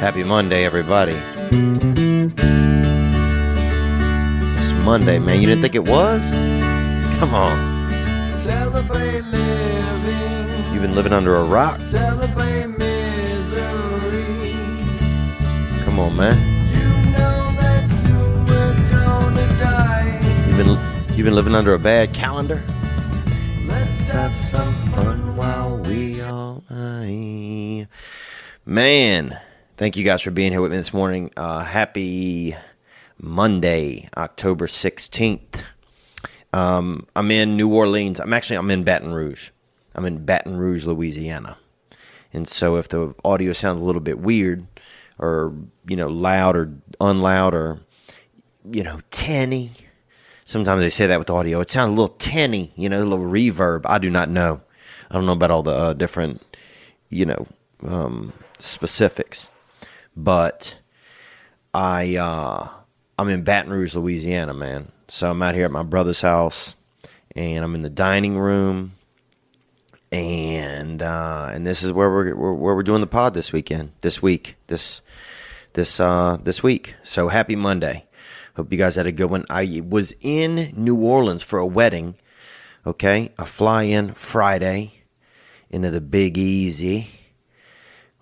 Happy Monday, everybody. It's Monday, man. You didn't think it was? Come on. Celebrate living. You've been living under a rock? Celebrate misery. Come on, man. You know that soon we're gonna die. You've been living under a bad calendar? Let's have some fun while we all die. Man, thank you guys for being here with me this morning. Happy Monday, October 16th. I'm in New Orleans. I'm in Baton Rouge. I'm in Baton Rouge, Louisiana. And so if the audio sounds a little bit weird or, loud or unloud or, tinny. Sometimes they say that with the audio. It sounds a little tinny, a little reverb. I do not know. I don't know about all the different, specifics. But I'm in Baton Rouge, Louisiana, man. So I'm out here at my brother's house, and I'm in the dining room, and this is where we're doing the pod this week. So happy Monday. Hope you guys had a good one. I was in New Orleans for a wedding. Okay, I fly in Friday into the Big Easy.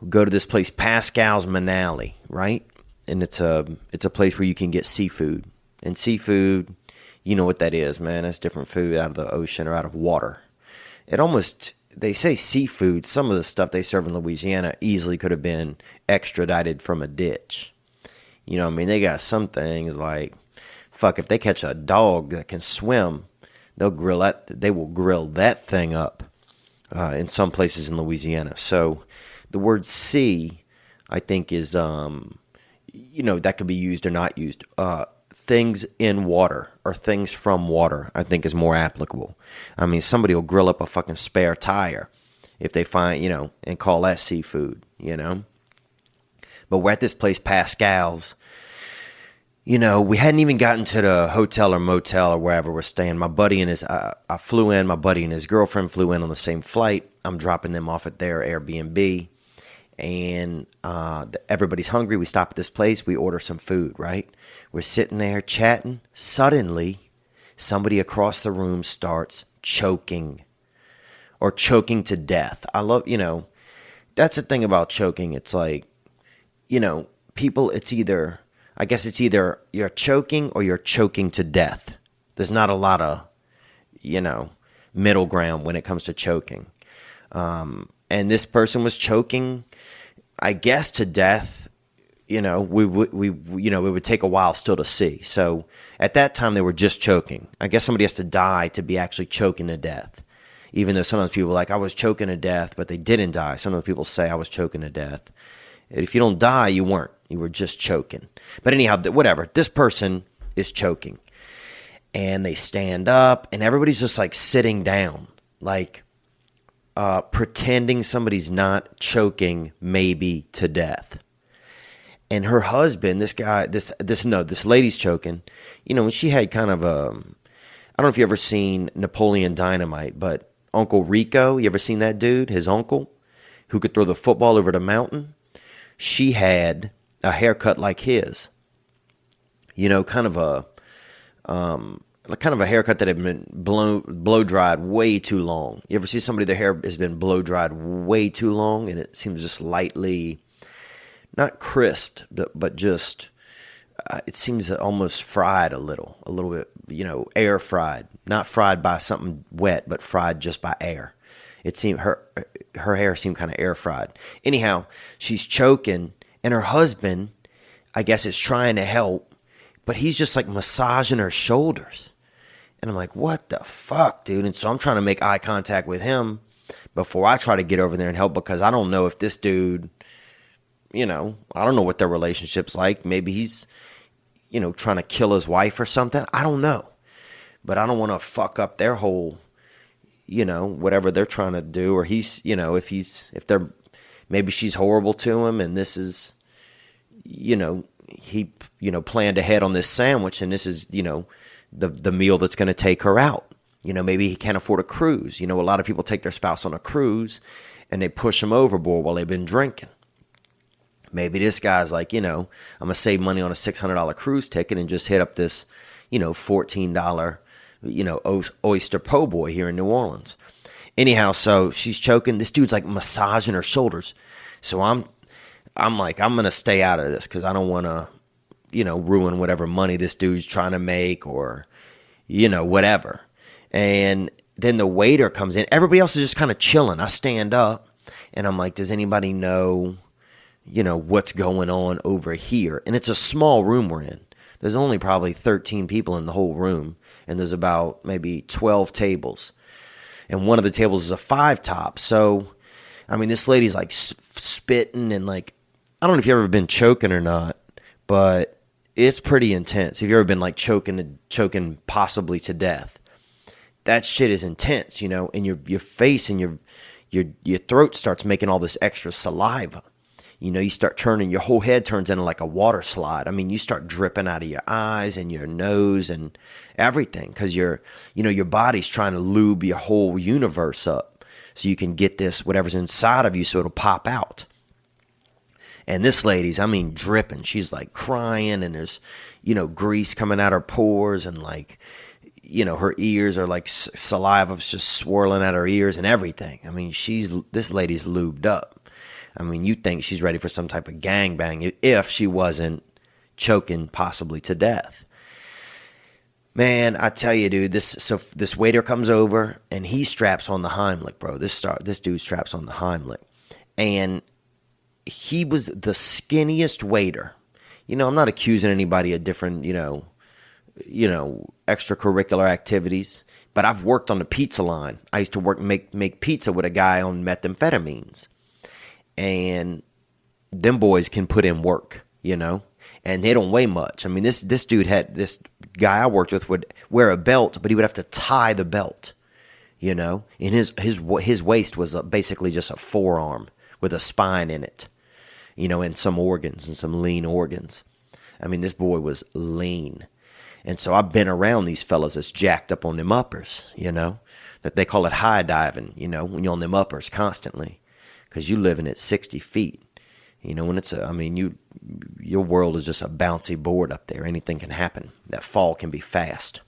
We go to this place, Pascal's Manali, right? And it's a place where you can get seafood. And seafood, you know what that is, man. That's different food out of the ocean or out of water. They say seafood, some of the stuff they serve in Louisiana easily could have been extradited from a ditch. You know what I mean? They got some things like, fuck, if they catch a dog that can swim, they will grill that thing up in some places in Louisiana. So the word sea, I think, is, that could be used or not used. Things in water or things from water, I think, is more applicable. I mean, somebody will grill up a fucking spare tire if they find, and call that seafood, But we're at this place, Pascal's. We hadn't even gotten to the hotel or motel or wherever we're staying. My buddy and I flew in. My buddy and his girlfriend flew in on the same flight. I'm dropping them off at their Airbnb. And everybody's hungry. We stop at this place. We order some food, right? We're sitting there chatting. Suddenly, somebody across the room starts choking or choking to death. I love, that's the thing about choking. It's like, people, it's either you're choking or you're choking to death. There's not a lot of, middle ground when it comes to choking. And this person was choking, I guess, to death. It would take a while still to see. So at that time, they were just choking. I guess somebody has to die to be actually choking to death. Even though sometimes people are like, I was choking to death, but they didn't die. Sometimes people say I was choking to death. If you don't die, you weren't. You were just choking. But anyhow, whatever. This person is choking. And they stand up, and everybody's just like sitting down, like pretending somebody's not choking maybe to death. And her husband, this lady's choking, and she had kind of I don't know if you ever seen Napoleon Dynamite, but Uncle Rico, you ever seen that dude, his uncle, who could throw the football over the mountain? She had a haircut like his, kind of a haircut that had been blow dried way too long. You ever see somebody, their hair has been blow dried way too long, and it seems just lightly, not crisped, but just, it seems almost fried a little bit, air fried, not fried by something wet, but fried just by air. It seemed her hair seemed kind of air fried. Anyhow, she's choking, and her husband, I guess, is trying to help, but he's just like massaging her shoulders. And I'm like, what the fuck, dude? And so I'm trying to make eye contact with him before I try to get over there and help, because I don't know if this dude, I don't know what their relationship's like. Maybe he's, trying to kill his wife or something. I don't know. But I don't want to fuck up their whole, whatever they're trying to do. Or he's, maybe she's horrible to him, and this is, he, planned ahead on this sandwich, and this is, the meal that's going to take her out. Maybe he can't afford a cruise. A lot of people take their spouse on a cruise and they push them overboard while they've been drinking. Maybe this guy's like, I'm going to save money on a $600 cruise ticket and just hit up this, $14, oyster po' boy here in New Orleans. Anyhow, so she's choking. This dude's like massaging her shoulders. So I'm like, I'm going to stay out of this because I don't want to, ruin whatever money this dude's trying to make or, whatever. And then the waiter comes in. Everybody else is just kind of chilling. I stand up and I'm like, does anybody know, what's going on over here? And it's a small room we're in. There's only probably 13 people in the whole room. And there's about maybe 12 tables. And one of the tables is a 5-top. So, I mean, this lady's like spitting and like, I don't know if you've ever been choking or not, but it's pretty intense. If you've ever been like choking possibly to death, that shit is intense, and your face and your throat starts making all this extra saliva. You start turning, your whole head turns into like a water slide. I mean, you start dripping out of your eyes and your nose and everything because your body's trying to lube your whole universe up so you can get this, whatever's inside of you, so it'll pop out. And this lady's, dripping. She's like crying and there's, grease coming out her pores and like, her ears are like saliva's just swirling out her ears and everything. I mean, this lady's lubed up. I mean, you'd think she's ready for some type of gangbang if she wasn't choking possibly to death. Man, I tell you, dude, this waiter comes over and he straps on the Heimlich, bro. This dude straps on the Heimlich. And he was the skinniest waiter. I'm not accusing anybody of different, extracurricular activities, but I've worked on the pizza line. I used to make pizza with a guy on methamphetamines. And them boys can put in work, and they don't weigh much. I mean, this dude this guy I worked with would wear a belt, but he would have to tie the belt, and his waist was basically just a forearm with a spine in it, and some organs and some lean organs. I mean, this boy was lean. And so I've been around these fellas that's jacked up on them uppers, that they call it high diving, when you're on them uppers constantly. Because you living at 60 feet, when it's your world is just a bouncy board up there. Anything can happen. That fall can be fast.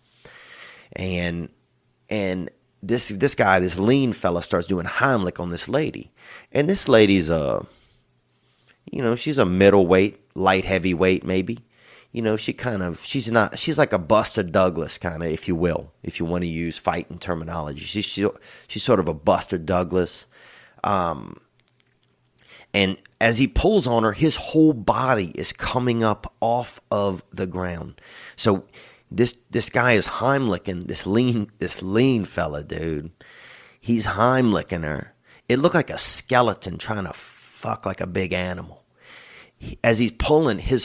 And this guy, this lean fella, starts doing Heimlich on this lady. And this lady's she's a middleweight, light heavyweight maybe. She's like a Buster Douglas kind of, if you will, if you want to use fighting terminology. She's sort of a Buster Douglas. And as he pulls on her, his whole body is coming up off of the ground. So this guy is Heimliching this lean fella, dude. He's Heimliching her. It looked like a skeleton trying to fuck like a big animal. As he's pulling, his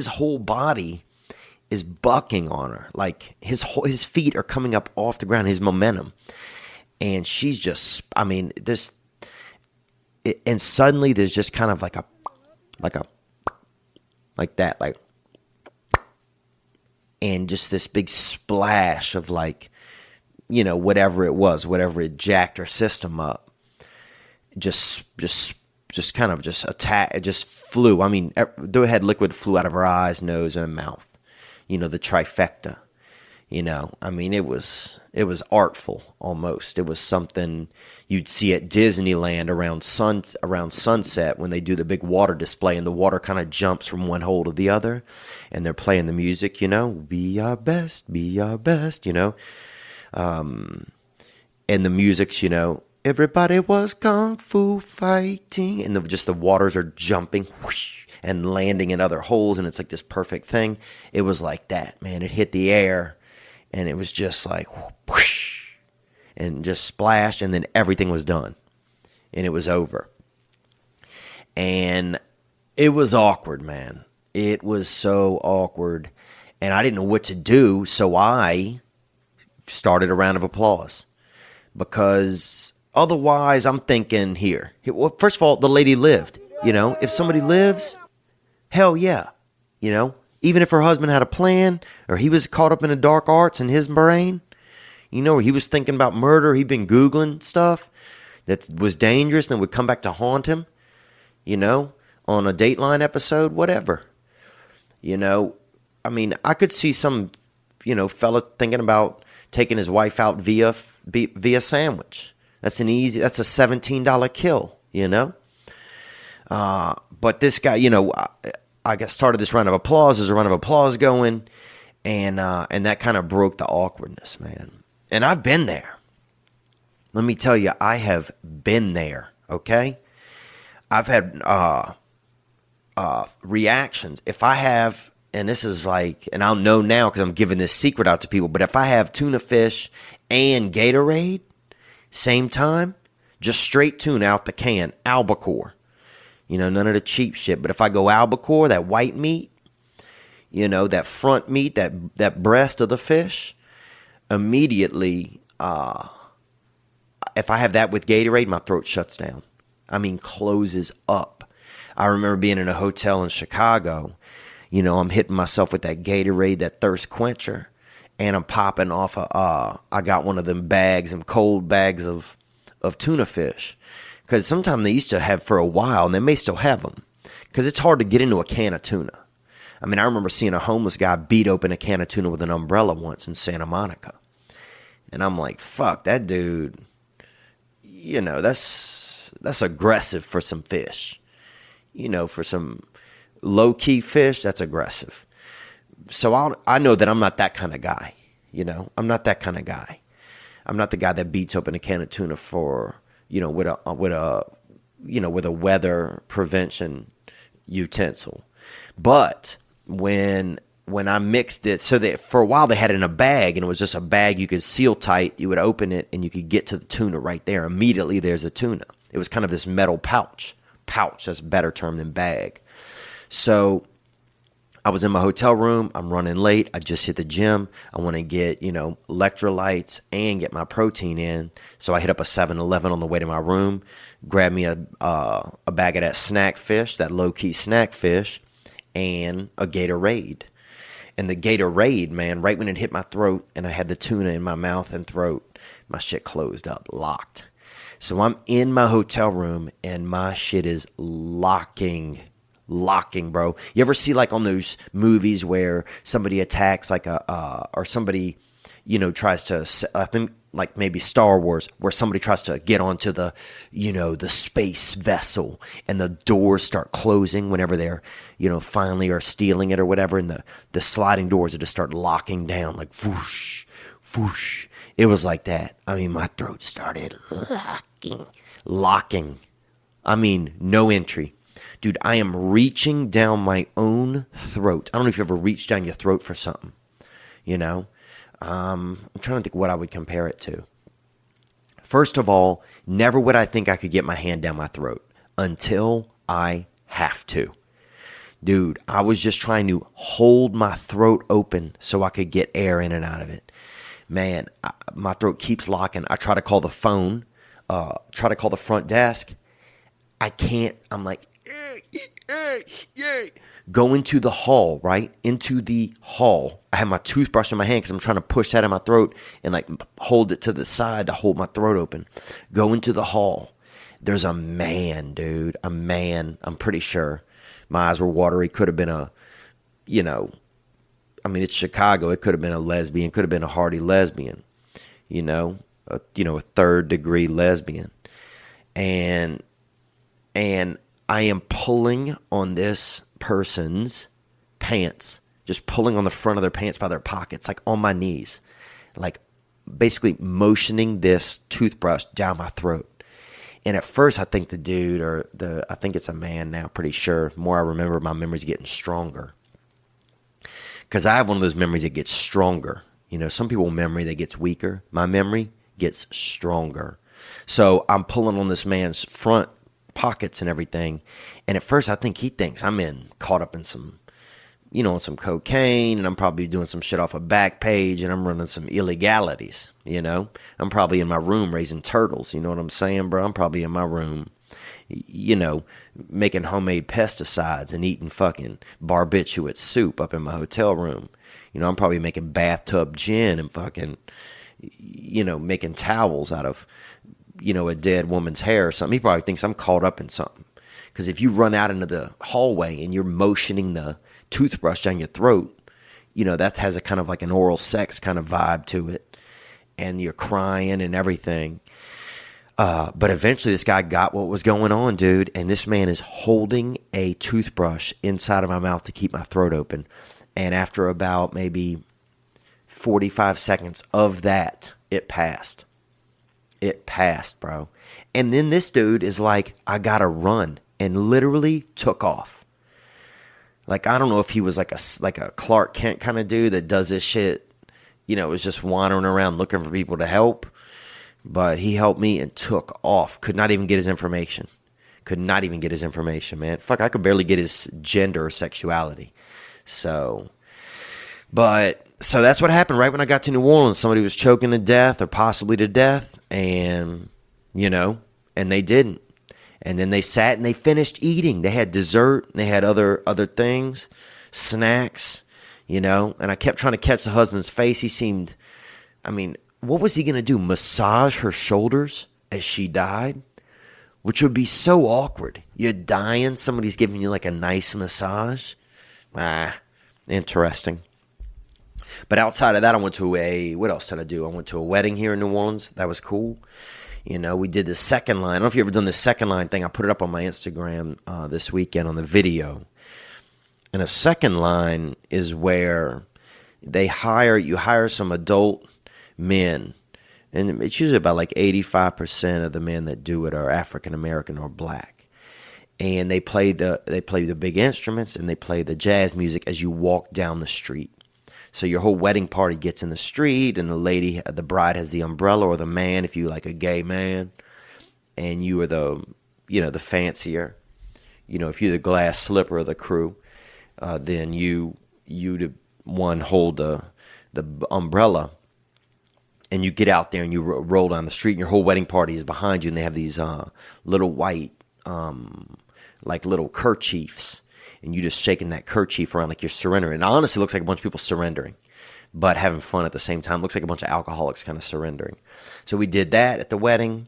whole body is bucking on her. Like his feet are coming up off the ground, his momentum. And she's just, and suddenly there's just kind of like that, and just this big splash of like, whatever it was, whatever it jacked her system up, just kind of just attack. It just flew. The head liquid flew out of her eyes, nose, and mouth. The trifecta. It was artful almost. It was something you'd see at Disneyland around sunset when they do the big water display and the water kind of jumps from one hole to the other and they're playing the music, be our best, and the music's, everybody was kung fu fighting, and the waters are jumping whoosh, and landing in other holes, and it's like this perfect thing. It was like that, man. It hit the air. And it was just like, whoosh, and just splashed, and then everything was done. And it was over. And it was awkward, man. It was so awkward. And I didn't know what to do, so I started a round of applause. Because otherwise, I'm thinking here. Well, first of all, the lady lived. If somebody lives, hell yeah. Even if her husband had a plan, or he was caught up in the dark arts in his brain, or he was thinking about murder, he'd been Googling stuff that was dangerous and would come back to haunt him, on a Dateline episode, whatever. You know, I mean, I could see some, fella thinking about taking his wife out via sandwich. That's a $17 kill, But this guy, I got started this round of applause. There's a round of applause going, and that kind of broke the awkwardness, man. And I've been there. Let me tell you, I have been there. Okay, I've had reactions. If I have, and this is like, and I'll know now because I'm giving this secret out to people. But if I have tuna fish and Gatorade, same time, just straight tuna out the can, albacore. None of the cheap shit. But if I go albacore, that white meat, that front meat, that breast of the fish, immediately, if I have that with Gatorade, my throat shuts down. I mean, closes up. I remember being in a hotel in Chicago. I'm hitting myself with that Gatorade, that thirst quencher, and I'm popping off I got one of them bags, them cold bags of tuna fish. Because sometimes they used to have for a while, and they may still have them. Because it's hard to get into a can of tuna. I mean, I remember seeing a homeless guy beat open a can of tuna with an umbrella once in Santa Monica. And I'm like, fuck, that dude, that's aggressive for some fish. For some low-key fish, that's aggressive. So I know that I'm not that kind of guy. I'm not that kind of guy. I'm not the guy that beats open a can of tuna for, with a weather prevention utensil. But when I mixed it, so that for a while they had it in a bag, and it was just a bag you could seal tight. You would open it, and you could get to the tuna right there. Immediately, there's a tuna. It was kind of this metal pouch. That's a better term than bag. So I was in my hotel room. I'm running late. I just hit the gym. I want to get, electrolytes and get my protein in. So I hit up a 7-Eleven on the way to my room, grab me a bag of that snack fish, that low-key snack fish, and a Gatorade. And the Gatorade, man, right when it hit my throat and I had the tuna in my mouth and throat, my shit closed up, locked. So I'm in my hotel room and my shit is locking, bro. You ever see like on those movies where somebody attacks like or somebody, tries to, I think like maybe Star Wars, where somebody tries to get onto the, the space vessel and the doors start closing whenever they're, finally are stealing it or whatever. And the sliding doors would just start locking down like whoosh, whoosh. It was like that. I mean, my throat started locking. I mean, no entry. Dude, I am reaching down my own throat. I don't know if you ever reached down your throat for something, I'm trying to think what I would compare it to. First of all, never would I think I could get my hand down my throat until I have to. Dude, I was just trying to hold my throat open so I could get air in and out of it. Man, my throat keeps locking. I try to call the phone, try to call the front desk. I can't. I'm like, go into the hall, right? Into the hall. I have my toothbrush in my hand because I'm trying to push that in my throat and like hold it to the side to hold my throat open. Go into the hall. There's a man, dude. A man. I'm pretty sure. My eyes were watery. Could have been it's Chicago. It could have been a lesbian. Could have been a hardy lesbian. A third degree lesbian. And I am pulling on this person's pants, just pulling on the front of their pants by their pockets, like on my knees, like basically motioning this toothbrush down my throat. And at first I think the dude I think it's a man now, pretty sure. The more I remember, my memory's getting stronger. Because I have one of those memories that gets stronger. Some people's memory that gets weaker. My memory gets stronger. So I'm pulling on this man's front pockets and everything. And at first I think he thinks I'm caught up in some, on some cocaine, and I'm probably doing some shit off a back page, and I'm running some illegalities, I'm probably in my room raising turtles, you know what I'm saying, bro? I'm probably in my room, making homemade pesticides and eating fucking barbiturate soup up in my hotel room. I'm probably making bathtub gin and fucking, making towels out of, a dead woman's hair or something. He probably thinks I'm caught up in something Because if you run out into the hallway and you're motioning the toothbrush down your throat, that has a kind of like an oral sex kind of vibe to it. And you're crying and everything. But eventually this guy got what was going on, dude. And this man is holding a toothbrush inside of my mouth to keep my throat open. And after about maybe 45 seconds of that, it passed. It passed, bro. And then this dude is like, I gotta run. And literally took off. Like, I don't know if he was like a Clark Kent kind of dude that does this shit, was just wandering around looking for people to help. But he helped me and took off. Could not even get his information. Man. Fuck, I could barely get his gender or sexuality. So that's what happened right when I got to New Orleans. Somebody was choking to death or possibly to death. And, and they didn't. And then they sat and they finished eating. They had dessert. And they had other things, snacks, And I kept trying to catch the husband's face. He seemed, what was he going to do? Massage her shoulders as she died? Which would be so awkward. You're dying. Somebody's giving you like a nice massage. Interesting. But outside of that, I went to what else did I do? I went to a wedding here in New Orleans. That was cool. We did the second line. I don't know if you've ever done the second line thing. I put it up on my Instagram this weekend on the video. And a second line is where you hire some adult men. And it's usually about like 85% of the men that do it are African American or black. And they play the big instruments and they play the jazz music as you walk down the street. So your whole wedding party gets in the street, and the bride has the umbrella, or the man, if you like a gay man, and you are the fancier, if you're the glass slipper of the crew, then you the one hold the umbrella, and you get out there and you roll down the street, and your whole wedding party is behind you, and they have these little white like little kerchiefs. And you just shaking that kerchief around like you're surrendering. It honestly looks like a bunch of people surrendering, but having fun at the same time. It looks like a bunch of alcoholics kind of surrendering. So we did that at the wedding.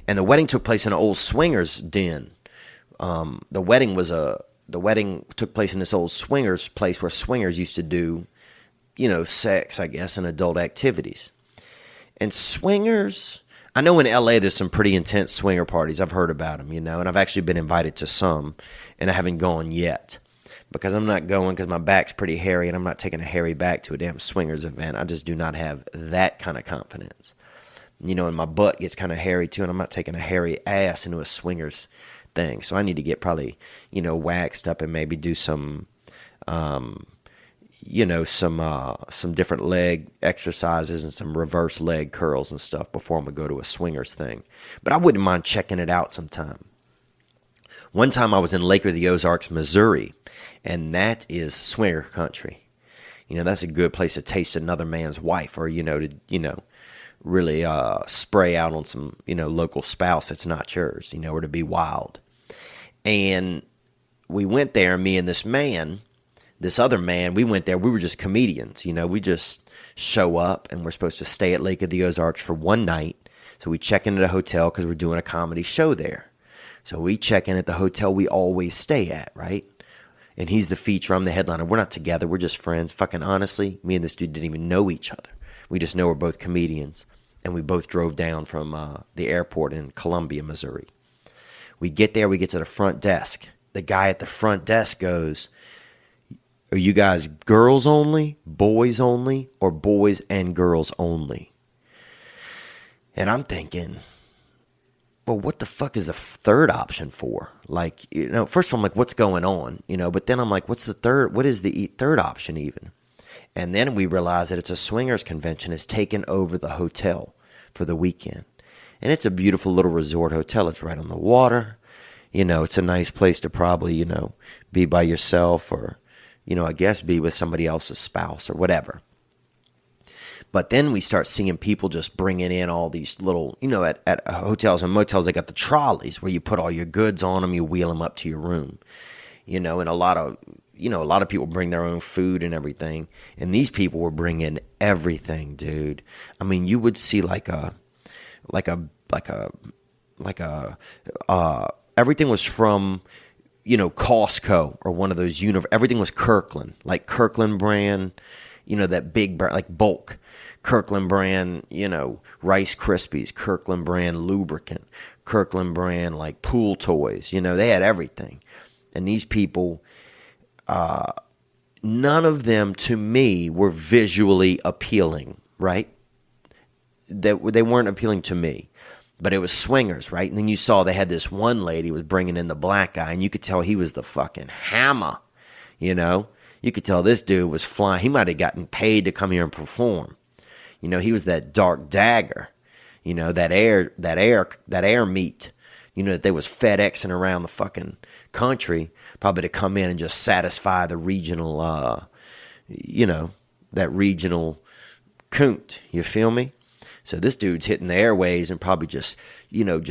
And the wedding took place in an old swingers den. The wedding took place in this old swingers place where swingers used to do, sex, I guess, and adult activities. And swingers, I know in LA there's some pretty intense swinger parties. I've heard about them, and I've actually been invited to some, and I haven't gone yet because I'm not going because my back's pretty hairy, and I'm not taking a hairy back to a damn swingers event. I just do not have that kind of confidence, and my butt gets kind of hairy too, and I'm not taking a hairy ass into a swingers thing. So I need to get probably, waxed up and maybe do some some different leg exercises and some reverse leg curls and stuff before I'm going to go to a swingers thing. But I wouldn't mind checking it out sometime. One time I was in Lake of the Ozarks, Missouri, and that is swinger country. That's a good place to taste another man's wife, or, to really spray out on some, local spouse that's not yours, or to be wild. And we went there, me and this other man, we went there. We were just comedians, we just show up and we're supposed to stay at Lake of the Ozarks for one night. So we check into the hotel because we're doing a comedy show there. So we check in at the hotel we always stay at, right? And he's the feature, I'm the headliner. We're not together, we're just friends. Fucking honestly, me and this dude didn't even know each other. We just know we're both comedians. And we both drove down from the airport in Columbia, Missouri. We get there, we get to the front desk. The guy at the front desk goes, "Are you guys girls only, or boys and girls only?" And I'm thinking, well, what the fuck is the third option for? Like, first I'm like, what's going on? But then I'm like, what is the third option even? And then we realize that it's a swingers convention. It's taken over the hotel for the weekend. And it's a beautiful little resort hotel. It's right on the water. It's a nice place to probably, be by yourself or, I guess be with somebody else's spouse or whatever. But then we start seeing people just bringing in all these little, at hotels and motels, they got the trolleys where you put all your goods on them, you wheel them up to your room, and a lot of people bring their own food and everything. And these people were bringing everything, dude. I mean, you would see everything was from, Costco or one of those everything was Kirkland, like Kirkland brand, that big brand, like bulk. Kirkland brand, Rice Krispies, Kirkland brand lubricant, Kirkland brand like pool toys. They had everything. And these people, none of them to me were visually appealing, right? They weren't appealing to me. But it was swingers, right? And then you saw they had this one lady was bringing in the black guy, and you could tell he was the fucking hammer, You could tell this dude was flying. He might have gotten paid to come here and perform. He was that dark dagger, that air meat, that they was FedExing around the fucking country, probably to come in and just satisfy the regional, that regional coont. You feel me? So this dude's hitting the airways and probably just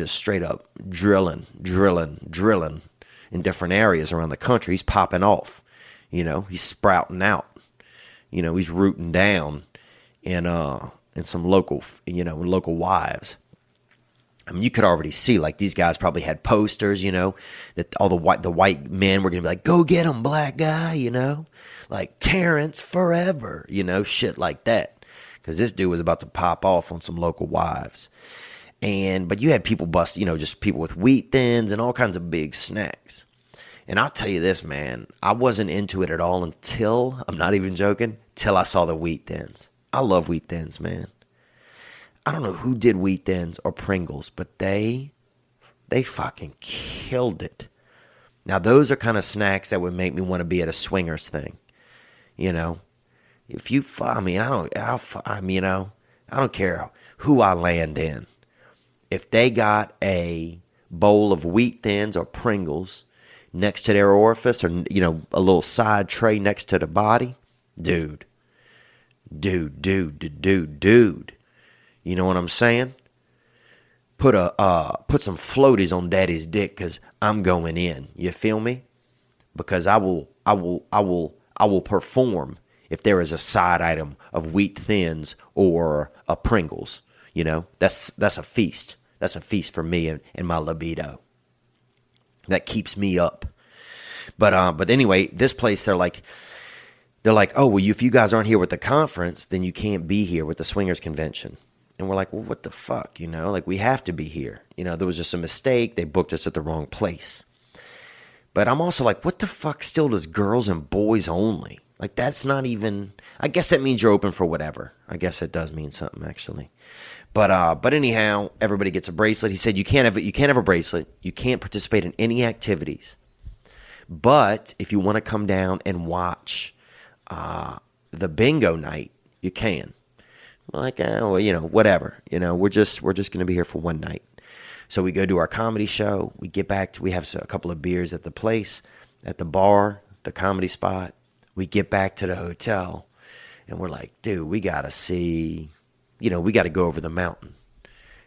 straight up drilling in different areas around the country. He's popping off, he's sprouting out, he's rooting down in some local wives. I mean, you could already see, like, these guys probably had posters, that all the white men were going to be like, go get him, black guy, like Terrence forever, shit like that. Because this dude was about to pop off on some local wives. But you had people bust, just people with wheat thins and all kinds of big snacks. And I'll tell you this, man, I wasn't into it at all until, I'm not even joking, till I saw the wheat thins. I love wheat thins, man. I don't know who did wheat thins or Pringles, but they fucking killed it. Now, those are kind of snacks that would make me want to be at a swingers thing, If you, I don't care who I land in. If they got a bowl of wheat thins or Pringles next to their orifice, or a little side tray next to the body, dude. You know what I'm saying? Put some floaties on daddy's dick, because I'm going in. You feel me? Because I will perform if there is a side item of wheat thins or a Pringles. That's a feast. That's a feast for me and my libido. That keeps me up. But anyway, this place, they're like, oh, well, if you guys aren't here with the conference, then you can't be here with the swingers convention. And we're like, well, what the fuck, like, we have to be here. There was just a mistake. They booked us at the wrong place. But I'm also like, what the fuck still does girls and boys only? Like, that's not even, I guess that means you're open for whatever. I guess it does mean something, actually. But anyhow, everybody gets a bracelet. He said, you can't have a bracelet. You can't participate in any activities. But if you want to come down and watch the bingo night, you can. Like, whatever. We're just going to be here for one night. So we go do our comedy show. We get back we have a couple of beers at the place, at the bar, the comedy spot. We get back to the hotel, and we're like, dude, we got to see, we got to go over the mountain,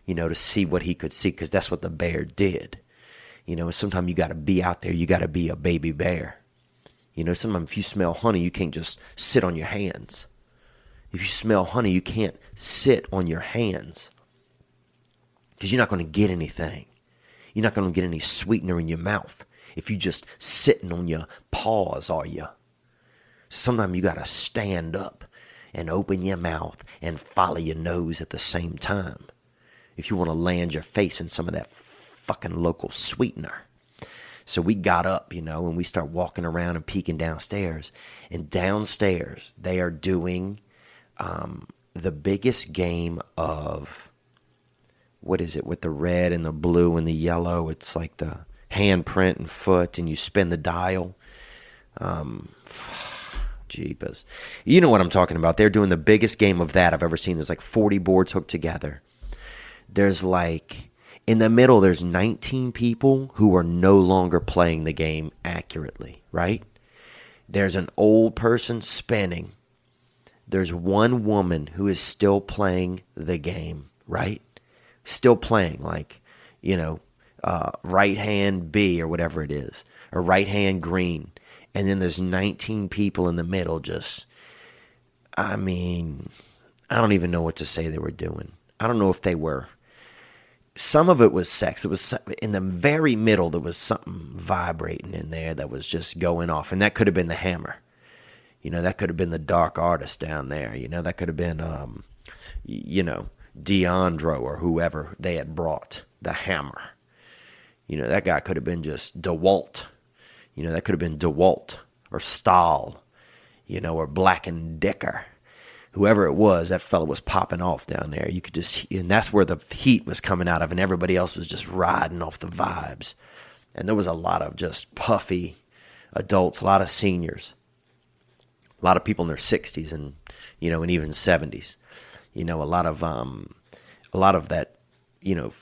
to see what he could see, because that's what the bear did. Sometimes you got to be out there. You got to be a baby bear. Sometimes if you smell honey, you can't just sit on your hands. If you smell honey, you can't sit on your hands, because you're not going to get anything. You're not going to get any sweetener in your mouth if you just sitting on your paws, are you? Sometimes you got to stand up and open your mouth and follow your nose at the same time if you want to land your face in some of that fucking local sweetener. So we got up, and we start walking around and peeking downstairs. And downstairs, they are doing the biggest game of, what is it, with the red and the blue and the yellow? It's like the handprint and foot, and you spin the dial. Jeepers. You know what I'm talking about. They're doing the biggest game of that I've ever seen. There's like 40 boards hooked together. There's like, in the middle, there's 19 people who are no longer playing the game accurately, right? There's an old person spinning. There's one woman who is still playing the game, right? Still playing, like, right hand B or whatever it is, or right hand green. And then there's 19 people in the middle just, I don't even know what to say they were doing. I don't know if they were some of it was sex. It was in the very middle. There was something vibrating in there that was just going off, and that could have been the hammer. That could have been the dark artist down there. That could have been, Deandro or whoever they had brought, the hammer. That guy could have been just DeWalt. That could have been DeWalt or Stahl, or Black and Decker. Whoever it was, that fella was popping off down there. You could just, and that's where the heat was coming out of, and everybody else was just riding off the vibes. And there was a lot of just puffy adults, a lot of seniors, a lot of people in their 60s and, and even 70s. A lot of that,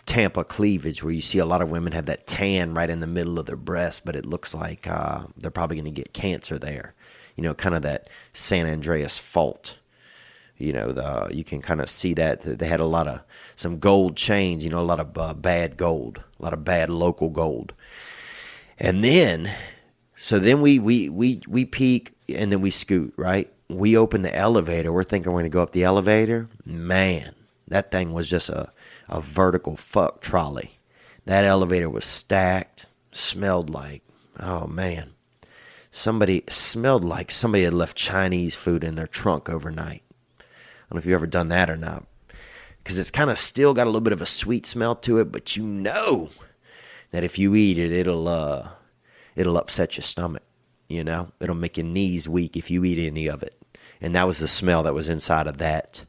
Tampa cleavage where you see a lot of women have that tan right in the middle of their breast, but it looks like they're probably going to get cancer there. Kind of that San Andreas fault. You can kind of see that they had some gold chains, a lot of bad gold, a lot of bad local gold. And then, we peak and then we scoot, right? We open the elevator. We're thinking we're going to go up the elevator. Man, that thing was just a vertical fuck trolley. That elevator was stacked, smelled like, oh man, smelled like somebody had left Chinese food in their trunk overnight. I don't know if you've ever done that or not, because it's kind of still got a little bit of a sweet smell to it, but that if you eat it, it'll upset your stomach. It'll make your knees weak if you eat any of it. And that was the smell that was inside of that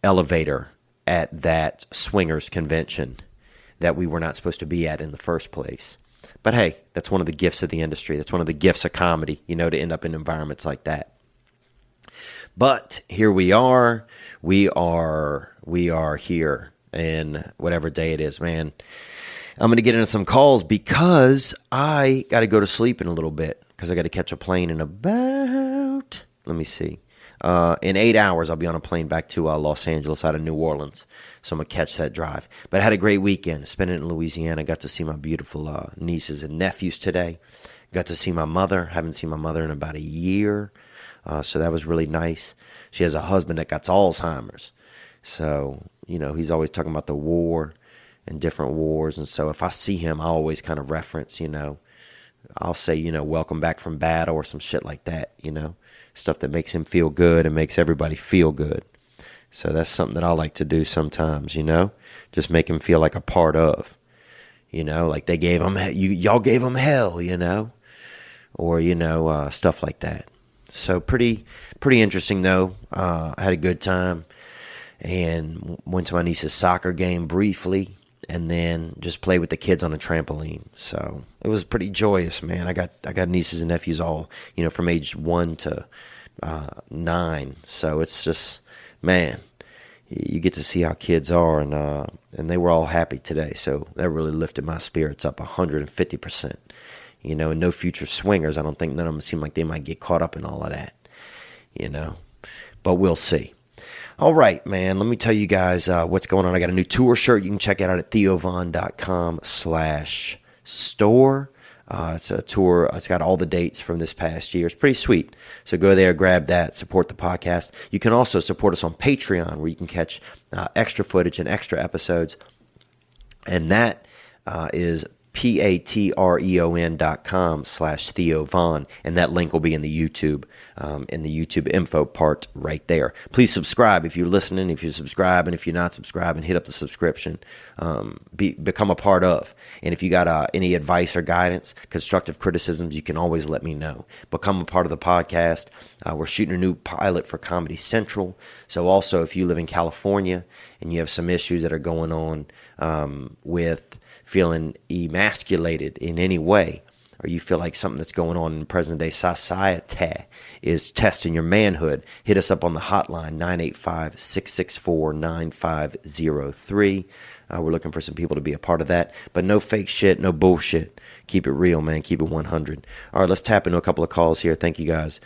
elevator at that swingers convention that we were not supposed to be at in the first place. But hey, that's one of the gifts of the industry. That's one of the gifts of comedy, to end up in environments like that. But here we are. We are here in whatever day it is, man. I'm going to get into some calls because I got to go to sleep in a little bit because I got to catch a plane in about, let me see. In 8 hours, I'll be on a plane back to Los Angeles out of New Orleans. So I'm going to catch that drive. But I had a great weekend. Spent it in Louisiana. Got to see my beautiful nieces and nephews today. Got to see my mother. Haven't seen my mother in about a year. So that was really nice. She has a husband that got Alzheimer's. So, he's always talking about the war and different wars. And so if I see him, I always kind of reference, I'll say, welcome back from battle or some shit like that, stuff that makes him feel good and makes everybody feel good. So that's something that I like to do sometimes, just make him feel like a part of, like they gave him, y'all gave him hell, or, stuff like that. So pretty interesting though. I had a good time and went to my niece's soccer game briefly and then just played with the kids on a trampoline. So it was pretty joyous, man. I got nieces and nephews all, from age 1 to 9. So it's just, man, you get to see how kids are and they were all happy today. So that really lifted my spirits up 150%. And no future swingers. I don't think none of them seem like they might get caught up in all of that, but we'll see. All right, man, let me tell you guys what's going on. I got a new tour shirt. You can check it out at theovon.com/store. It's a tour. It's got all the dates from this past year. It's pretty sweet. So go there, grab that, support the podcast. You can also support us on Patreon where you can catch extra footage and extra episodes. And that is patreon.com/TheoVon, and that link will be in the YouTube info part right there. Please subscribe if you're listening. If you subscribe, and if you're not subscribing, hit up the subscription. Become a part of. And if you got any advice or guidance, constructive criticisms, you can always let me know. Become a part of the podcast. We're shooting a new pilot for Comedy Central. So also, if you live in California and you have some issues that are going on with feeling emasculated in any way, or you feel like something that's going on in present-day society is testing your manhood, hit us up on the hotline, 985-664-9503. We're looking for some people to be a part of that. But no fake shit, no bullshit. Keep it real, man. Keep it 100. All right, let's tap into a couple of calls here. Thank you guys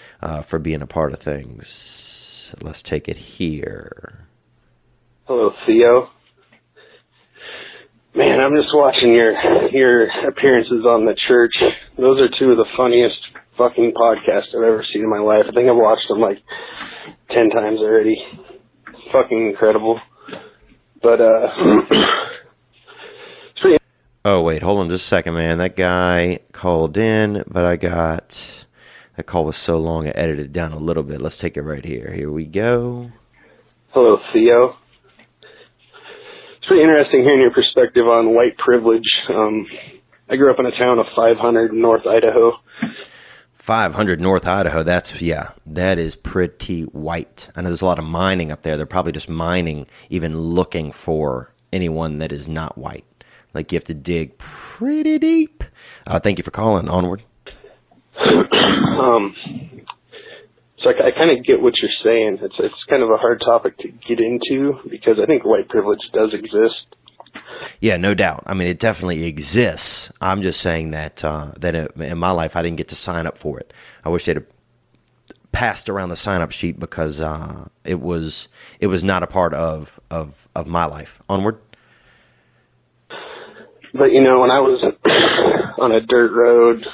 for being a part of things. Let's take it here. Hello, Theo. Man, I'm just watching your appearances on the church. Those are two of the funniest fucking podcasts I've ever seen in my life. I think I've watched them like 10 times already. Fucking incredible. But it's pretty. Oh, wait, hold on just a second, man. That guy called in, but that call was so long I edited it down a little bit. Let's take it right here. Here we go. Hello, Theo. It's pretty interesting hearing your perspective on white privilege. I grew up in a town of 500 in North Idaho. 500 North Idaho, that is pretty white. I know there's a lot of mining up there. They're probably just mining, even looking for anyone that is not white. Like, you have to dig pretty deep. Thank you for calling. Onward. So I kind of get what you're saying. It's kind of a hard topic to get into because I think white privilege does exist. Yeah, no doubt. I mean, it definitely exists. I'm just saying that in my life, I didn't get to sign up for it. I wish they'd have passed around the sign-up sheet because it was not a part of my life. Onward. But, when I was on a dirt road,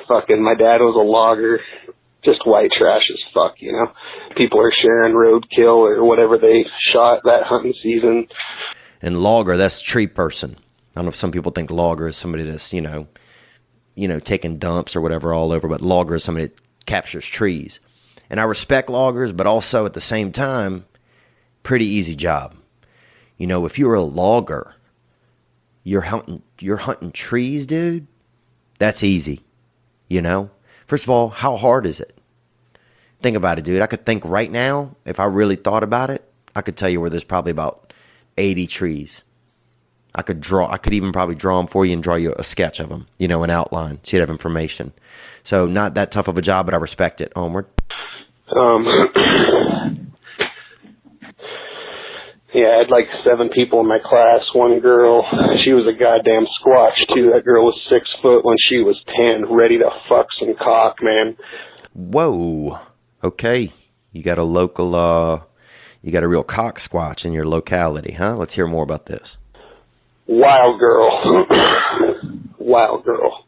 fucking my dad was a logger, just white trash as fuck, People are sharing roadkill or whatever they shot that hunting season. And logger, that's tree person. I don't know if some people think logger is somebody that's, taking dumps or whatever all over, but logger is somebody that captures trees. And I respect loggers, but also at the same time, pretty easy job. If you're a logger, you're hunting trees, dude. That's easy. First of all, how hard is it? Think about it, dude. I could think right now, if I really thought about it, I could tell you where there's probably about 80 trees. I could even probably draw them for you and draw you a sketch of them, an outline. So you'd have information. So not that tough of a job, but I respect it. Onward. Yeah, I had like 7 people in my class. One girl, she was a goddamn squatch too. That girl was 6 foot when she was 10, ready to fuck some cock, man. Whoa. Okay. You got a real cock squatch in your locality, huh? Let's hear more about this. Wild girl. Wild girl.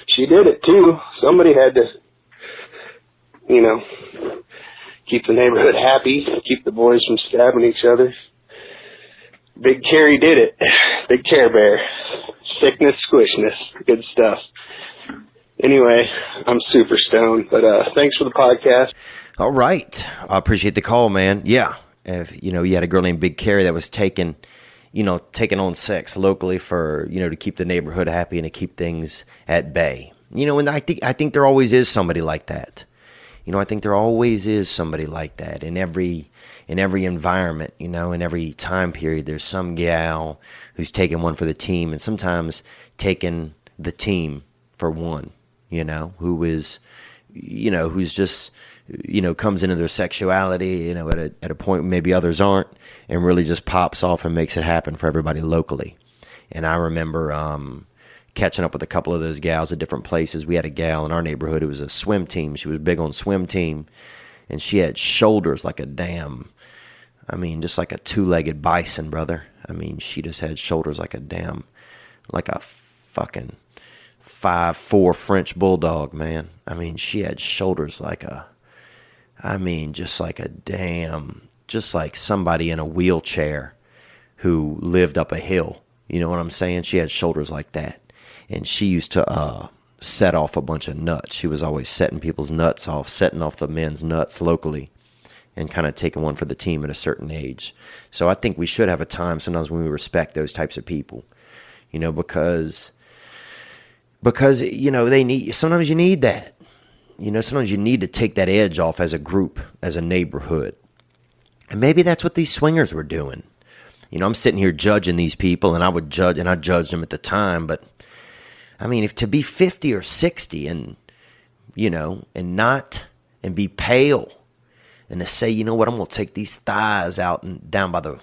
She did it too. Somebody had to, keep the neighborhood happy, keep the boys from stabbing each other. Big Carrie did it. Big Care Bear. Sickness, squishness. Good stuff. Anyway, I'm super stoned, but thanks for the podcast. All right. I appreciate the call, man. Yeah. If, you had a girl named Big Carrie that was taking on sex locally for, to keep the neighborhood happy and to keep things at bay. And I think there always is somebody like that. I think there always is somebody like that in every environment, in every time period. There's some gal who's taking one for the team, and sometimes taking the team for one, who is, who's just, comes into their sexuality, at a point maybe others aren't, and really just pops off and makes it happen for everybody locally. And I remember catching up with a couple of those gals at different places. We had a gal in our neighborhood who was a swim team. She was big on swim team, and she had shoulders like just like a 2-legged bison, brother. She just had shoulders like a fucking 5'4" French bulldog, man. She had shoulders just like somebody in a wheelchair who lived up a hill. You know what I'm saying? She had shoulders like that. And she used to set off a bunch of nuts. She was always setting people's nuts off, setting off the men's nuts locally, and kind of taking one for the team at a certain age. So I think we should have a time sometimes when we respect those types of people, because sometimes you need that. Sometimes you need to take that edge off as a group, as a neighborhood. And maybe that's what these swingers were doing. I'm sitting here judging these people, and I judged them at the time, but if to be 50 or 60 and be pale, and to say, I'm going to take these thighs out and down by the,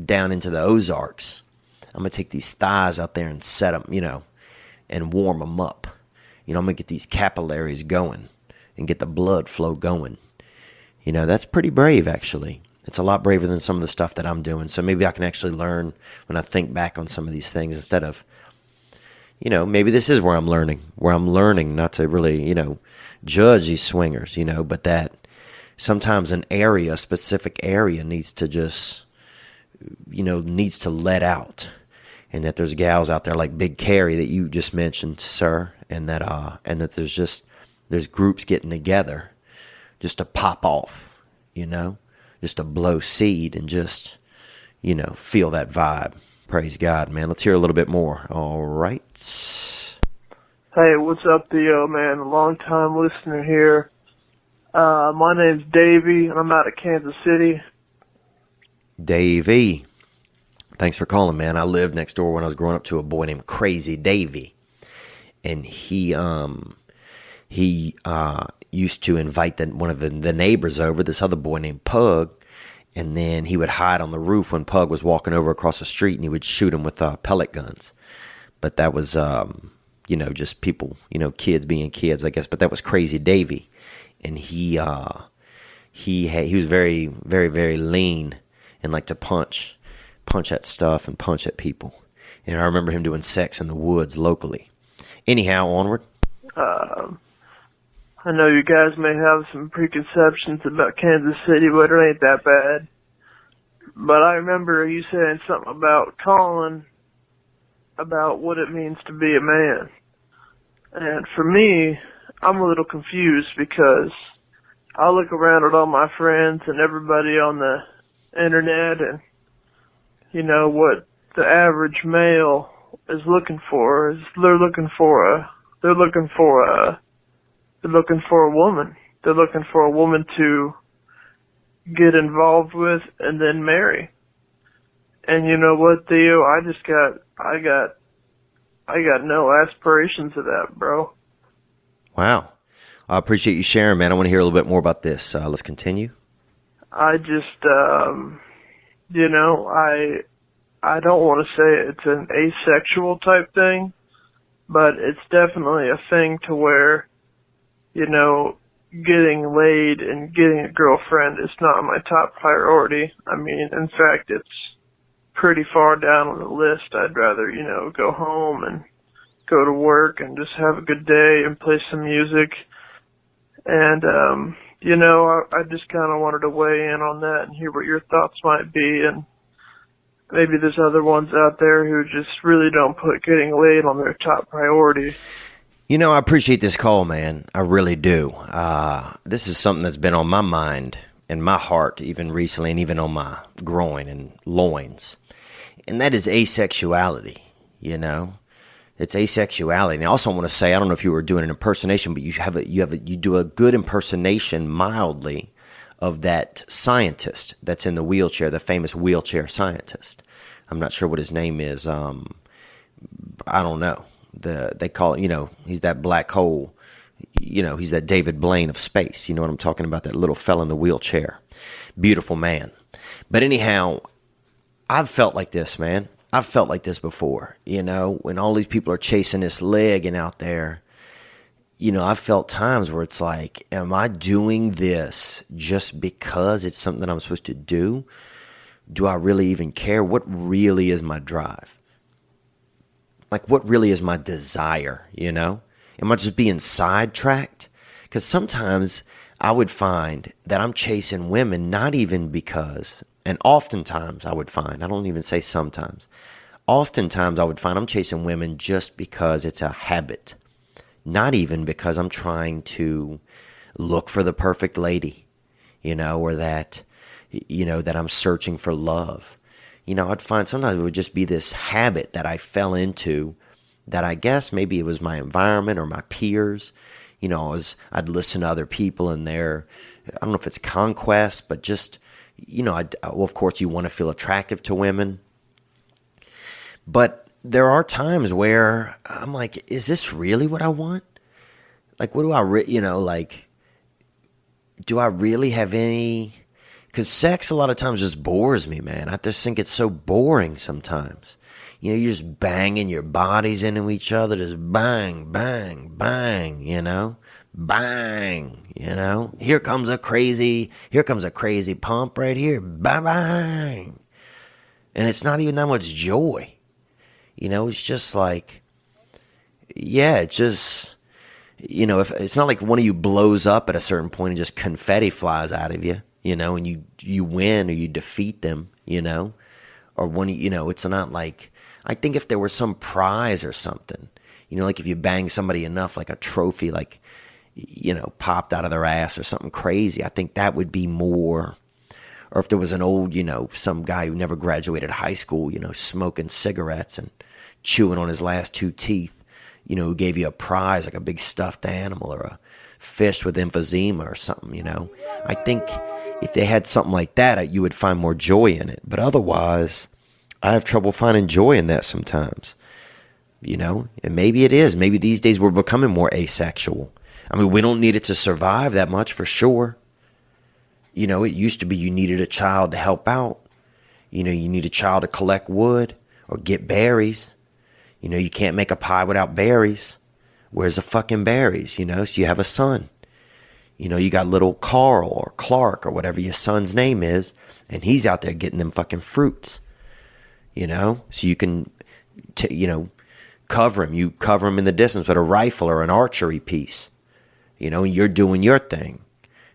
down into the Ozarks. I'm going to take these thighs out there and set them, and warm them up. I'm going to get these capillaries going and get the blood flow going. That's pretty brave, actually. It's a lot braver than some of the stuff that I'm doing. So maybe I can actually learn when I think back on some of these things instead of, maybe this is where I'm learning not to really, judge these swingers, but that sometimes a specific area needs to just needs to let out, and that there's gals out there like Big Carrie that you just mentioned, sir, and that there's groups getting together just to pop off, just to blow seed and just, feel that vibe. Praise God, man. Let's hear a little bit more. All right. Hey, what's up, Theo, man? A long-time listener here. My name's Davey, and I'm out of Kansas City. Davey. Thanks for calling, man. I lived next door when I was growing up to a boy named Crazy Davey. And he used to invite one of the neighbors over, this other boy named Pug, and then he would hide on the roof when Pug was walking over across the street, and he would shoot him with pellet guns. But that was, just people, kids being kids, I guess. But that was Crazy Davey, and he was very, very, very lean and liked to punch at stuff and punch at people. And I remember him doing sex in the woods locally. Anyhow, onward. I know you guys may have some preconceptions about Kansas City, but it ain't that bad. But I remember you saying something about Colin, about what it means to be a man. And for me, I'm a little confused because I look around at all my friends and everybody on the internet, and what the average male is looking for is they're looking for a woman. They're looking for a woman to get involved with and then marry. And you know what, Theo? I got no aspirations of that, bro. Wow. I appreciate you sharing, man. I want to hear a little bit more about this. Let's continue. I just, I don't want to say it's an asexual type thing, but it's definitely a thing to where, getting laid and getting a girlfriend is not my top priority. I mean, in fact, it's pretty far down on the list. I'd rather, go home and go to work and just have a good day and play some music. And, I just kind of wanted to weigh in on that and hear what your thoughts might be. And maybe there's other ones out there who just really don't put getting laid on their top priority. I appreciate this call, man. I really do. This is something that's been on my mind and my heart even recently, and even on my groin and loins. And that is asexuality, It's asexuality. And I also want to say, I don't know if you were doing an impersonation, but you do a good impersonation mildly of that scientist that's in the wheelchair, the famous wheelchair scientist. I'm not sure what his name is. I don't know. They call it, he's that black hole. He's that David Blaine of space. You know what I'm talking about? That little fella in the wheelchair. Beautiful man. But anyhow, I've felt like this, man. I've felt like this before, when all these people are chasing this leg and out there, I've felt times where it's like, am I doing this just because it's something I'm supposed to do? Do I really even care? What really is my drive? Like, what really is my desire, Am I just being sidetracked? Because sometimes I would find that I'm chasing women not even because, and oftentimes I would find, I don't even say sometimes, oftentimes I would find I'm chasing women just because it's a habit. Not even because I'm trying to look for the perfect lady, or that, that I'm searching for love. I'd find sometimes it would just be this habit that I fell into, that I guess maybe it was my environment or my peers. I'd listen to other people and I don't know if it's conquest, but just, of course you want to feel attractive to women. But there are times where I'm like, is this really what I want? Like, what do do I really have any? Because sex a lot of times just bores me, man. I just think it's so boring sometimes. You're just banging your bodies into each other, just bang, bang, bang, bang, Here comes a crazy pump right here, bang, bang. And it's not even that much joy. It's just like, yeah, it just, if it's not like one of you blows up at a certain point and just confetti flies out of you, and you win or you defeat them, or when it's not like, I think if there was some prize or something, like if you bang somebody enough, like a trophy, like, popped out of their ass or something crazy, I think that would be more. Or if there was an old, some guy who never graduated high school, smoking cigarettes and chewing on his last two teeth, who gave you a prize, like a big stuffed animal or a fish with emphysema or something, I think if they had something like that, you would find more joy in it. But otherwise, I have trouble finding joy in that sometimes, and maybe it is. Maybe these days we're becoming more asexual. I mean, we don't need it to survive that much for sure. It used to be you needed a child to help out. You need a child to collect wood or get berries. You can't make a pie without berries. Where's the fucking berries? So you have a son. You got little Carl or Clark or whatever your son's name is, and he's out there getting them fucking fruits. So you can, cover him. You cover him in the distance with a rifle or an archery piece. And you're doing your thing.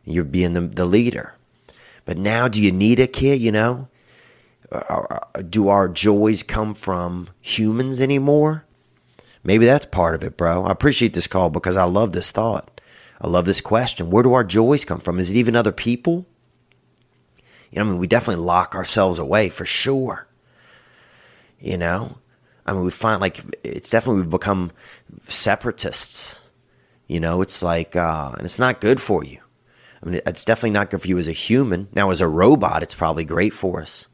You're being the leader. But now, do you need a kid, Do our joys come from humans anymore? Maybe that's part of it, bro. I appreciate this call because I love this thought. I love this question. Where do our joys come from? Is it even other people? We definitely lock ourselves away for sure. We find like it's definitely we've become separatists. It's like, and it's not good for you. It's definitely not good for you as a human. Now, as a robot, it's probably great for us.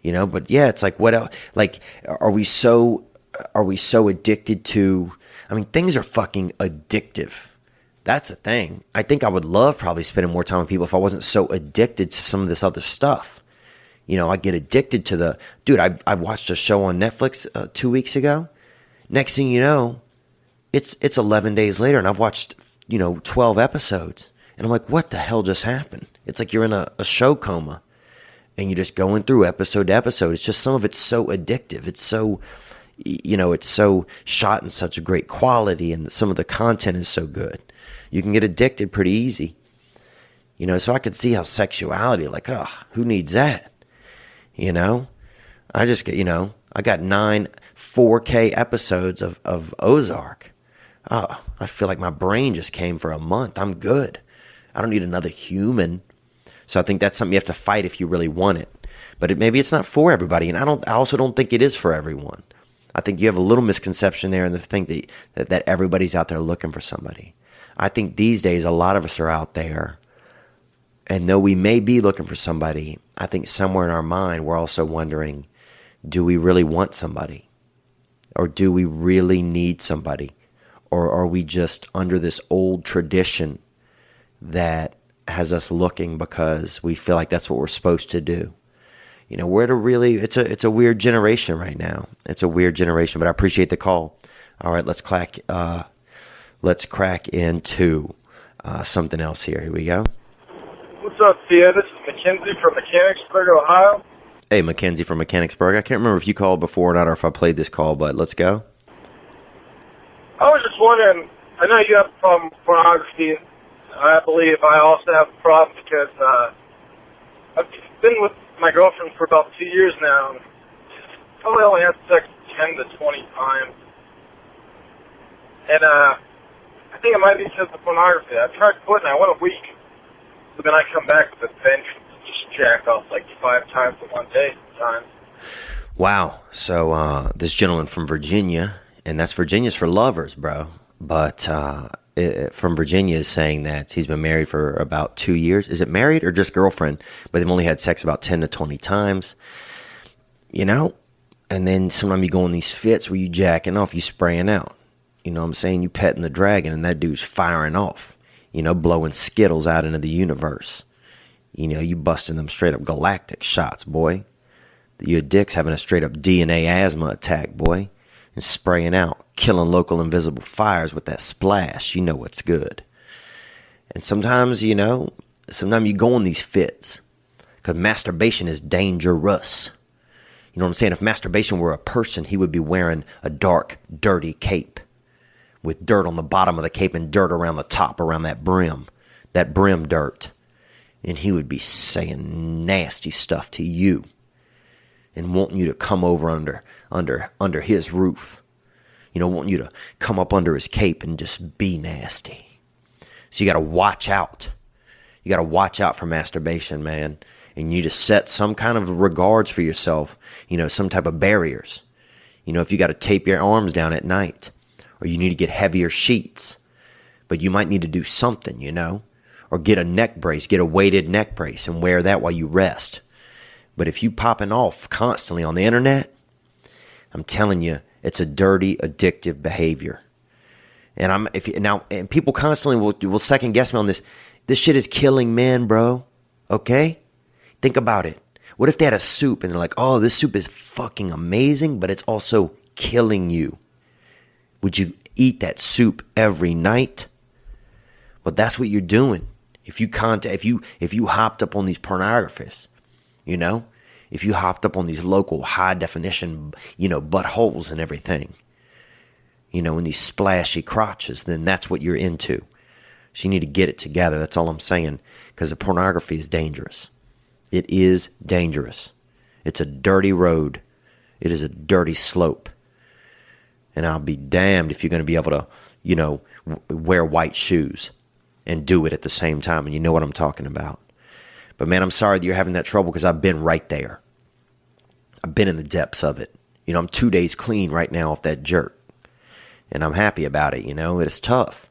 But yeah, it's like, what else? Like, are we so addicted to, things are fucking addictive. That's the thing. I think I would love probably spending more time with people if I wasn't so addicted to some of this other stuff. I get addicted to dude, I watched a show on Netflix 2 weeks ago. Next thing you know, it's 11 days later and I've watched, 12 episodes. And I'm like, what the hell just happened? It's like you're in a show coma and you're just going through episode to episode. It's just some of it's so addictive. It's so, it's so shot in such a great quality and some of the content is so good. You can get addicted pretty easy. So I could see how sexuality, like, who needs that? I just get, I got 9 4K episodes of Ozark. Oh, I feel like my brain just came for a month. I'm good. I don't need another human. So I think that's something you have to fight if you really want it. But maybe it's not for everybody. And I also don't think it is for everyone. I think you have a little misconception there in the thing that everybody's out there looking for somebody. I think these days a lot of us are out there. And though we may be looking for somebody, I think somewhere in our mind we're also wondering, do we really want somebody? Or do we really need somebody? Or are we just under this old tradition that has us looking because we feel like that's what we're supposed to do? We're at it's a weird generation right now. It's a weird generation, but I appreciate the call. All right, let's crack into something else here. Here we go. What's up, Theo? This is Mackenzie from Mechanicsburg, Ohio. Hey, Mackenzie from Mechanicsburg. I can't remember if you called before or not or if I played this call, but let's go. I was just wondering, I know you have a problem with pornography. I believe I also have a problem because I've been with my girlfriend for about 2 years now. Probably only had sex 10 to 20 times. And I think it might be because of pornography. I tried quitting. I went a week. But then I come back with a bench and just jack off like 5 times in one day sometimes. Wow. So this gentleman from Virginia, and that's Virginia's for lovers, bro. But from Virginia is saying that he's been married for about 2 years. Is it married or just girlfriend? But they've only had sex about 10 to 20 times. And then sometimes you go in these fits where you jacking off, you spraying out. You know what I'm saying? You petting the dragon and that dude's firing off. Blowing Skittles out into the universe. You busting them straight up galactic shots, boy. Your dick's having a straight up DNA asthma attack, boy. And spraying out, killing local invisible fires with that splash. You know what's good. And sometimes, sometimes you go in these fits. Because masturbation is dangerous. You know what I'm saying? If masturbation were a person, he would be wearing a dark, dirty cape. With dirt on the bottom of the cape and dirt around the top, around that brim dirt. And he would be saying nasty stuff to you. and wanting you to come over under his roof. Wanting you to come up under his cape and just be nasty. So you got to watch out. You got to watch out for masturbation, man. And you need to set some kind of regards for yourself, some type of barriers. If you got to tape your arms down at night, or you need to get heavier sheets, but you might need to do something, or get a neck brace, get a weighted neck brace and wear that while you rest. But if you popping off constantly on the internet, I'm telling you, it's a dirty, addictive behavior. And and people constantly will second guess me on this. This shit is killing men, bro. Okay? Think about it. What if they had a soup and they're like, oh, this soup is fucking amazing, but it's also killing you? Would you eat that soup every night? But that's what you're doing. If you hopped up on these pornographists, if you hopped up on these local high definition, buttholes and everything, and these splashy crotches, then that's what you're into. So you need to get it together. That's all I'm saying. Because the pornography is dangerous. It is dangerous. It's a dirty road. It is a dirty slope. And I'll be damned if you're going to be able to, wear white shoes and do it at the same time. And you know what I'm talking about. But man, I'm sorry that you're having that trouble because I've been right there. I've been in the depths of it. I'm 2 days clean right now off that jerk. And I'm happy about it, It's tough.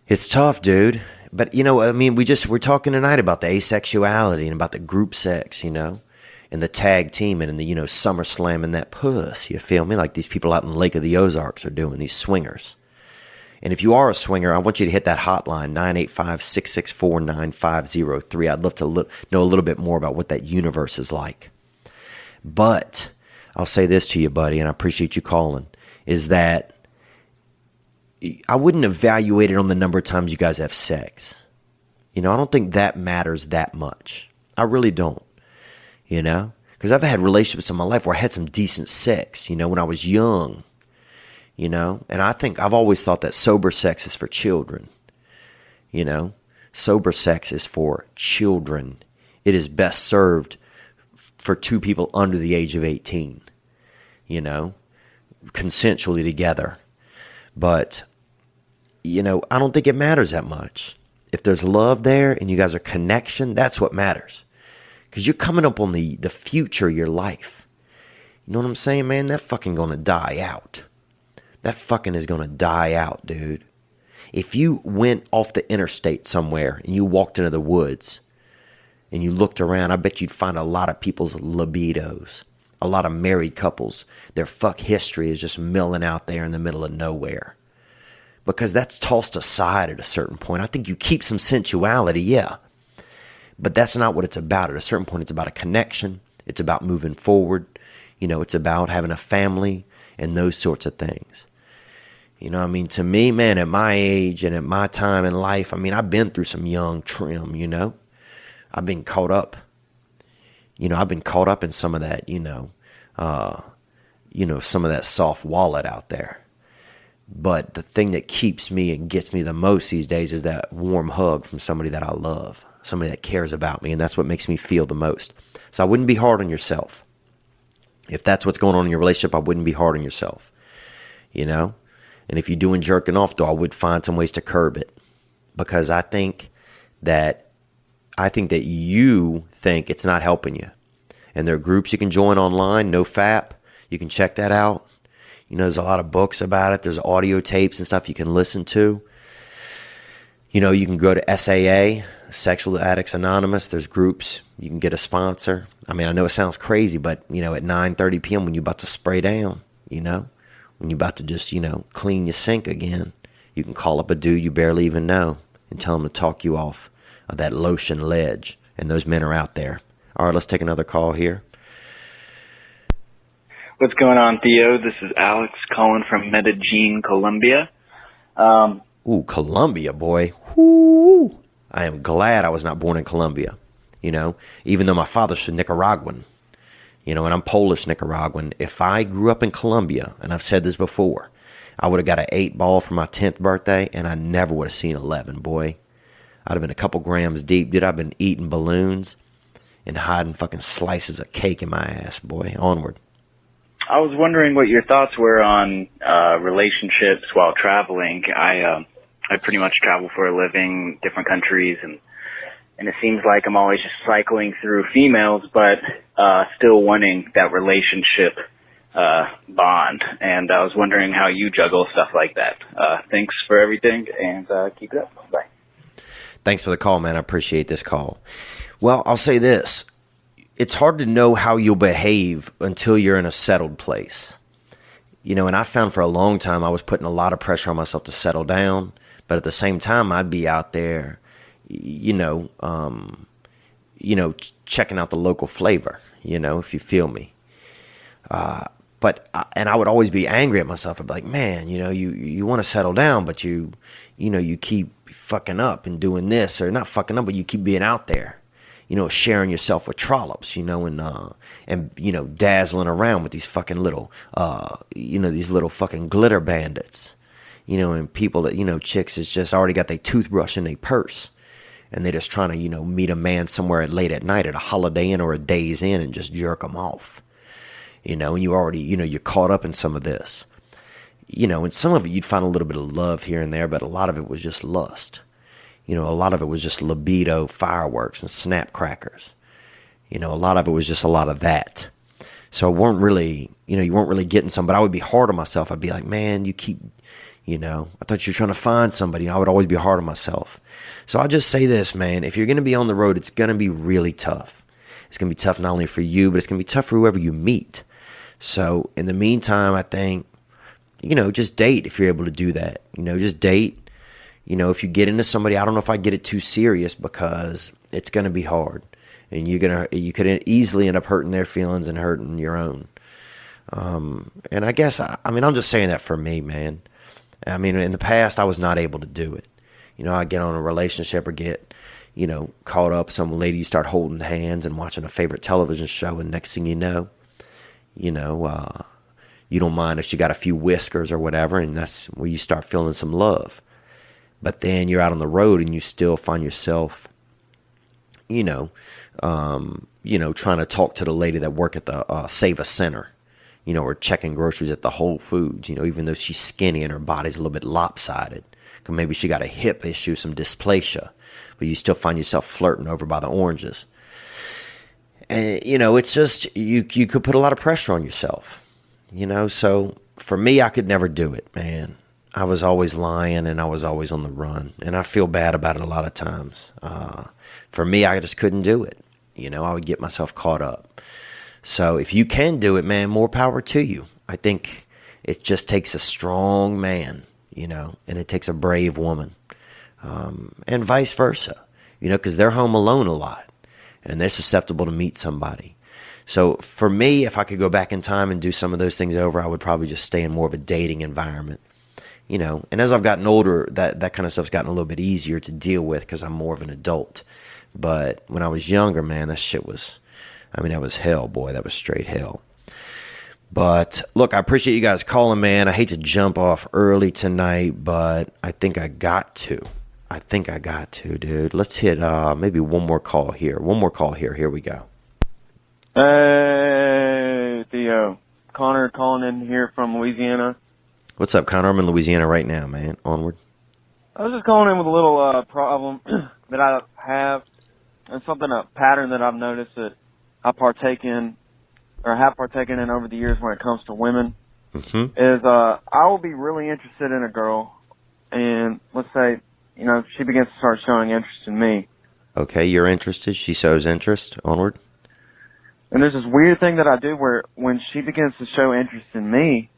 It's tough, dude. But, we're talking tonight about the asexuality and about the group sex, and the tag teaming and the, summer slamming that puss, you feel me? Like these people out in the Lake of the Ozarks are doing, these swingers. And if you are a swinger, I want you to hit that hotline, 985-664-9503. I'd love to know a little bit more about what that universe is like. But I'll say this to you, buddy, and I appreciate you calling, is that I wouldn't evaluate it on the number of times you guys have sex. I don't think that matters that much. I really don't. Because I've had relationships in my life where I had some decent sex, when I was young. And I think I've always thought that sober sex is for children. Sober sex is for children. It is best served for two people under the age of 18. Consensually together. But, I don't think it matters that much. If there's love there and you guys are connection, that's what matters. Because you're coming up on the future of your life. You know what I'm saying, man? That fucking gonna die out. That fucking is gonna die out, dude. If you went off the interstate somewhere and you walked into the woods and you looked around, I bet you'd find a lot of people's libidos. A lot of married couples, their fuck history is just milling out there in the middle of nowhere. Because that's tossed aside at a certain point. I think you keep some sensuality, yeah. But that's not what it's about. At a certain point, it's about a connection. It's about moving forward. It's about having a family and those sorts of things. To me, man, at my age and at my time in life, I've been through some young trim, I've been caught up. I've been caught up in some of that, some of that soft wallet out there. But the thing that keeps me and gets me the most these days is that warm hug from somebody that I love, somebody that cares about me, and that's what makes me feel the most. So I wouldn't be hard on yourself. If that's what's going on in your relationship, I wouldn't be hard on yourself, And if you're doing jerking off, though, I would find some ways to curb it. Because I think that you think it's not helping you. And there are groups you can join online, NoFap. You can check that out. There's a lot of books about it. There's audio tapes and stuff you can listen to. You can go to SAA, Sexual Addicts Anonymous. There's groups. You can get a sponsor. I know it sounds crazy, but, at 9:30 p.m. when you're about to spray down, when you're about to just, clean your sink again, you can call up a dude you barely even know and tell him to talk you off of that lotion ledge. And those men are out there. All right, let's take another call here. What's going on, Theo? This is Alex calling from Medellin, Colombia. Ooh, Colombia, boy. Woo! I am glad I was not born in Colombia. Even though my father's Nicaraguan. And I'm Polish Nicaraguan. If I grew up in Colombia, and I've said this before, I would have got an 8-ball for my 10th birthday, and I never would have seen 11, boy. I'd have been a couple grams deep. Dude, I've been eating balloons and hiding fucking slices of cake in my ass, boy. Onward. I was wondering what your thoughts were on relationships while traveling. I pretty much travel for a living, different countries, and it seems like I'm always just cycling through females, but still wanting that relationship bond. And I was wondering how you juggle stuff like that. Thanks for everything, and keep it up. Bye. Thanks for the call, man. I appreciate this call. Well, I'll say this. It's hard to know how you'll behave until you're in a settled place. You know, and I found for a long time I was putting a lot of pressure on myself to settle down, but at the same time I'd be out there, checking out the local flavor, if you feel me. And I would always be angry at myself. I'd be like, man, you want to settle down, but you keep fucking up and doing this, or not fucking up, but you keep being out there, sharing yourself with trollops, and dazzling around with these fucking little, these little fucking glitter bandits, and people that, chicks is just already got their toothbrush in their purse. And they're just trying to, meet a man somewhere late at night at a Holiday Inn or a Days Inn and just jerk them off. And you already, you're caught up in some of this. And some of it you'd find a little bit of love here and there, but a lot of it was just lust. A lot of it was just libido fireworks and snap crackers. A lot of it was just a lot of that. So you weren't really getting some, but I would be hard on myself. I'd be like, man, you keep, I thought you were trying to find somebody. I would always be hard on myself. So I'll just say this, man, if you're going to be on the road, it's going to be really tough. It's going to be tough not only for you, but it's going to be tough for whoever you meet. So in the meantime, I think, just date if you're able to do that. Just date. If you get into somebody, I don't know if I get it too serious because it's going to be hard. And you could easily end up hurting their feelings and hurting your own. And I guess, I'm just saying that for me, man. In the past, I was not able to do it. I get on a relationship or get, caught up. Some lady, you start holding hands and watching a favorite television show. And next thing you know, you don't mind if she got a few whiskers or whatever. And that's where you start feeling some love. But then you're out on the road and you still find yourself, trying to talk to the lady that work at the Save a Center, or checking groceries at the Whole Foods, even though she's skinny and her body's a little bit lopsided. Because maybe she got a hip issue, some dysplasia, but you still find yourself flirting over by the oranges. And, it's just, you could put a lot of pressure on yourself, So for me, I could never do it, man. I was always lying and I was always on the run. And I feel bad about it a lot of times. For me, I just couldn't do it. I would get myself caught up. So if you can do it, man, more power to you. I think it just takes a strong man, and it takes a brave woman. And vice versa, because they're home alone a lot and they're susceptible to meet somebody. So for me, if I could go back in time and do some of those things over, I would probably just stay in more of a dating environment. And as I've gotten older, that kind of stuff's gotten a little bit easier to deal with because I'm more of an adult. But when I was younger, man, that shit was, that was hell, boy. That was straight hell. But look, I appreciate you guys calling, man. I hate to jump off early tonight, but I think I got to. Dude. Let's hit maybe one more call here. Here we go. Hey, Theo. Connor calling in here from Louisiana. What's up, Connor? I'm in Louisiana right now, man. Onward. I was just calling in with a little problem that I have, and a pattern that I've noticed that I partake in, or have partaken in over the years when it comes to women, is I will be really interested in a girl, and let's say, she begins to start showing interest in me. Okay, you're interested. She shows interest. Onward. And there's this weird thing that I do where when she begins to show interest in me,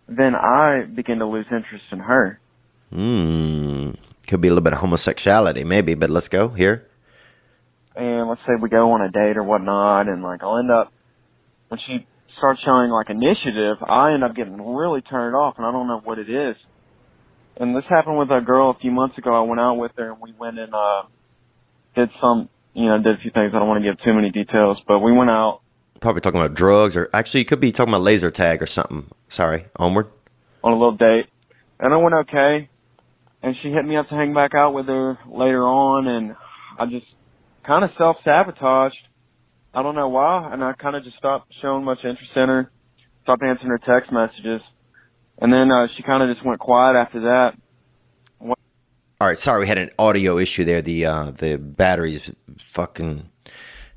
then I begin to lose interest in her. Could be a little bit of homosexuality, maybe, but let's go here. And let's say we go on a date or whatnot, and I'll end up, when she starts showing initiative, I end up getting really turned off, and I don't know what it is. And this happened with a girl a few months ago. I went out with her, and we went and did a few things. I don't want to give too many details, but we went out. Probably talking about drugs, or actually you could be talking about laser tag or something. Sorry, onward. On a little date. And it went okay. And she hit me up to hang back out with her later on, and I just kind of self-sabotaged I don't know why, and I kind of just stopped showing much interest in her, stopped answering her text messages, and then she kind of just went quiet after that. All right, sorry, we had an audio issue there. The batteries fucking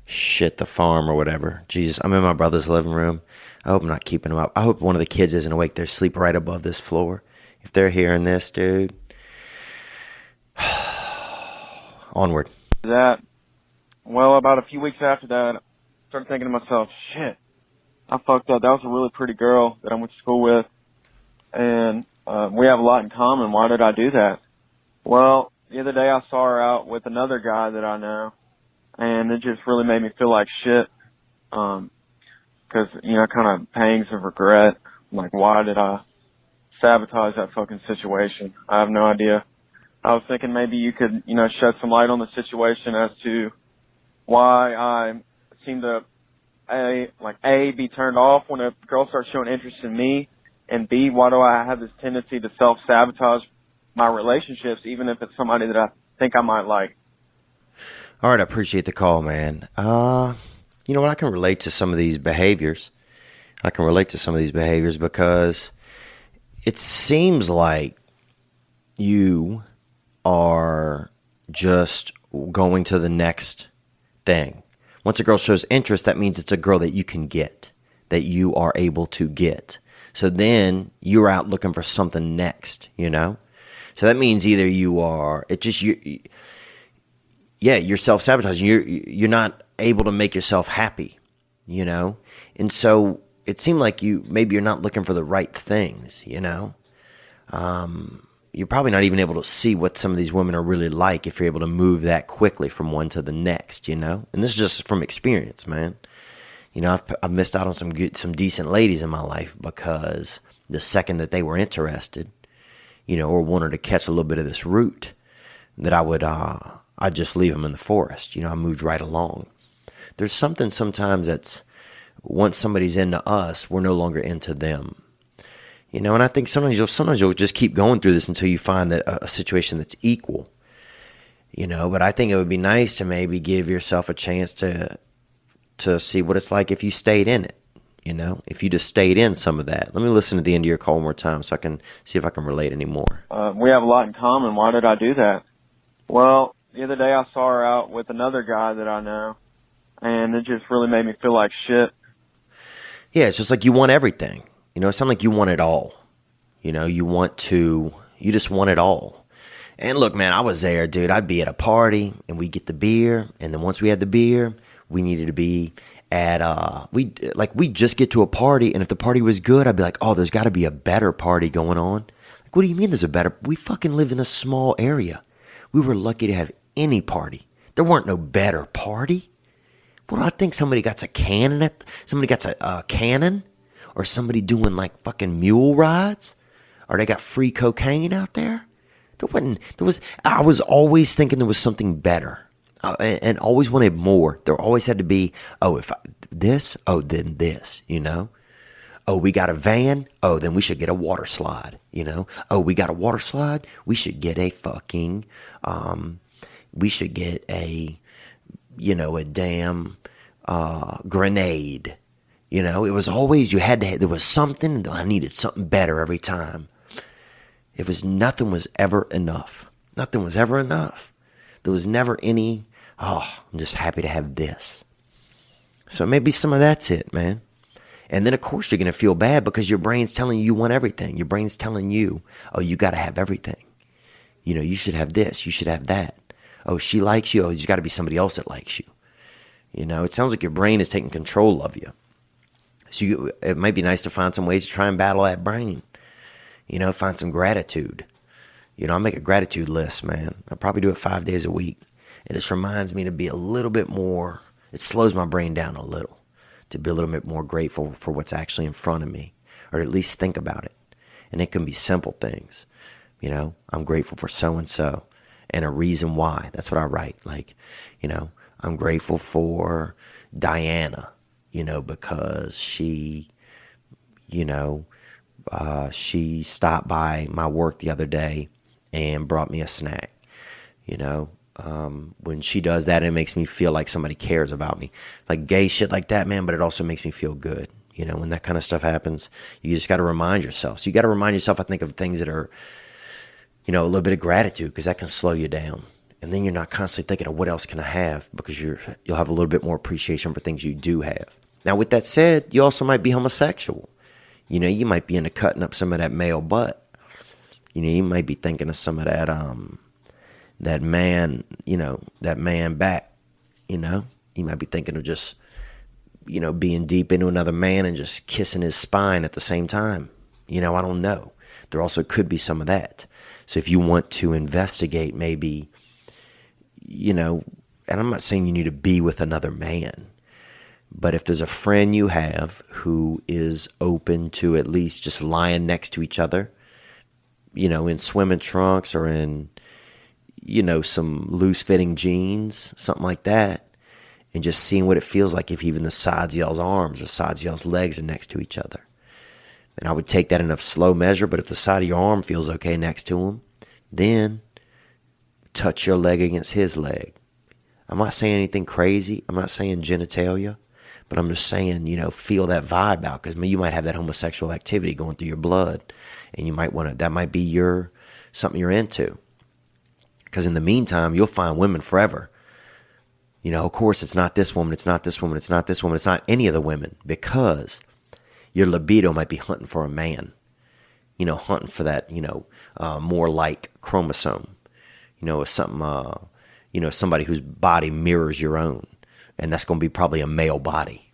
shit the farm or whatever. Jesus, I'm in my brother's living room. I hope I'm not keeping them up. I hope one of the kids isn't awake. They sleep right above this floor. If they're hearing this, dude, onward. That, well, about a few weeks after that, I started thinking to myself, shit, I fucked up. That was a really pretty girl that I went to school with, and we have a lot in common. Why did I do that? Well, the other day I saw her out with another guy that I know, and it just really made me feel like shit. Cause, kind of pangs of regret. Like, why did I sabotage that fucking situation? I have no idea. I was thinking maybe you could, shed some light on the situation as to why I seem to, A, be turned off when a girl starts showing interest in me, and B, why do I have this tendency to self-sabotage my relationships, even if it's somebody that I think I might like? All right, I appreciate the call, man. You know what? I can relate to some of these behaviors. Because it seems like you are just going to the next thing. Once a girl shows interest, that means it's a girl that you can get, that you are able to get. So then you're out looking for something next, So that means either you're self-sabotaging. You're not able to make yourself happy, And so it seemed like maybe you're not looking for the right things, You're probably not even able to see what some of these women are really like if you're able to move that quickly from one to the next, And this is just from experience, man. I've missed out on some decent ladies in my life because the second that they were interested, or wanted to catch a little bit of this root, that I'd just leave them in the forest. I moved right along. There's something sometimes that's, once somebody's into us, we're no longer into them. And I think sometimes you'll just keep going through this until you find that a situation that's equal. But I think it would be nice to maybe give yourself a chance to see what it's like if you stayed in it. If you just stayed in some of that. Let me listen to the end of your call one more time so I can see if I can relate anymore. We have a lot in common. Why did I do that? Well, the other day I saw her out with another guy that I know, and it just really made me feel like shit. Yeah, it's just like you want everything. It sounds like you want it all. You just want it all. And look, man, I was there, dude. I'd be at a party, and we'd get the beer, and then once we had the beer, we needed to be at, we'd just get to a party, and if the party was good, I'd be like, oh, there's got to be a better party going on. Like, what do you mean there's a better? We fucking lived in a small area. We were lucky to have any party. There weren't no better party. What do I think? Somebody got a cannon or somebody doing like fucking mule rides, or they got free cocaine out there. I was always thinking there was something better, and always wanted more. There always had to be, then this, Oh, we got a van. Oh, then we should get a water slide, Oh, we got a water slide. We should get a fucking, a damn grenade. It was always, there was something, I needed something better every time. Nothing was ever enough. Nothing was ever enough. There was never any, I'm just happy to have this. So maybe some of that's it, man. And then, of course, you're going to feel bad because your brain's telling you want everything. Your brain's telling you, oh, you got to have everything. You should have this. You should have that. Oh, she likes you. Oh, there's got to be somebody else that likes you. It sounds like your brain is taking control of you. So it might be nice to find some ways to try and battle that brain. Find some gratitude. I make a gratitude list, man. I probably do it 5 days a week. It just reminds me to be a little bit more, it slows my brain down a little, to be a little bit more grateful for what's actually in front of me, or at least think about it. And it can be simple things. I'm grateful for so-and-so and a reason why. That's what I write. Like, I'm grateful for Diana, because she, she stopped by my work the other day and brought me a snack. when she does that, it makes me feel like somebody cares about me. Like gay shit like that, man, but it also makes me feel good. You know, when that kind of stuff happens, you just got to remind yourself. So you got to remind yourself, I think, of things that are, you know, a little bit of gratitude, because that can slow you down. And then you're not constantly thinking of what else can I have, because you'll have a little bit more appreciation for things you do have. Now, with that said, you also might be homosexual. You know, you might be into cutting up some of that male butt. You know, you might be thinking of some of that, that man, you know, that man back, you know. You might be thinking of just, you know, being deep into another man and just kissing his spine at the same time. You know, I don't know. There also could be some of that. So if you want to investigate, maybe, you know, and I'm not saying you need to be with another man, but if there's a friend you have who is open to at least just lying next to each other, you know, in swimming trunks or in, you know, some loose-fitting jeans, something like that, and just seeing what it feels like if even the sides of y'all's arms or sides of y'all's legs are next to each other. And I would take that in a slow measure, but if the side of your arm feels okay next to him, then touch your leg against his leg. I'm not saying anything crazy. I'm not saying genitalia, but I'm just saying, you know, feel that vibe out, because you might have that homosexual activity going through your blood, and you might want to, that might be something you're into. Because in the meantime, you'll find women forever. You know, of course, it's not this woman, it's not this woman, it's not this woman, it's not any of the women, because your libido might be hunting for a man. You know, hunting for that, you know, more like chromosome. You know, something, you know, somebody whose body mirrors your own. And that's going to be probably a male body.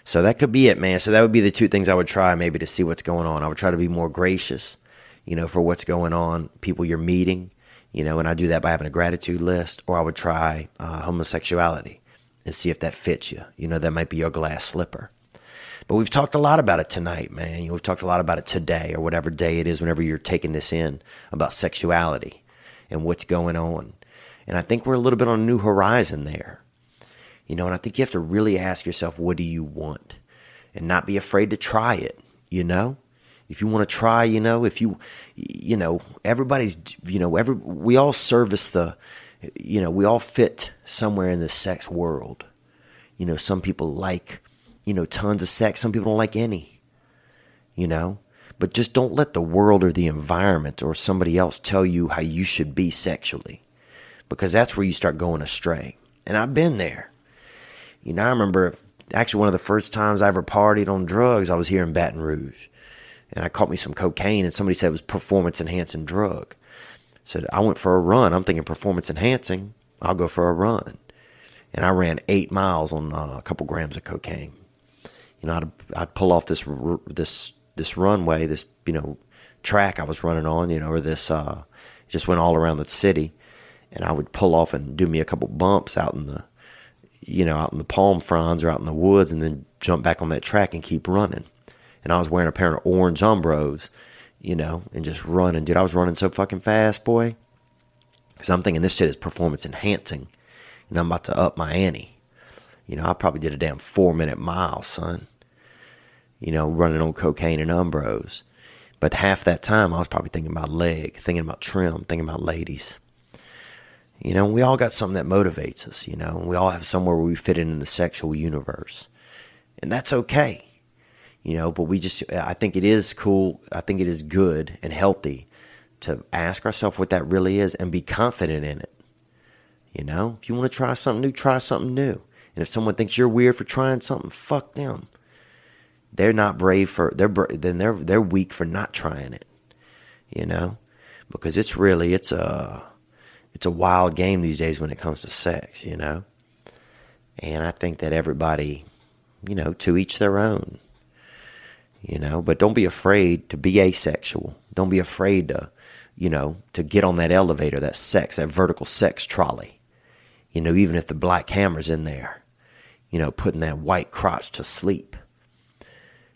So that could be it, man. So that would be the two things I would try maybe to see what's going on. I would try to be more gracious, you know, for what's going on, people you're meeting. You know, and I do that by having a gratitude list, or I would try homosexuality and see if that fits you. You know, that might be your glass slipper. But we've talked a lot about it tonight, man. You know, we've talked a lot about it today, or whatever day it is, whenever you're taking this in, about sexuality and what's going on. And I think we're a little bit on a new horizon there. You know, and I think you have to really ask yourself, what do you want? And not be afraid to try it, you know? If you want to try, you know, you know, everybody's, you know, we all service you know, we all fit somewhere in the sex world. You know, some people like, you know, tons of sex. Some people don't like any, you know, but just don't let the world or the environment or somebody else tell you how you should be sexually, because that's where you start going astray. And I've been there. You know, I remember actually one of the first times I ever partied on drugs, I was here in Baton Rouge. And I caught me some cocaine, and somebody said it was performance-enhancing drug. So I went for a run. I'm thinking performance-enhancing, I'll go for a run. And I ran 8 miles on a couple grams of cocaine. You know, I'd pull off this runway, this, you know, track I was running on, you know, or this, just went all around the city. And I would pull off and do me a couple bumps out in the, you know, out in the palm fronds or out in the woods, and then jump back on that track and keep running. And I was wearing a pair of orange Umbros, you know, and just running. Dude, I was running so fucking fast, boy. Because I'm thinking this shit is performance enhancing. And I'm about to up my ante. You know, I probably did a damn 4-minute mile, son. You know, running on cocaine and Umbros. But half that time, I was probably thinking about leg, thinking about trim, thinking about ladies. You know, we all got something that motivates us, you know. We all have somewhere where we fit in the sexual universe. And that's okay. You know, but I think it is cool. I think it is good and healthy to ask ourselves what that really is and be confident in it. You know, if you want to try something new, try something new. And if someone thinks you're weird for trying something, fuck them. They're not brave they're weak for not trying it. You know, because it's a wild game these days when it comes to sex, you know. And I think that everybody, you know, to each their own. You know, but don't be afraid to be asexual. Don't be afraid to, you know, to get on that elevator, that vertical sex trolley. You know, even if the black hammer's in there, you know, putting that white crotch to sleep.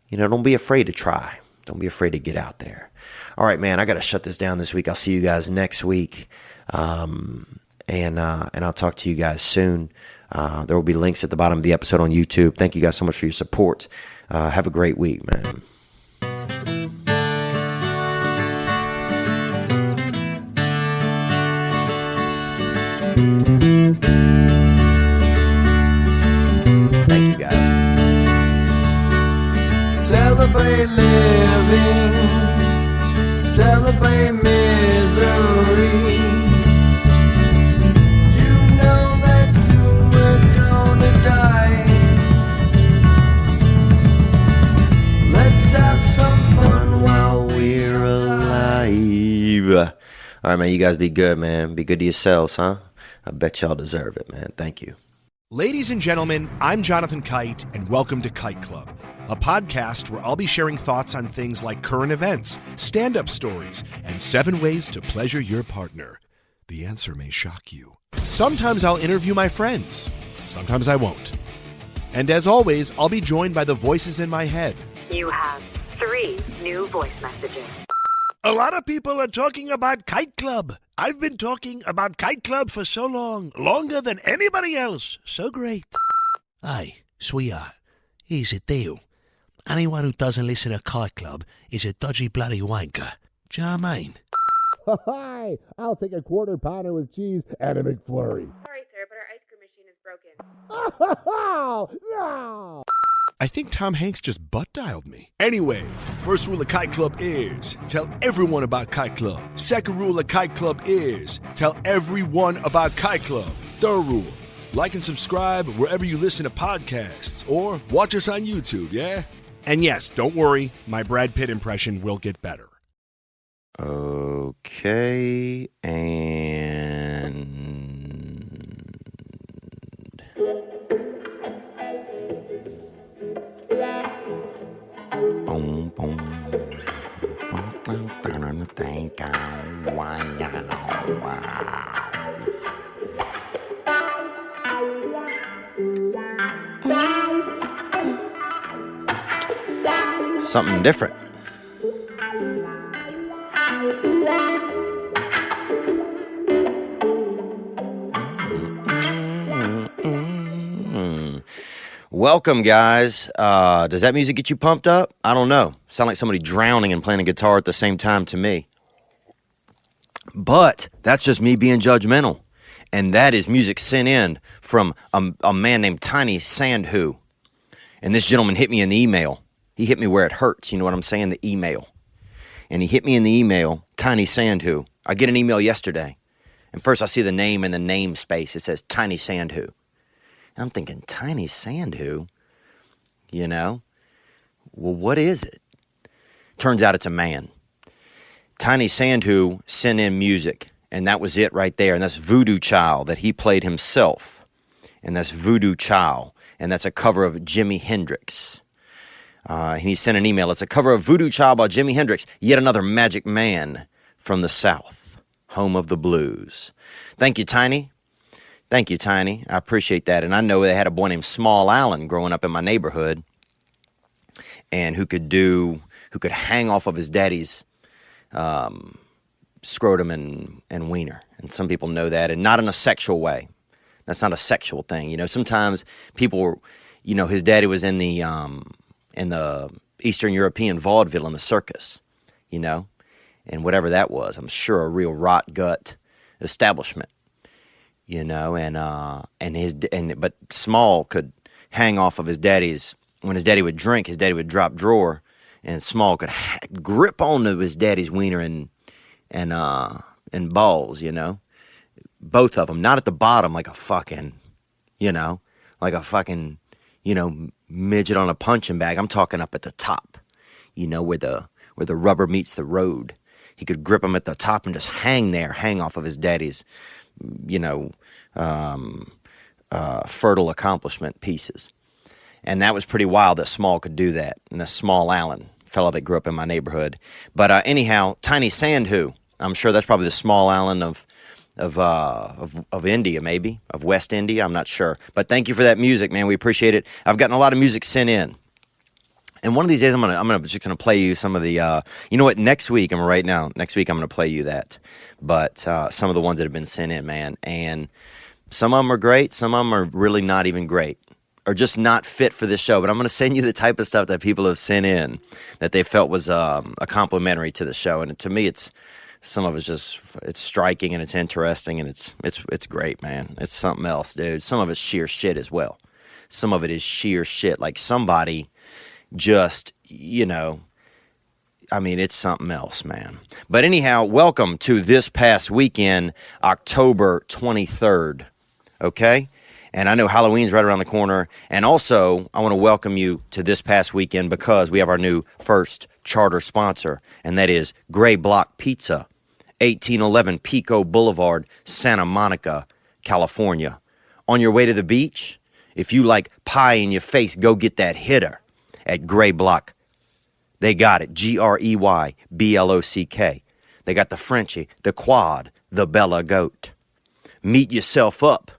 You know, don't be afraid to try. Don't be afraid to get out there. All right, man, I got to shut this down this week. I'll see you guys next week. And I'll talk to you guys soon. There will be links at the bottom of the episode on YouTube. Thank you guys so much for your support. Have a great week, man. Celebrate living, celebrate misery. You know that soon we're gonna die. Let's have some fun while we're alive. All right, man, you guys be good, man. Be good to yourselves, huh? I bet y'all deserve it, man. Thank you. Ladies and gentlemen, I'm Jonathan Kite, and welcome to Kite Club, a podcast where I'll be sharing thoughts on things like current events, stand-up stories, and 7 ways to pleasure your partner. The answer may shock you. Sometimes I'll interview my friends. Sometimes I won't. And as always, I'll be joined by the voices in my head. You have 3 new voice messages. A lot of people are talking about Kite Club. I've been talking about Kite Club for so long, longer than anybody else. So great. Hey, sweetheart, here's the deal. Anyone who doesn't listen to Kite Club is a dodgy bloody wanker. Do you know what I mean? Hi, I'll take a quarter pounder with cheese and a McFlurry. Sorry, sir, but our ice cream machine is broken. Oh, no! I think Tom Hanks just butt-dialed me. Anyway, first rule of Kite Club is tell everyone about Kite Club. Second rule of Kite Club is tell everyone about Kite Club. Third rule, like and subscribe wherever you listen to podcasts or watch us on YouTube, yeah? And yes, don't worry, my Brad Pitt impression will get better. Okay, and... Boom, boom. Something different. Welcome, guys. Does that music get you pumped up? I don't know. Sound like somebody drowning and playing a guitar at the same time to me. But that's just me being judgmental. And that is music sent in from a man named Tiny Sandhu. And this gentleman hit me in the email. He hit me where it hurts. You know what I'm saying? The email. And he hit me in the email, Tiny Sandhu. I get an email yesterday. And first I see the name in the namespace. It says Tiny Sandhu. And I'm thinking, Tiny Sandhu? You know? Well, what is it? Turns out it's a man. Tiny Sandhu sent in music. And that was it right there. And that's Voodoo Child that he played himself. And that's Voodoo Child. And that's a cover of Jimi Hendrix. And he sent an email. It's a cover of Voodoo Child by Jimi Hendrix. Yet another magic man from the South. Home of the blues. Thank you, Tiny. Thank you, Tiny. I appreciate that. And I know they had a boy named Small Allen growing up in my neighborhood. And who could hang off of his daddy's scrotum and wiener. And some people know that. And not in a sexual way. That's not a sexual thing. You know, sometimes people, you know, his daddy was in the Eastern European vaudeville in the circus, you know, and whatever that was, I'm sure a real rot gut establishment, you know, but Small could hang off of his daddy's, when his daddy would drink, his daddy would drop drawer, and Small could grip onto his daddy's wiener and balls, you know. Both of them, not at the bottom like a fucking, you know, midget on a punching bag. I'm talking up at the top, you know, where the rubber meets the road. He could grip him at the top and just hang off of his daddy's, you know, fertile accomplishment pieces. And that was pretty wild that Small could do that. And the Small Allen, fellow that grew up in my neighborhood. But anyhow, Tiny Sandhu, I'm sure that's probably the Small Allen of India, maybe, of West India. I'm not sure. But thank you for that music, man. We appreciate it. I've gotten a lot of music sent in. And one of these days, I'm just gonna play you some of the. You know what? Next week, Next week, I'm gonna play you that. But some of the ones that have been sent in, man, and some of them are great. Some of them are really not even great, or just not fit for this show. But I'm gonna send you the type of stuff that people have sent in that they felt was a complimentary to the show. And to me, it's. Some of it's striking and it's interesting and it's great, man. It's something else, dude. Some of it's sheer shit as well. Some of it is sheer shit. Like somebody just, I mean, it's something else, man. But anyhow, welcome to this past weekend, October 23rd, okay? And I know Halloween's right around the corner. And also, I want to welcome you to this past weekend because we have our new first charter sponsor, and that is Gray Block Pizza, 1811 Pico Boulevard, Santa Monica, California. On your way to the beach, if you like pie in your face, go get that hitter at Gray Block. They got it, GREYBLOCK. They got the Frenchie, the Quad, the Bella Goat. Meet yourself up.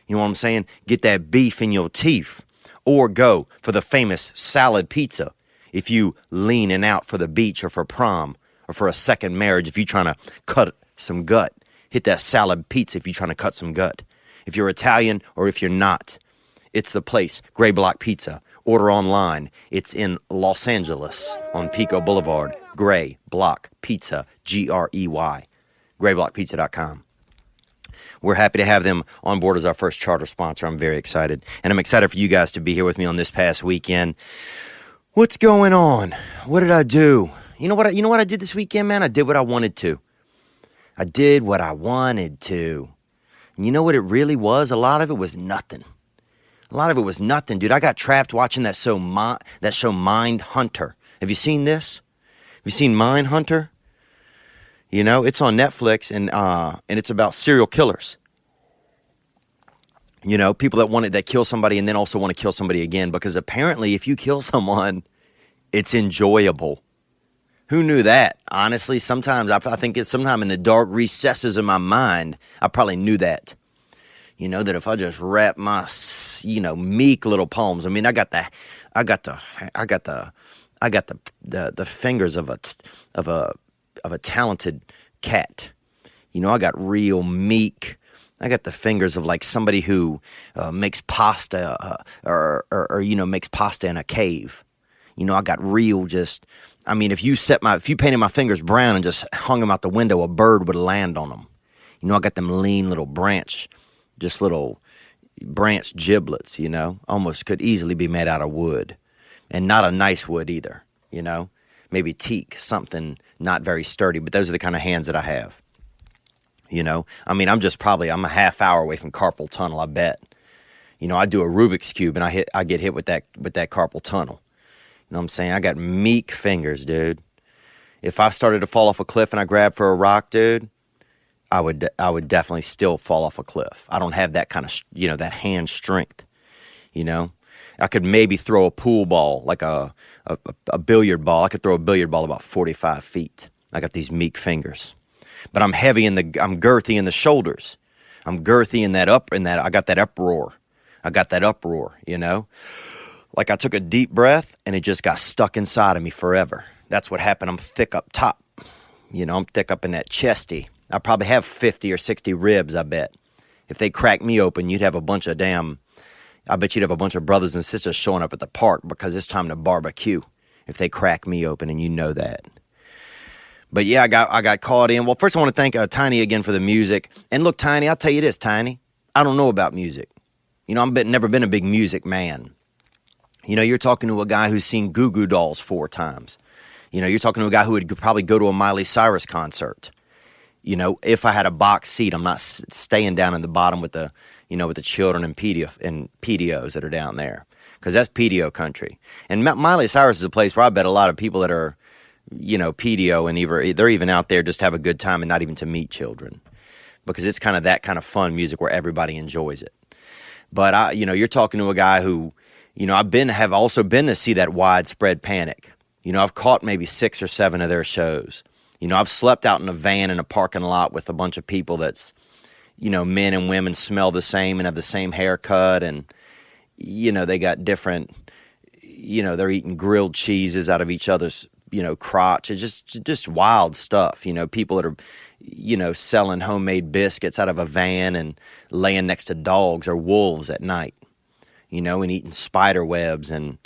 You know what I'm saying? Get that beef in your teeth. Or go for the famous salad pizza if you leaning out for the beach or for prom or for a second marriage if you're trying to cut some gut. Hit that salad pizza if you're trying to cut some gut. If you're Italian or if you're not, it's the place, Gray Block Pizza. Order online. It's in Los Angeles on Pico Boulevard. Gray Block Pizza, GREY. GrayBlockPizza.com. We're happy to have them on board as our first charter sponsor. I'm very excited. And I'm excited for you guys to be here with me on this past weekend. What's going on? What did I do? You know what I did this weekend, man? I did what I wanted to. I did what I wanted to. And you know what it really was? A lot of it was nothing. A lot of it was nothing, dude. I got trapped watching that show Mind Hunter. Have you seen this? Have you seen Mind Hunter? You know, it's on Netflix, and it's about serial killers. You know, people that kill somebody and then also want to kill somebody again, because apparently if you kill someone, it's enjoyable. Who knew that? Honestly, sometimes I think it's sometime in the dark recesses of my mind, I probably knew that. You know, that if I just wrap my, meek little palms. I mean, I got the fingers of a talented cat. You know, I got real meek. I got the fingers of like somebody who makes pasta or makes pasta in a cave. You know, I got real just. I mean, if you painted my fingers brown and just hung them out the window, a bird would land on them. You know, I got them lean little branch giblets, you know, almost could easily be made out of wood, and not a nice wood either, you know, maybe teak, something not very sturdy, but those are the kind of hands that I have, you know. I mean, I'm a half hour away from carpal tunnel, I bet. You know, I do a Rubik's Cube and I get hit with that carpal tunnel. You know what I'm saying? I got meek fingers, dude. If I started to fall off a cliff and I grabbed for a rock, dude, I would definitely still fall off a cliff. I don't have that kind of, that hand strength, you know. I could maybe throw a pool ball, like a billiard ball. I could throw a billiard ball about 45 feet. I got these meek fingers. But I'm girthy in the shoulders. I'm girthy in that I got that uproar. You know. Like I took a deep breath and it just got stuck inside of me forever. That's what happened. I'm thick up top. You know, I'm thick up in that chesty. I probably have 50 or 60 ribs, I bet. If they crack me open, I bet you'd have a bunch of brothers and sisters showing up at the park because it's time to barbecue if they crack me open, and you know that. But yeah, I got caught in. Well, first I want to thank Tiny again for the music. And look, Tiny, I'll tell you this, Tiny. I don't know about music. You know, I've never been a big music man. You know, you're talking to a guy who's seen Goo Goo Dolls 4 times. You know, you're talking to a guy who would probably go to a Miley Cyrus concert. You know, if I had a box seat, I'm not staying down in the bottom with the children and PDOs that are down there, because that's PDO country. And Miley Cyrus is a place where I bet a lot of people that are, PDO and they're even out there just to have a good time and not even to meet children, because it's kind of that kind of fun music where everybody enjoys it. But you're talking to a guy who, have also been to see that Widespread Panic. You know, I've caught maybe 6 or 7 of their shows. You know, I've slept out in a van in a parking lot with a bunch of people that's, men and women smell the same and have the same haircut, and, they got different, they're eating grilled cheeses out of each other's, crotch. It's just wild stuff. People that are, selling homemade biscuits out of a van and laying next to dogs or wolves at night, and eating spider webs and,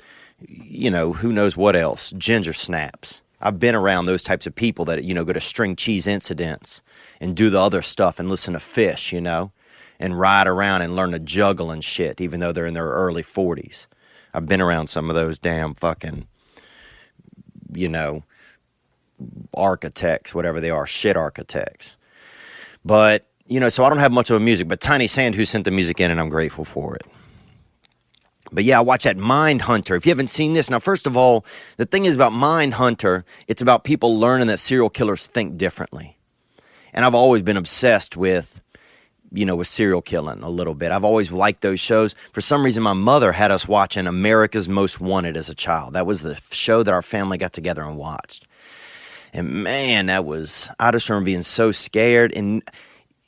who knows what else, ginger snaps. I've been around those types of people that, go to string cheese incidents and do the other stuff and listen to Fish, and ride around and learn to juggle and shit, even though they're in their early 40s. I've been around some of those damn fucking, you know, architects, whatever they are, shit architects. But, you know, so I don't have much of a music, but Tiny Sand who sent the music in, and I'm grateful for it. But yeah, watch that Mind Hunter. If you haven't seen this, now, first of all, the thing is about Mind Hunter, it's about people learning that serial killers think differently. And I've always been obsessed with, you know, with serial killing a little bit. I've always liked those shows. For some reason, my mother had us watching America's Most Wanted as a child. That was the show that our family got together and watched. And man, I just remember being so scared. And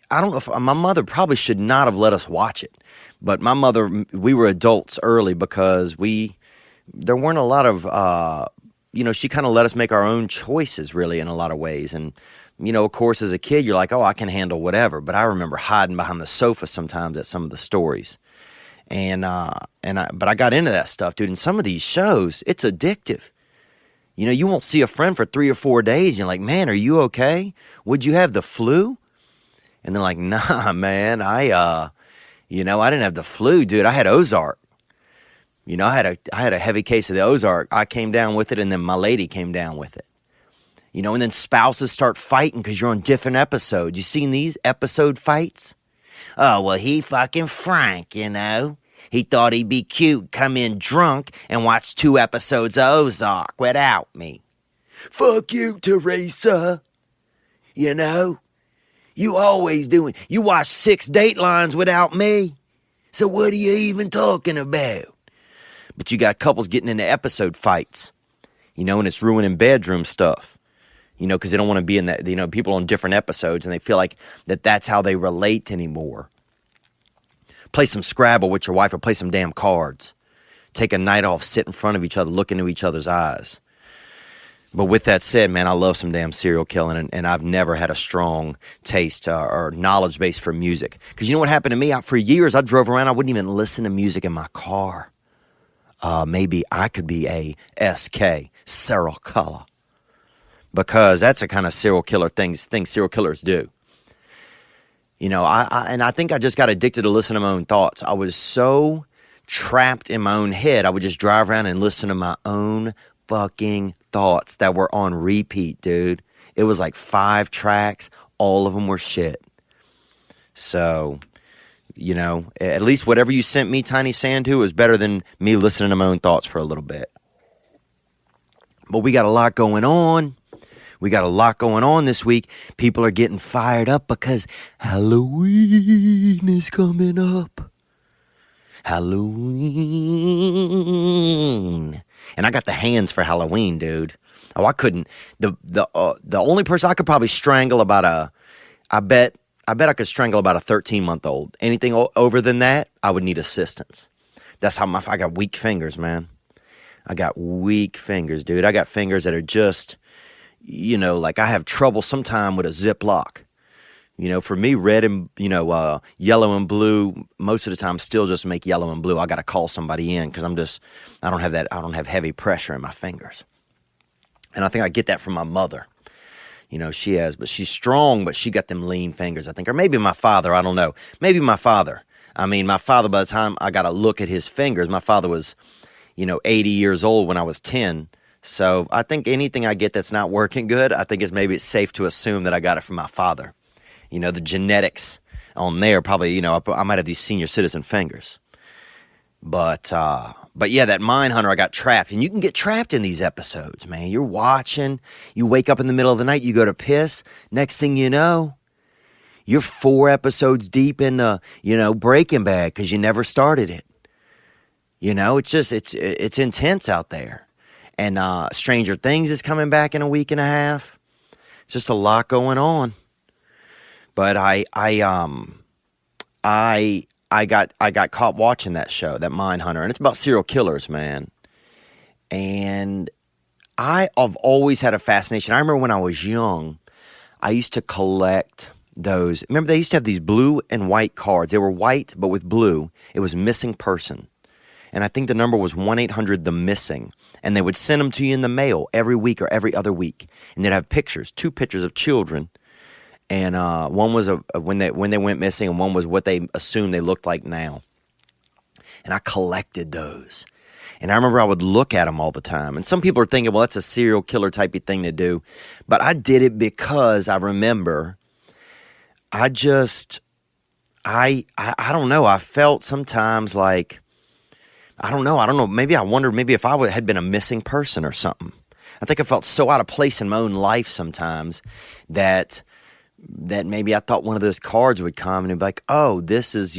I don't know if my mother probably should not have let us watch it. But my mother, we were adults early because there weren't a lot of, you know, she kind of let us make our own choices really in a lot of ways. And, you know, of course, as a kid, you're like, oh, I can handle whatever. But I remember hiding behind the sofa sometimes at some of the stories. But I got into that stuff, dude. And some of these shows, it's addictive. You know, you won't see a friend for 3 or 4 days. And you're like, man, are you okay? Would you have the flu? And they're like, nah, man, you know, I didn't have the flu, dude. I had Ozark. You know, I had a heavy case of the Ozark. I came down with it, and then my lady came down with it. You know, and then spouses start fighting because you're on different episodes. You seen these episode fights? Oh, well, he fucking Frank, you know. He thought he'd be cute, come in drunk, and watch 2 episodes of Ozark without me. Fuck you, Teresa. You know? You always doing. You watch 6 Datelines without me. So what are you even talking about? But you got couples getting into episode fights, you know, and it's ruining bedroom stuff, you know, because they don't want to be in that, you know, people on different episodes, and they feel like that's how they relate anymore. Play some Scrabble with your wife or play some damn cards. Take a night off, sit in front of each other, look into each other's eyes. But with that said, man, I love some damn serial killing, and I've never had a strong taste or knowledge base for music. Because you know what happened to me? For years, I drove around. I wouldn't even listen to music in my car. Maybe I could be a SK, serial killer. Because that's the kind of serial killer things serial killers do. You know, I think I just got addicted to listening to my own thoughts. I was so trapped in my own head, I would just drive around and listen to my own fucking thoughts that were on repeat, dude. It was like 5 tracks. All of them were shit. So, you know, at least whatever you sent me, Tiny Sandu, was better than me listening to my own thoughts for a little bit. But we got a lot going on. We got a lot going on this week. People are getting fired up because Halloween is coming up. Halloween. And I got the hands for Halloween, dude. Oh, I couldn't. The only person I could probably strangle about I bet I could strangle about a 13-month-old. Anything over than that, I would need assistance. That's how I got weak fingers, man. I got weak fingers, dude. I got fingers that are just, you know, like I have trouble sometime with a Ziploc. You know, for me, red and, you know, yellow and blue, most of the time still just make yellow and blue. I got to call somebody in because I don't have heavy pressure in my fingers. And I think I get that from my mother. You know, but she's strong, but she got them lean fingers, I think. Or maybe my father, I don't know. Maybe my father. I mean, my father, by the time I got to look at his fingers, my father was, you know, 80 years old when I was 10. So I think anything I get that's not working good, I think maybe it's safe to assume that I got it from my father. You know, the genetics on there probably, you know, I might have these senior citizen fingers. But yeah, that Mind Hunter, I got trapped. And you can get trapped in these episodes, man. You're watching, you wake up in the middle of the night, you go to piss. Next thing you know, you're 4 episodes deep in, you know, Breaking Bad because you never started it. You know, it's just, it's intense out there. And Stranger Things is coming back in a week and a half. Just a lot going on. But I got caught watching that show, that Mind Hunter, and it's about serial killers, man. And I've always had a fascination. I remember when I was young, I used to collect those. Remember, they used to have these blue and white cards. They were white, but with blue. It was missing person. And I think the number was 1-800-THE-MISSING. And they would send them to you in the mail every week or every other week. And they'd have pictures, 2 pictures of children. And one was when they went missing, and one was what they assumed they looked like now. And I collected those. And I remember I would look at them all the time. And some people are thinking, well, that's a serial killer type of thing to do. But I did it because I remember I don't know. I felt sometimes like, I don't know. Maybe I wondered maybe if I had been a missing person or something. I think I felt so out of place in my own life sometimes that maybe I thought one of those cards would come and it'd be like, oh, this is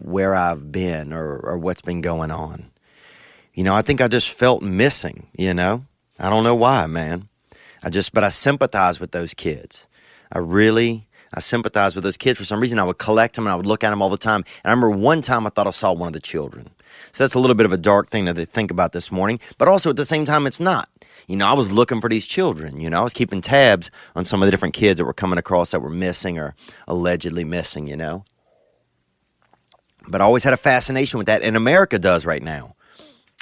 where I've been or what's been going on. I think I just felt missing, I don't know why, man. But I sympathize with those kids. I sympathize with those kids. For some reason, I would collect them and I would look at them all the time. And I remember one time I thought I saw one of the children. So that's a little bit of a dark thing to think about this morning. But also at the same time, it's not. I was looking for these children. I was keeping tabs on some of the different kids that were coming across that were missing or allegedly missing, But I always had a fascination with that. And America does right now.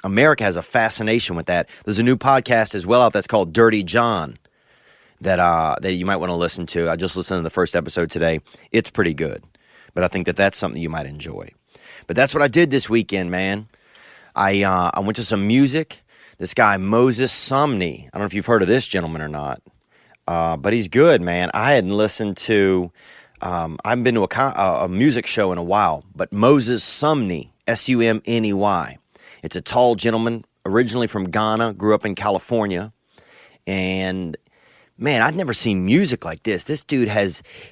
America has a fascination with that. There's a new podcast as well out that's called Dirty John that you might want to listen to. I just listened to the first episode today. It's pretty good. But I think that's something you might enjoy. But that's what I did this weekend, man. I went to some music. This guy, Moses Sumney. I don't know if you've heard of this gentleman or not. But he's good, man. I hadn't listened to... I haven't been to a music show in a while. But Moses Sumney, Sumney. It's a tall gentleman, originally from Ghana, grew up in California. And... man, I'd never seen music like this. This dude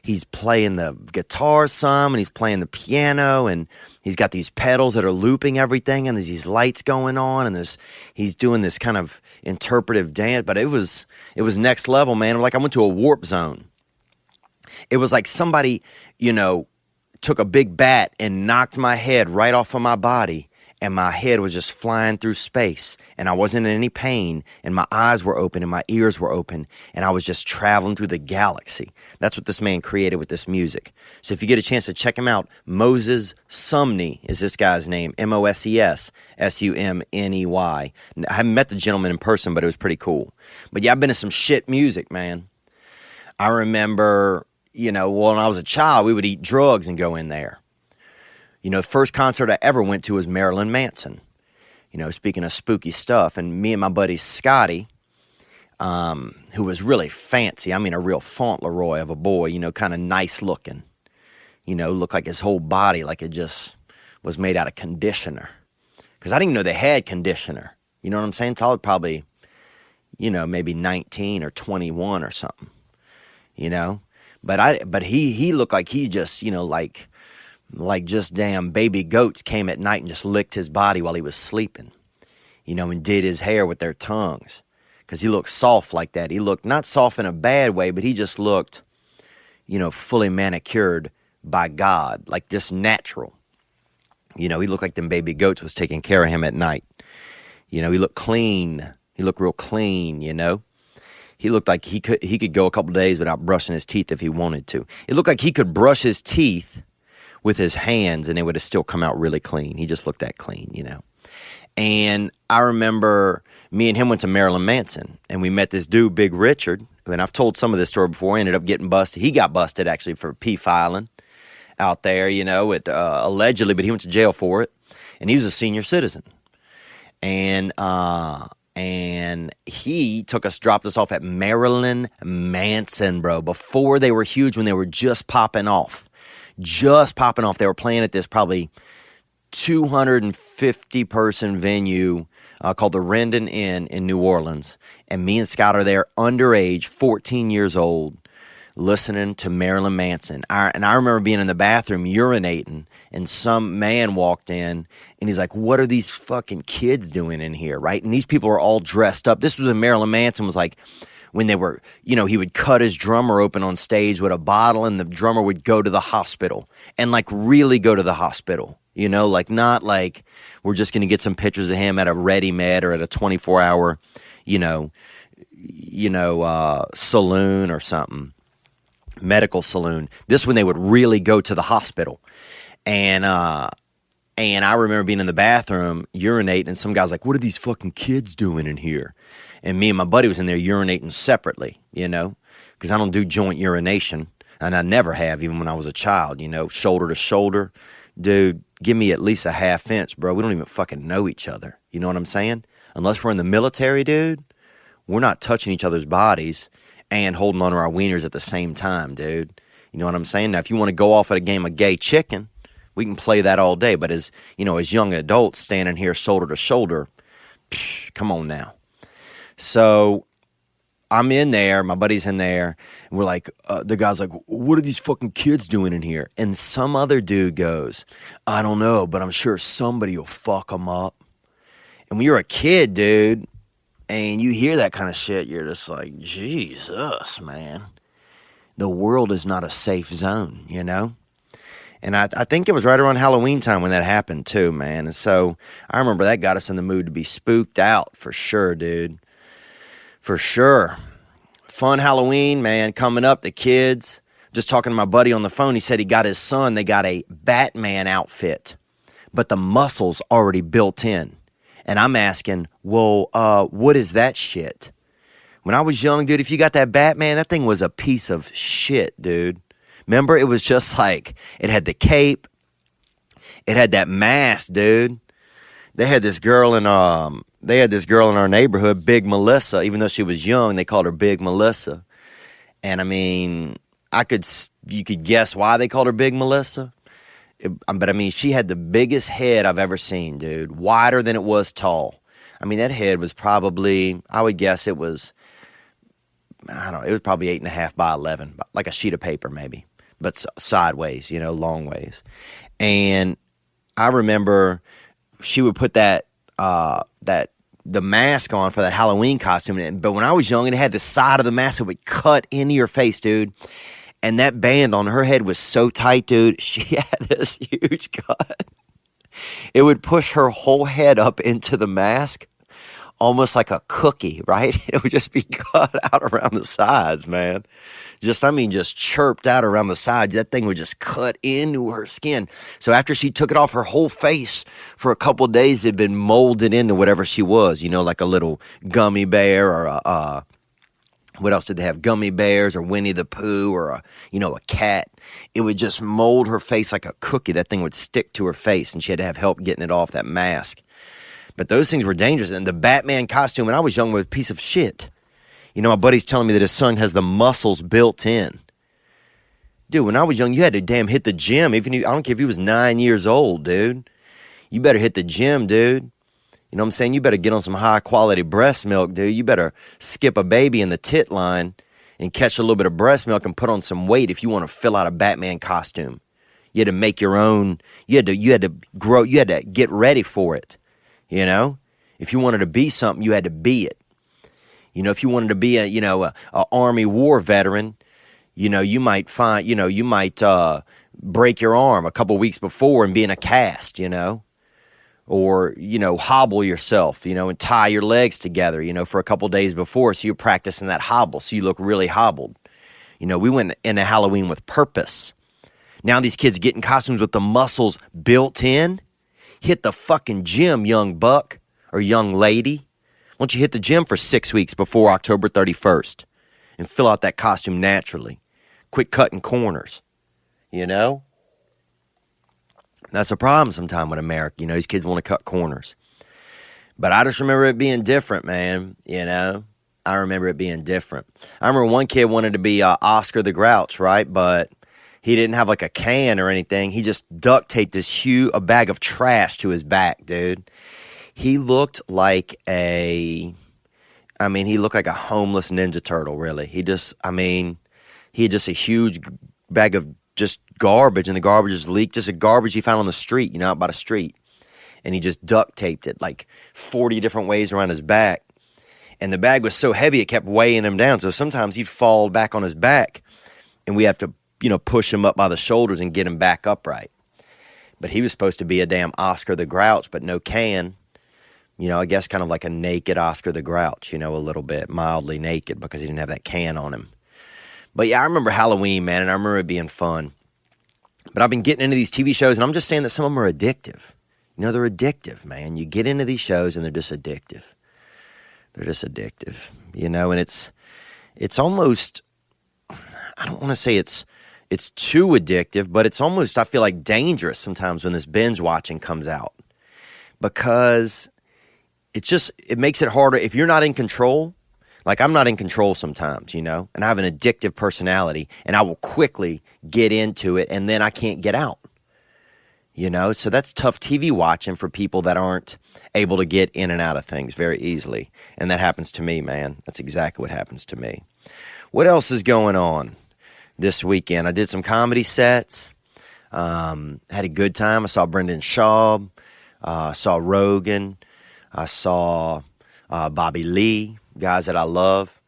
he's playing the guitar some, and he's playing the piano, and he's got these pedals that are looping everything, and there's these lights going on, and he's doing this kind of interpretive dance, but it was next level, man. Like I went to a warp zone. It was like somebody, took a big bat and knocked my head right off of my body, and my head was just flying through space, and I wasn't in any pain, and my eyes were open, and my ears were open, and I was just traveling through the galaxy. That's what this man created with this music. So if you get a chance to check him out, Moses Sumney is this guy's name, Moses Sumney. I haven't met the gentleman in person, but it was pretty cool. But yeah, I've been to some shit music, man. I remember, when I was a child, we would eat drugs and go in there. The first concert I ever went to was Marilyn Manson. Speaking of spooky stuff. And me and my buddy Scotty, who was really fancy. I mean, a real Fauntleroy of a boy, kind of nice looking. Looked like his whole body, like it just was made out of conditioner. Because I didn't even know they had conditioner. You know what I'm saying? Till I was probably, maybe 19 or 21 or something. But he looked like he just, like just damn baby goats came at night and just licked his body while he was sleeping, and did his hair with their tongues. Because he looked soft like that. He looked not soft in a bad way, but he just looked, fully manicured by God, like just natural. He looked like them baby goats was taking care of him at night. He looked clean. He looked real clean, He looked like he could go a couple days without brushing his teeth if he wanted to. It looked like he could brush his teeth with his hands, and they would have still come out really clean. He just looked that clean, And I remember me and him went to Marilyn Manson, and we met this dude, Big Richard, and I've told some of this story before. He ended up getting busted. He got busted, actually, for P-filing out there, allegedly, but he went to jail for it, and he was a senior citizen. And he dropped us off at Marilyn Manson, bro, before they were huge, when they were just popping off. They were playing at this probably 250 person venue called the Rendon Inn in New Orleans. And me and Scott are there, underage, 14 years old, listening to Marilyn Manson. And I remember being in the bathroom urinating, and some man walked in, and he's like, what are these fucking kids doing in here, right? And these people are all dressed up. This was when Marilyn Manson was like, when they were, he would cut his drummer open on stage with a bottle, and the drummer would go to the hospital, and like really go to the hospital, like not like we're just going to get some pictures of him at a Ready Med or at a 24-hour, saloon or something, medical saloon. This one they would really go to the hospital. And I remember being in the bathroom urinating, and some guy's like, what are these fucking kids doing in here? And me and my buddy was in there urinating separately, because I don't do joint urination, and I never have, even when I was a child, shoulder to shoulder, dude, give me at least a half inch, bro. We don't even fucking know each other. You know what I'm saying? Unless we're in the military, dude, we're not touching each other's bodies and holding on to our wieners at the same time, dude. You know what I'm saying? Now, if you want to go off at a game of gay chicken, we can play that all day. But as young adults standing here shoulder to shoulder, come on now. So I'm in there, my buddy's in there, and we're like, the guy's like, what are these fucking kids doing in here? And some other dude goes, I don't know, but I'm sure somebody will fuck them up. And when you're a kid, dude, and you hear that kind of shit, you're just like, Jesus, man. The world is not a safe zone, you know? And I think it was right around Halloween time when that happened too, man. And so I remember that got us in the mood to be spooked out for sure, dude. For sure. Fun Halloween, man, coming up, the kids. Just talking to my buddy on the phone, he said he got his son, they got a Batman outfit, but the muscles already built in. And I'm asking, well, what is that shit? When I was young, dude, if you got that Batman, that thing was a piece of shit, dude. Remember, it was just like, it had the cape. It had that mask, dude. They had this girl in our neighborhood, Big Melissa. Even though she was young, they called her Big Melissa. And I mean, you could guess why they called her Big Melissa. But I mean, she had the biggest head I've ever seen, dude. Wider than it was tall. I mean, that head was probably, I would guess it was, I don't know, it was probably 8.5 by 11, like a sheet of paper maybe, but sideways, long ways. And I remember she would put the mask on for that Halloween costume. But when I was young, it had the side of the mask that would cut into your face, dude. And that band on her head was so tight, dude. She had this huge cut. It would push her whole head up into the mask, almost like a cookie, right? It would just be cut out around the sides, man. Just chirped out around the sides. That thing would just cut into her skin. So after she took it off, her whole face for a couple of days had been molded into whatever she was, like a little gummy bear or what else did they have? Gummy bears or Winnie the Pooh or a cat. It would just mold her face like a cookie. That thing would stick to her face, and she had to have help getting it off, that mask. But those things were dangerous. And the Batman costume when I was young was a piece of shit. My buddy's telling me that his son has the muscles built in. Dude, when I was young, you had to damn hit the gym. I don't care if he was 9 years old, dude. You better hit the gym, dude. You know what I'm saying? You better get on some high-quality breast milk, dude. You better skip a baby in the tit line and catch a little bit of breast milk and put on some weight if you want to fill out a Batman costume. You had to make your own. You had to grow. You had to get ready for it. If you wanted to be something, you had to be it. If you wanted to be a Army war veteran, you might break your arm a couple weeks before and be in a cast, or, hobble yourself, and tie your legs together, for a couple days before. So you're practicing that hobble. So you look really hobbled. We went into Halloween with purpose. Now these kids getting costumes with the muscles built in. Hit the fucking gym, young buck or young lady. Why don't you hit the gym for 6 weeks before October 31st and fill out that costume naturally. Quit cutting corners, That's a problem sometime with America. These kids want to cut corners. But I just remember it being different, man. I remember it being different. I remember one kid wanted to be Oscar the Grouch, right? But he didn't have like a can or anything. He just duct taped a bag of trash to his back, dude. He looked like he looked like a homeless Ninja Turtle, really. He had just a huge bag of just garbage, and the garbage just leaked, just a garbage he found on the street, out by the street. And he just duct taped it like 40 different ways around his back. And the bag was so heavy, it kept weighing him down. So sometimes he'd fall back on his back, and we have to, push him up by the shoulders and get him back upright. But he was supposed to be a damn Oscar the Grouch, but no can. I guess kind of like a naked Oscar the Grouch, a little bit mildly naked because he didn't have that can on him. But yeah, I remember Halloween, man, and I remember it being fun. But I've been getting into these TV shows, and I'm just saying that some of them are addictive. They're addictive, man. You get into these shows, and they're just addictive. They're just addictive, and it's almost, I don't want to say it's it's too addictive, but it's almost, I feel like, dangerous sometimes when this binge watching comes out, because it makes it harder if you're not in control. Like, I'm not in control sometimes, and I have an addictive personality, and I will quickly get into it, and then I can't get out, So that's tough TV watching for people that aren't able to get in and out of things very easily. And that happens to me, man. That's exactly what happens to me. What else is going on this weekend? I did some comedy sets. Had a good time. I saw Brendan Schaub. Saw Rogan. I saw Bobby Lee, guys that I love.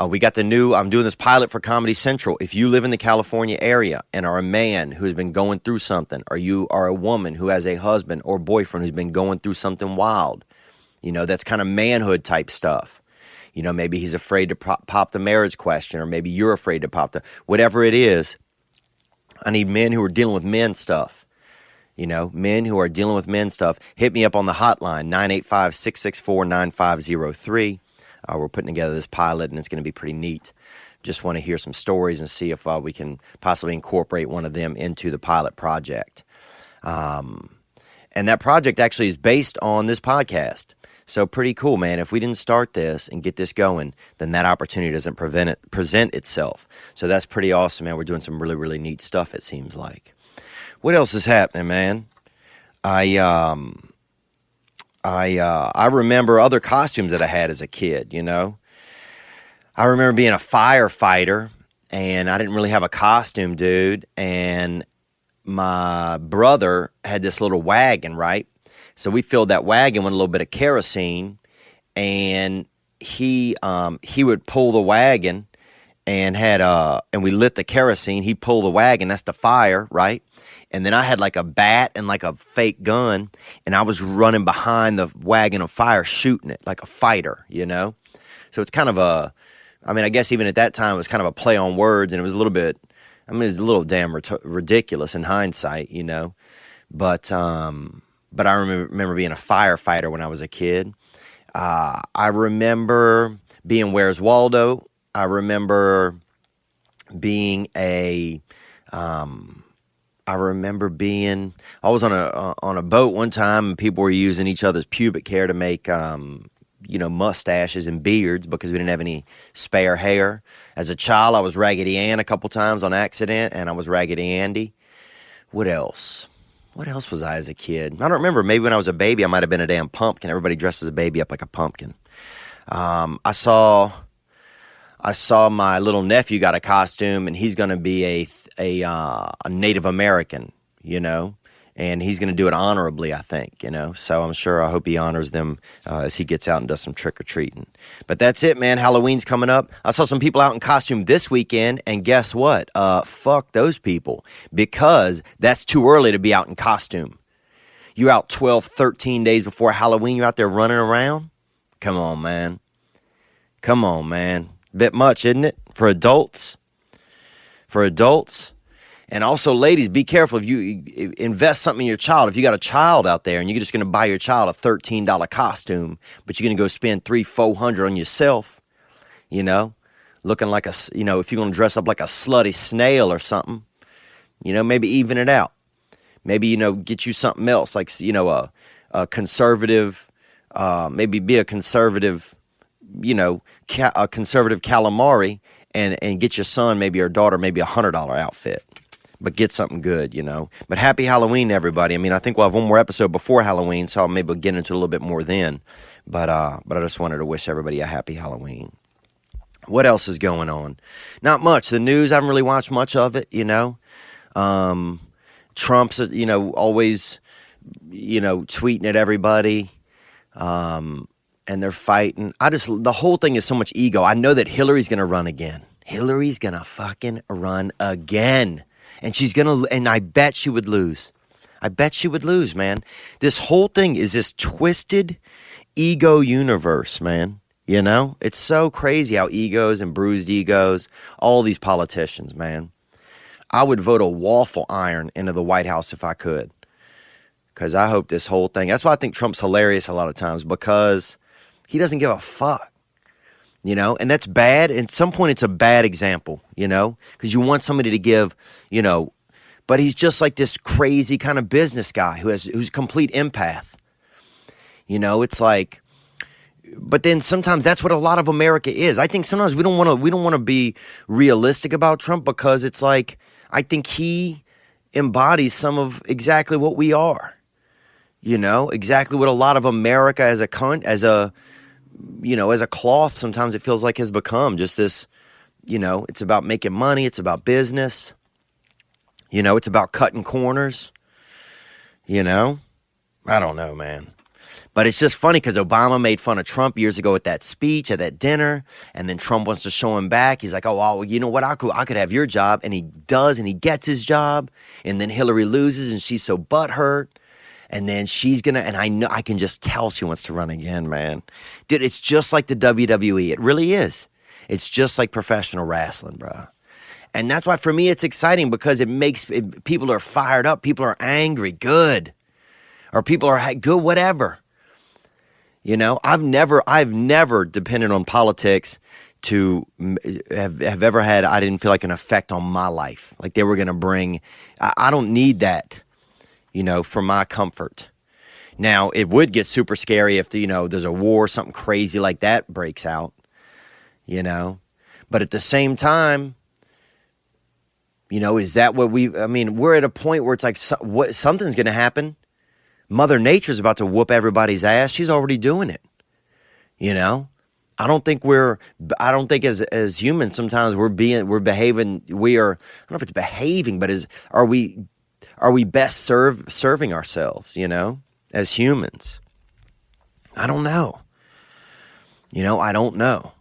We got I'm doing this pilot for Comedy Central. If you live in the California area and are a man who's been going through something, or you are a woman who has a husband or boyfriend who's been going through something wild, that's kind of manhood type stuff. Maybe he's afraid to pop the marriage question, or maybe you're afraid to pop whatever it is. I need men who are dealing with men stuff. Men who are dealing with men stuff. Hit me up on the hotline, 985-664-9503. We're putting together this pilot, and it's going to be pretty neat. Just want to hear some stories and see if we can possibly incorporate one of them into the pilot project. And that project actually is based on this podcast. So pretty cool, man. If we didn't start this and get this going, then that opportunity doesn't present itself. So that's pretty awesome, man. We're doing some really, really neat stuff, it seems like. What else is happening, man? I remember other costumes that I had as a kid, I remember being a firefighter, and I didn't really have a costume, dude. And my brother had this little wagon, right? So we filled that wagon with a little bit of kerosene, and he would pull the wagon and and we lit the kerosene. He'd pull the wagon, that's the fire, right? And then I had like a bat and like a fake gun, and I was running behind the wagon of fire shooting it like a fighter, So it's kind of I guess even at that time it was kind of a play on words, and it was a little bit, it was a little damn ridiculous in hindsight, But I remember being a firefighter when I was a kid. I remember being Where's Waldo. I remember being I was on a boat one time, and people were using each other's pubic hair to make, mustaches and beards because we didn't have any spare hair. As a child, I was Raggedy Ann a couple times on accident, and I was Raggedy Andy. What else? What else was I as a kid? I don't remember. Maybe when I was a baby, I might have been a damn pumpkin. Everybody dresses a baby up like a pumpkin. I saw my little nephew got a costume, and he's going to be a Native American, and he's going to do it honorably, I think, So I hope he honors them as he gets out and does some trick-or-treating. But that's it, man. Halloween's coming up. I saw some people out in costume this weekend, and guess what? Fuck those people, because that's too early to be out in costume. You're out 12, 13 days before Halloween. You're out there running around? Come on, man. Bit much, isn't it? For adults. And also, ladies, be careful if you invest something in your child. If you got a child out there and you're just going to buy your child a $13 costume, but you're going to go spend $300-$400 on yourself, looking like if you're going to dress up like a slutty snail or something, maybe even it out. Maybe, get you something else, like, a conservative, maybe be a conservative, a conservative calamari, and get your son, maybe your daughter, maybe $100 outfit. But get something good, But happy Halloween, everybody. I think we'll have one more episode before Halloween, so I'll maybe get into it a little bit more then. But I just wanted to wish everybody a happy Halloween. What else is going on? Not much. The news, I haven't really watched much of it, Trump's, always, tweeting at everybody. And they're fighting. The whole thing is so much ego. I know that Hillary's going to run again. Hillary's going to fucking run again. And I bet she would lose. I bet she would lose, man. This whole thing is this twisted ego universe, man. It's so crazy how egos and bruised egos, all these politicians, man. I would vote a waffle iron into the White House if I could. Because I hope this whole thing, that's why I think Trump's hilarious a lot of times, because he doesn't give a fuck. you know, and that's bad. At some point, it's a bad example, you know, because you want somebody to give, you know, but he's just like this crazy kind of business guy who's complete empath. You know, it's like, but then sometimes that's what a lot of America is. I think sometimes we don't want to be realistic about Trump because it's like, I think he embodies some of exactly what we are. You know, exactly what a lot of America as a cloth sometimes it feels like has become just this, you know, it's about making money. It's about business. You know, it's about cutting corners. You know, I don't know, man. But it's just funny because Obama made fun of Trump years ago at that speech, at that dinner, and then Trump wants to show him back. He's like, oh, well, you know what? I could have your job. And he does, and he gets his job. And then Hillary loses, and she's so butthurt. And then she's going to, and I can just tell she wants to run again, man. Dude, it's just like the WWE. It really is. It's just like professional wrestling, bro. And that's why for me it's exciting because people are fired up. People are angry, good. Or people are good, whatever. You know, I've never depended on politics to have ever had, I didn't feel like an effect on my life. Like they were going to bring, I don't need that, you know, for my comfort. Now, it would get super scary if, you know, there's a war, something crazy like that breaks out, you know. But at the same time, you know, is that what we're at a point where it's like something's going to happen. Mother Nature's about to whoop everybody's ass. She's already doing it. You know, I don't think as humans sometimes we're behaving. I don't know if it's behaving, but are we best serving ourselves? You know, as humans. I don't know. You know, I don't know.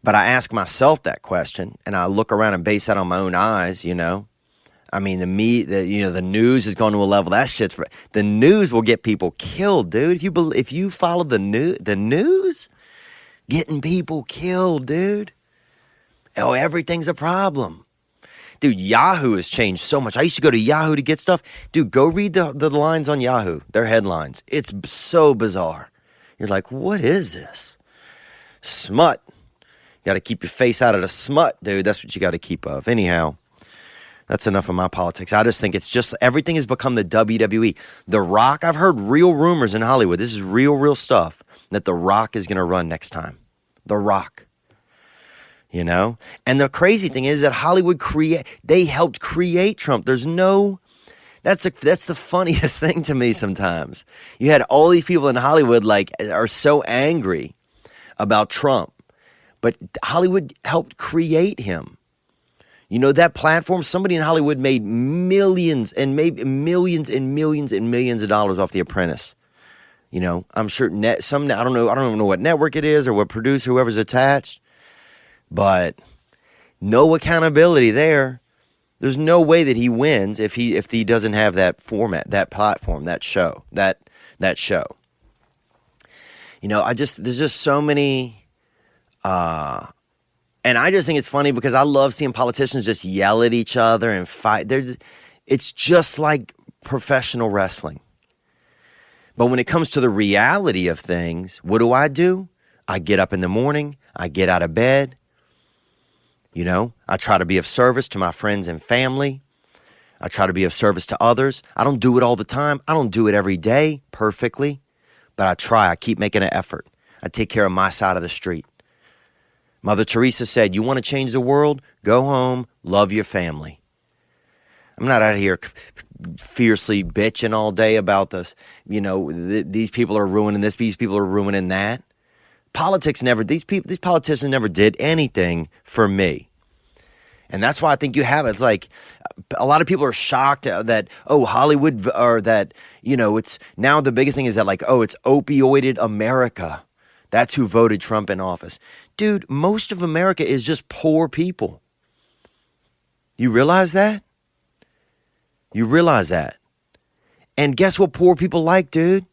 But I ask myself that question, and I look around and base that on my own eyes. You know. I mean, the news has gone to a level. That shit's the news will get people killed, dude. If you follow the news, getting people killed, dude. Oh, everything's a problem, dude. Yahoo has changed so much. I used to go to Yahoo to get stuff, dude. Go read the lines on Yahoo. Their headlines. It's so bizarre. You're like, what is this? Smut. You got to keep your face out of the smut, dude. That's what you got to keep of. Anyhow. That's enough of my politics. I just think it's just everything has become the WWE. The Rock, I've heard real rumors in Hollywood. This is real stuff that The Rock is going to run next time. The Rock. You know? And the crazy thing is that Hollywood they helped create Trump. That's the funniest thing to me sometimes. You had all these people in Hollywood like are so angry about Trump. But Hollywood helped create him. You know, that platform, somebody in Hollywood made millions and maybe millions and millions and millions of dollars off The Apprentice. You know, I'm sure I don't even know what network it is or what producer, whoever's attached, but no accountability there. There's no way that he wins if he doesn't have that format, that platform, that show, that show. You know, there's just so many, and I just think it's funny because I love seeing politicians just yell at each other and fight. It's just like professional wrestling. But when it comes to the reality of things, what do? I get up in the morning. I get out of bed. You know, I try to be of service to my friends and family. I try to be of service to others. I don't do it all the time. I don't do it every day perfectly. But I try. I keep making an effort. I take care of my side of the street. Mother Teresa said, you want to change the world? Go home, love your family. I'm not out here fiercely bitching all day about this. You know, these people are ruining this, these people are ruining that. These politicians never did anything for me. And that's why I think you have it. It's like a lot of people are shocked that, Hollywood, or that, you know, it's now the biggest thing is that like, it's opioided America. That's who voted Trump in office. Dude, most of America is just poor people. You realize that? You realize that. And guess what poor people like, dude?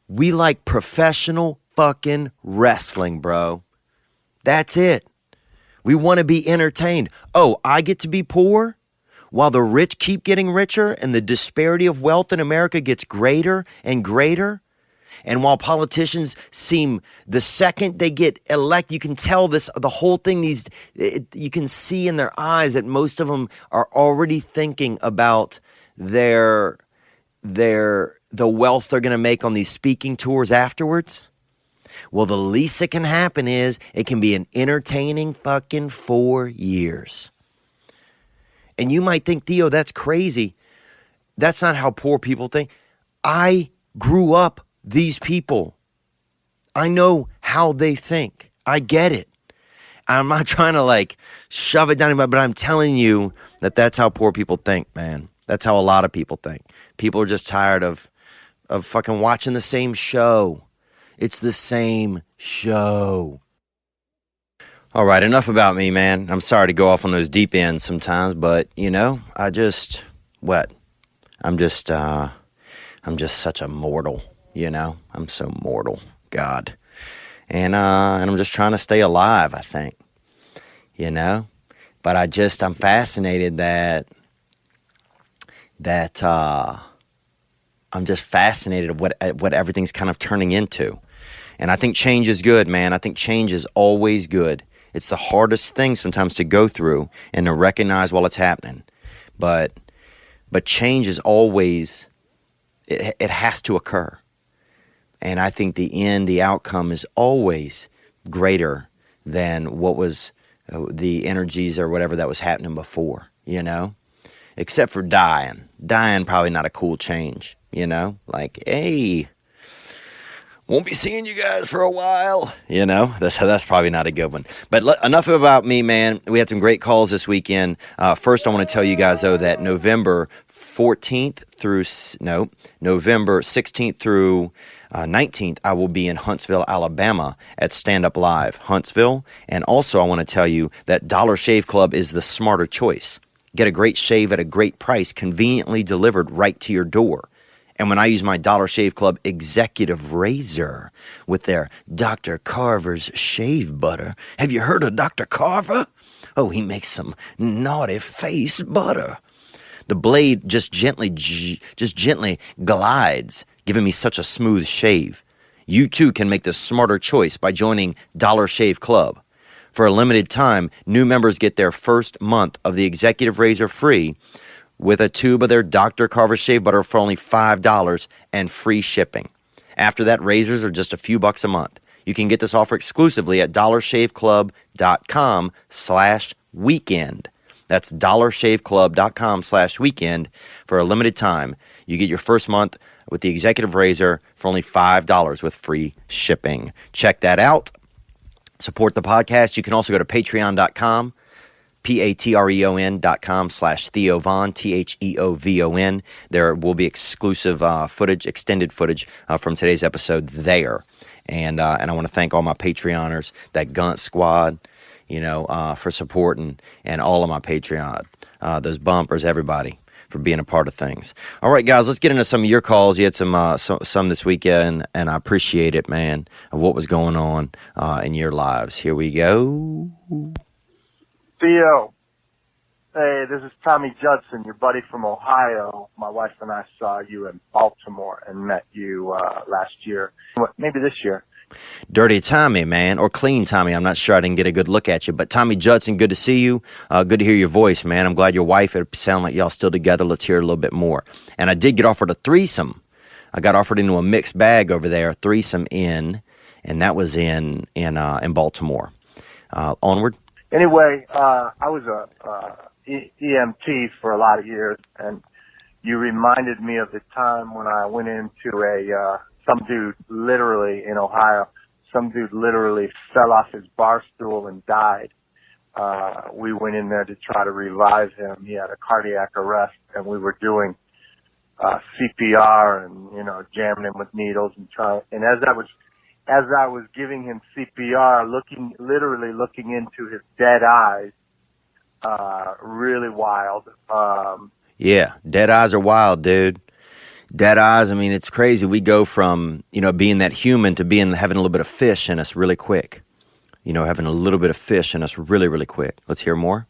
We like professional fucking wrestling, bro. That's it. We want to be entertained. Oh, I get to be poor while the rich keep getting richer and the disparity of wealth in America gets greater and greater. And while politicians seem, the second they get elected, you can tell this, the whole thing, you can see in their eyes that most of them are already thinking about the wealth they're going to make on these speaking tours afterwards. Well, the least that can happen is it can be an entertaining fucking 4 years. And you might think, Theo, that's crazy. That's not how poor people think. I grew up these people. I know how they think. I get it. I'm not trying to like shove it down anybody, but I'm telling you that that's how poor people think, man. That's how a lot of people think. People are just tired of fucking watching the same show. It's the same show. All right, enough about me, man. I'm sorry to go off on those deep ends sometimes, but you know, I'm just such a mortal, you know? I'm so mortal, God. And I'm just trying to stay alive, I think, you know? But I'm fascinated that I'm just fascinated at what everything's kind of turning into. And I think change is good, man. I think change is always good. It's the hardest thing sometimes to go through and to recognize while it's happening. But change is always, it has to occur. And I think the outcome is always greater than what was the energies or whatever that was happening before, you know? Except for dying. Dying, probably not a cool change, you know? Like, hey, won't be seeing you guys for a while, you know? That's probably not a good one. But enough about me, man. We had some great calls this weekend. First, I want to tell you guys, though, that November 16th through 19th, I will be in Huntsville, Alabama at Stand Up Live, Huntsville. And also, I want to tell you that Dollar Shave Club is the smarter choice. Get a great shave at a great price, conveniently delivered right to your door. And when I use my Dollar Shave Club executive razor with their Dr. Carver's shave butter. Have you heard of Dr. Carver? Oh, he makes some naughty face butter. The blade just gently glides, giving me such a smooth shave. You too can make the smarter choice by joining Dollar Shave Club. For a limited time, new members get their first month of the executive razor free with a tube of their Dr. Carver shave butter for only $5 and free shipping. After that, razors are just a few bucks a month. You can get this offer exclusively at dollarshaveclub.com/weekend. That's dollarshaveclub.com/weekend. For a limited time, you get your first month with the executive razor for only $5 with free shipping. Check that out. Support the podcast. You can also go to patreon.com, patreon.com/Theo Von, TheoVon. There will be exclusive footage, extended footage from today's episode there. And I want to thank all my Patreoners, that Gunt Squad, you know, for supporting, and all of my Patreon, those bumpers, everybody, for being a part of things. All right, guys, let's get into some of your calls. You had some this weekend, and I appreciate it, man, of what was going on in your lives. Here we go. Theo, hey, this is Tommy Judson, your buddy from Ohio. My wife and I saw you in Baltimore and met you last year, maybe this year. Dirty Tommy, man, or Clean Tommy. I'm not sure. I didn't get a good look at you. But Tommy Judson, good to see you. Good to hear your voice, man. I'm glad your wife, it sounded like y'all still together. Let's hear a little bit more. And I did get offered a threesome. I got offered into a mixed bag over there, a threesome and that was in Baltimore. Onward. Anyway, I was a EMT for a lot of years, and you reminded me of the time when I went into some dude literally in Ohio, some dude literally fell off his bar stool and died. We went in there to try to revive him. He had a cardiac arrest, and we were doing CPR and, you know, jamming him with needles and trying. And as I was giving him CPR, literally looking into his dead eyes, really wild. Yeah, dead eyes are wild, dude. Dead eyes, I mean, it's crazy. We go from, you know, being that human to having a little bit of fish in us really quick. You know, having a little bit of fish in us really, really quick. Let's hear more.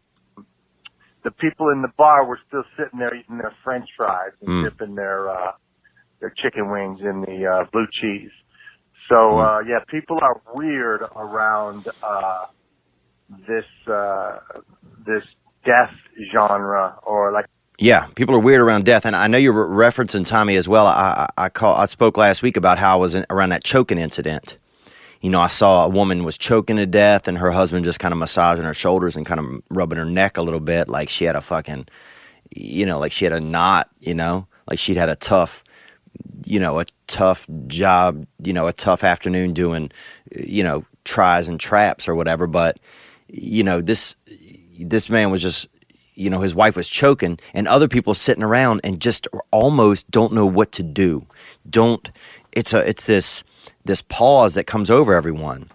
The people in the bar were still sitting there eating their French fries and dipping their chicken wings in the blue cheese. So, yeah, people are weird around this death genre, or like. Yeah, people are weird around death, and I know you're referencing Tommy as well. I spoke last week about how I was around that choking incident. You know, I saw a woman was choking to death, and her husband just kind of massaging her shoulders and kind of rubbing her neck a little bit, like she had a fucking, you know, like she had a knot. You know, like she'd had a tough job, you know, a tough afternoon doing, you know, tries and traps or whatever. But, you know, this man was just, you know, his wife was choking, and other people sitting around and just almost don't know what to do. It's this pause that comes over everyone.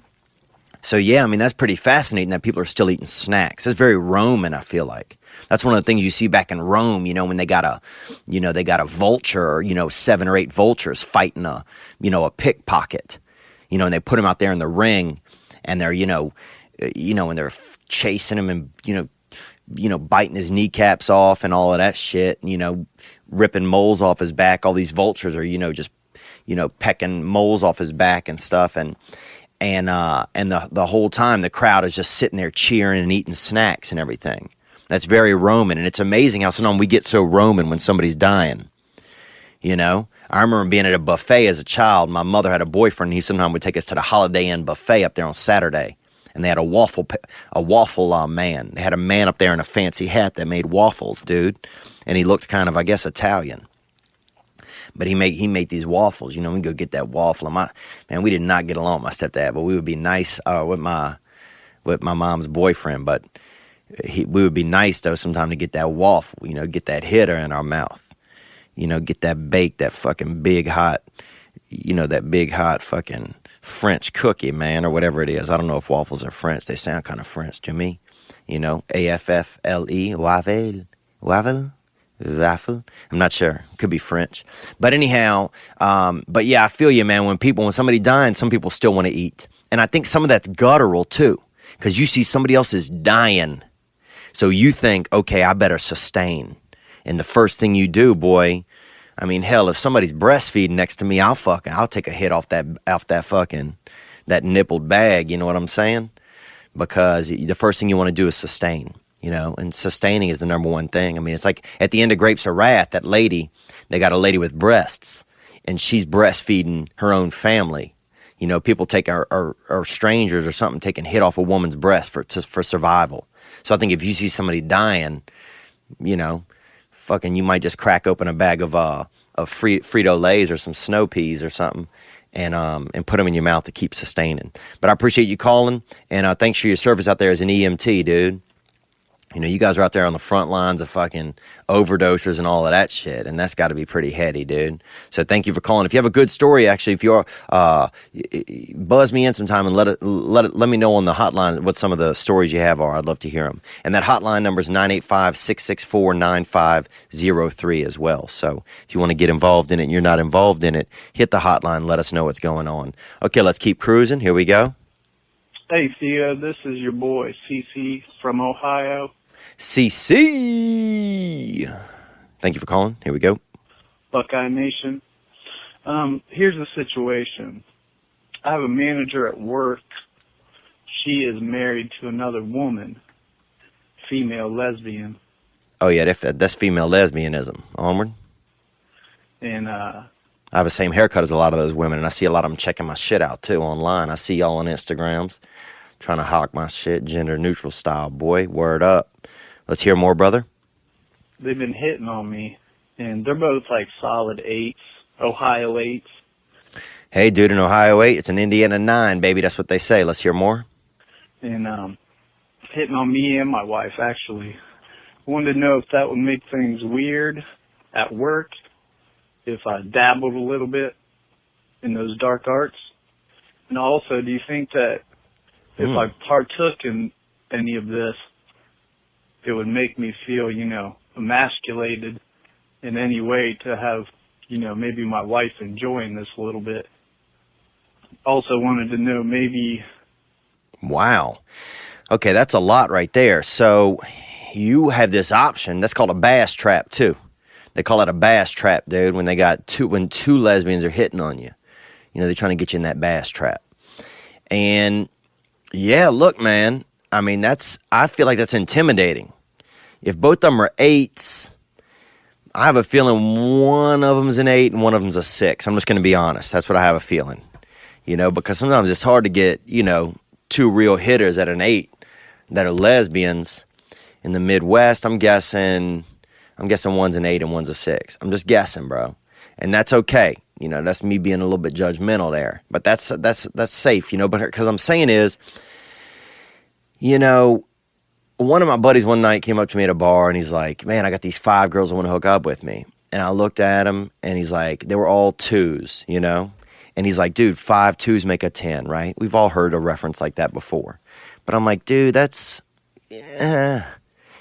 So yeah, I mean, that's pretty fascinating that people are still eating snacks. It's very Roman, I feel like. That's one of the things you see back in Rome, you know, when they got a vulture, or, you know, 7 or 8 vultures fighting a pickpocket, you know, and they put him out there in the ring, and they're, and they're chasing him, and, biting his kneecaps off and all of that shit, and, you know, ripping moles off his back. All these vultures are, just, pecking moles off his back and stuff. And the whole time the crowd is just sitting there cheering and eating snacks and everything. That's very Roman, and it's amazing how sometimes we get so Roman when somebody's dying. You know, I remember being at a buffet as a child. My mother had a boyfriend. He sometimes would take us to the Holiday Inn buffet up there on Saturday, and they had a waffle man. They had a man up there in a fancy hat that made waffles, dude, and he looked kind of, I guess, Italian. But he made these waffles. You know, we go get that waffle. And we did not get along with my stepdad, but we would be nice with my mom's boyfriend. But we would be nice though sometime to get that waffle. You know, get that hitter in our mouth. You know, get that bake, that fucking big hot. You know, that big hot fucking French cookie, man, or whatever it is. I don't know if waffles are French. They sound kind of French to me. You know, AFFLE, waffle. Waffle? I'm not sure. Could be French. But anyhow, but yeah, I feel you, man. When somebody dying, some people still want to eat. And I think some of that's guttural too. Because you see somebody else is dying. So you think, okay, I better sustain. And the first thing you do, boy, I mean, hell, if somebody's breastfeeding next to me, I'll take a hit off that nippled bag, you know what I'm saying? Because the first thing you want to do is sustain. You know, and sustaining is the number one thing. I mean, it's like at the end of Grapes of Wrath, that lady, they got a lady with breasts, and she's breastfeeding her own family. You know, people take or strangers or something taking hit off a woman's breast for survival. So I think if you see somebody dying, you know, fucking, you might just crack open a bag of Frito-Lays or some snow peas or something, and put them in your mouth to keep sustaining. But I appreciate you calling, and thanks for your service out there as an EMT, dude. You know, you guys are out there on the front lines of fucking overdosers and all of that shit, and that's got to be pretty heady, dude. So thank you for calling. If you have a good story, actually, if you're buzz me in sometime and let me know on the hotline what some of the stories you have are. I'd love to hear them. And that hotline number is 985-664-9503 as well. So if you want to get involved in it and you're not involved in it, hit the hotline. Let us know what's going on. Okay, let's keep cruising. Here we go. Hey, Theo, this is your boy, CC from Ohio. CC! Thank you for calling. Here we go. Buckeye Nation. Here's the situation. I have a manager at work. She is married to another woman, female lesbian. Oh, yeah, that's female lesbianism. Onward. And I have the same haircut as a lot of those women, and I see a lot of them checking my shit out, too, online. I see y'all on Instagrams trying to hawk my shit, gender-neutral style, boy. Word up. Let's hear more, brother. They've been hitting on me, and they're both like solid 8s, Ohio 8s. Hey, dude, an Ohio 8, it's an Indiana 9, baby. That's what they say. Let's hear more. And hitting on me and my wife, actually. Wanted to know if that would make things weird at work, if I dabbled a little bit in those dark arts. And also, do you think that if I partook in any of this, it would make me feel, emasculated in any way to have, maybe my wife enjoying this a little bit? Also wanted to know maybe... Wow. Okay, that's a lot right there. So you have this option. That's called a bass trap, too. They call it a bass trap, dude, when two lesbians are hitting on you. they're trying to get you in that bass trap. And yeah, look, man, I mean, I feel like that's intimidating. If both of them are 8s, I have a feeling one of them's an 8 and one of them's a 6. I'm just going to be honest. That's what I have a feeling, because sometimes it's hard to get, 2 real hitters at an 8 that are lesbians in the Midwest. I'm guessing one's an 8 and one's a 6. I'm just guessing, bro. And that's okay. That's me being a little bit judgmental there. But that's safe, but because I'm saying is, one of my buddies one night came up to me at a bar and he's like, man, I got these 5 girls that want to hook up with me. And I looked at him and he's like, they were all 2s, And he's like, dude, 5 2s make a 10, right? We've all heard a reference like that before. But I'm like, dude, that's, at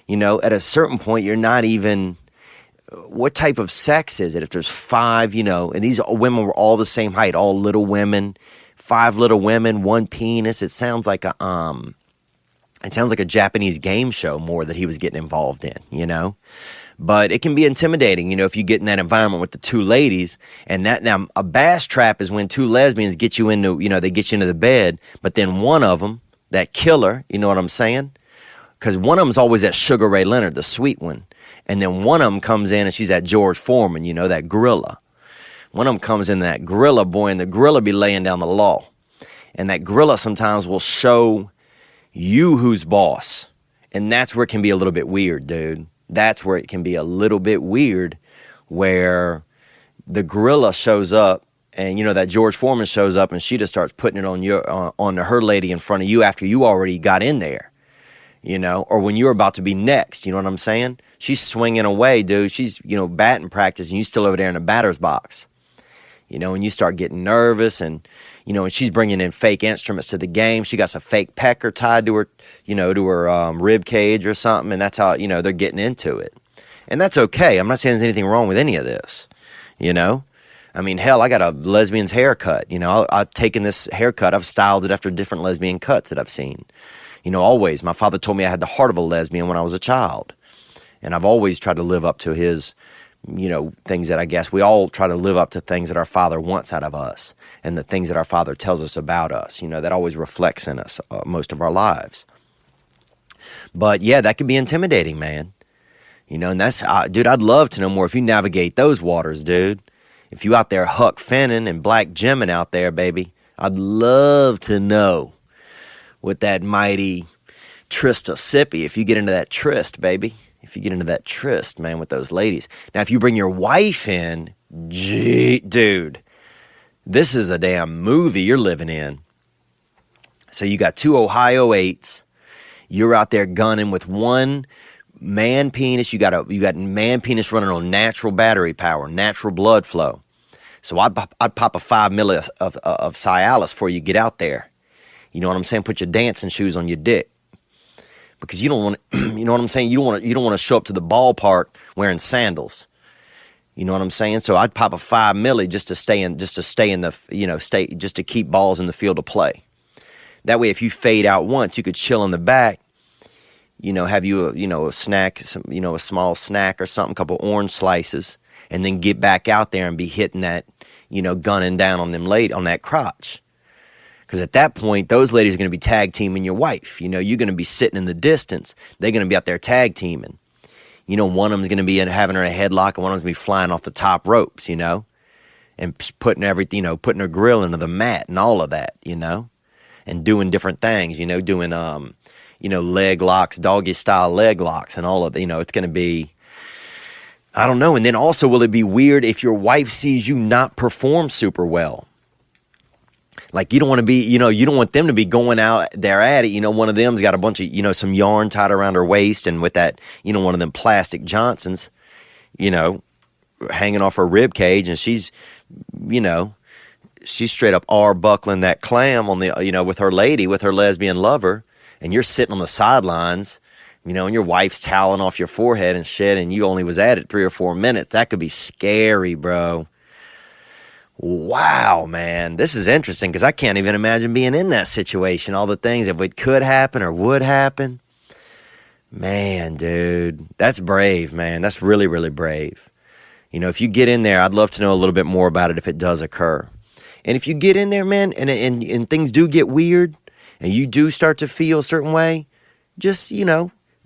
a certain point, you're not even, what type of sex is it? If there's 5, and these women were all the same height, all little women, 5 little women, 1 penis. It sounds like a Japanese game show more that he was getting involved in, But it can be intimidating, if you get in that environment with the 2 ladies. And now a bass trap is when 2 lesbians get you into, they get you into the bed. But then one of them, that killer, you know what I'm saying? Because one of them's always that Sugar Ray Leonard, the sweet one. And then one of them comes in and she's that George Foreman, that gorilla. One of them comes in that gorilla, boy, and the gorilla be laying down the law. And that gorilla sometimes will show you who's boss. And that's where it can be a little bit weird, dude. That's where it can be a little bit weird, where the gorilla shows up and, that George Foreman shows up and she just starts putting it on her lady in front of you after you already got in there, or when you're about to be next, you know what I'm saying? She's swinging away, dude. She's, batting practice and you still over there in the batter's box, and you start getting nervous and, and she's bringing in fake instruments to the game. She got some fake pecker tied to her, to her rib cage or something. And that's how, they're getting into it. And that's okay. I'm not saying there's anything wrong with any of this, I mean, hell, I got a lesbian's haircut. I've taken this haircut. I've styled it after different lesbian cuts that I've seen. Always. My father told me I had the heart of a lesbian when I was a child. And I've always tried to live up to his things that I guess we all try to live up to, things that our Father wants out of us and the things that our Father tells us about us, that always reflects in us most of our lives. But yeah, that can be intimidating, man. And that's, dude, I'd love to know more if you navigate those waters, dude. If you out there Huck Finning and Black Jimin out there, baby, I'd love to know what that mighty Trista Sippy, if you get into that tryst, baby. If you get into that tryst, man, with those ladies. Now, if you bring your wife in, gee, dude, this is a damn movie you're living in. So you got 2 Ohio 8s. You're out there gunning with 1 man penis. You got man penis running on natural battery power, natural blood flow. So I'd pop a 5 milli of Cialis before you get out there. You know what I'm saying? Put your dancing shoes on your dick. Because you don't want to, you know what I'm saying? You don't want to show up to the ballpark wearing sandals. You know what I'm saying? So I'd pop a 5 milli just to stay in the, just to keep balls in the field of play. That way, if you fade out once, you could chill in the back, have you a snack, a small snack or something, a couple orange slices, and then get back out there and be hitting that, gunning down on on that crotch. Because at that point, those ladies are going to be tag teaming your wife. You're going to be sitting in the distance. They're going to be out there tag teaming. One of them's going to be having her in a headlock, and one of them's going to be flying off the top ropes, and putting everything, putting her grill into the mat and all of that, and doing different things, doing, leg locks, doggy style leg locks and all of that. It's going to be, I don't know. And then also, will it be weird if your wife sees you not perform super well? Like, you don't want to be, you don't want them to be going out there at it. One of them's got a bunch of, some yarn tied around her waist and with that, one of them plastic Johnsons, hanging off her rib cage. And she's straight up buckling that clam on the, with her lady, with her lesbian lover. And you're sitting on the sidelines, and your wife's toweling off your forehead and shit. And you only was at it 3 or 4 minutes. That could be scary, bro. Wow, man, this is interesting because I can't even imagine being in that situation. All the things, if it could happen or would happen. Man, dude, that's brave, man. That's really, really brave. If you get in there, I'd love to know a little bit more about it if it does occur. And if you get in there, man, and things do get weird, and you do start to feel a certain way, just,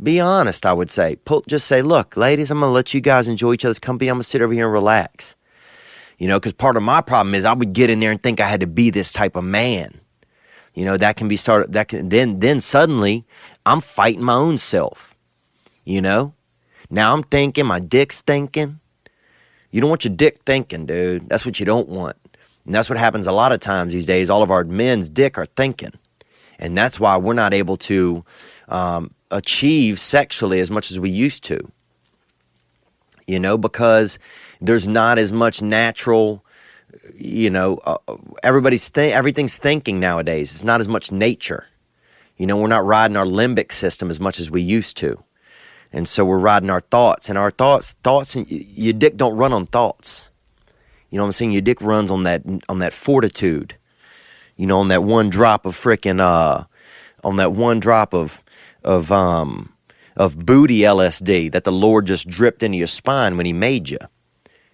be honest, I would say. Just say, look, ladies, I'm going to let you guys enjoy each other's company. I'm going to sit over here and relax. Because part of my problem is I would get in there and think I had to be this type of man. That can be started. Then suddenly I'm fighting my own self. Now I'm thinking, my dick's thinking. You don't want your dick thinking, dude. That's what you don't want. And that's what happens a lot of times these days. All of our men's dick are thinking. And that's why we're not able to achieve sexually as much as we used to. Because there's not as much natural, everything's thinking nowadays. It's not as much nature. We're not riding our limbic system as much as we used to. And so we're riding our thoughts. And our thoughts, and your dick don't run on thoughts. You know what I'm saying? Your dick runs on that fortitude. On that one drop of frickin', on that one drop of booty LSD that the Lord just dripped into your spine when he made you.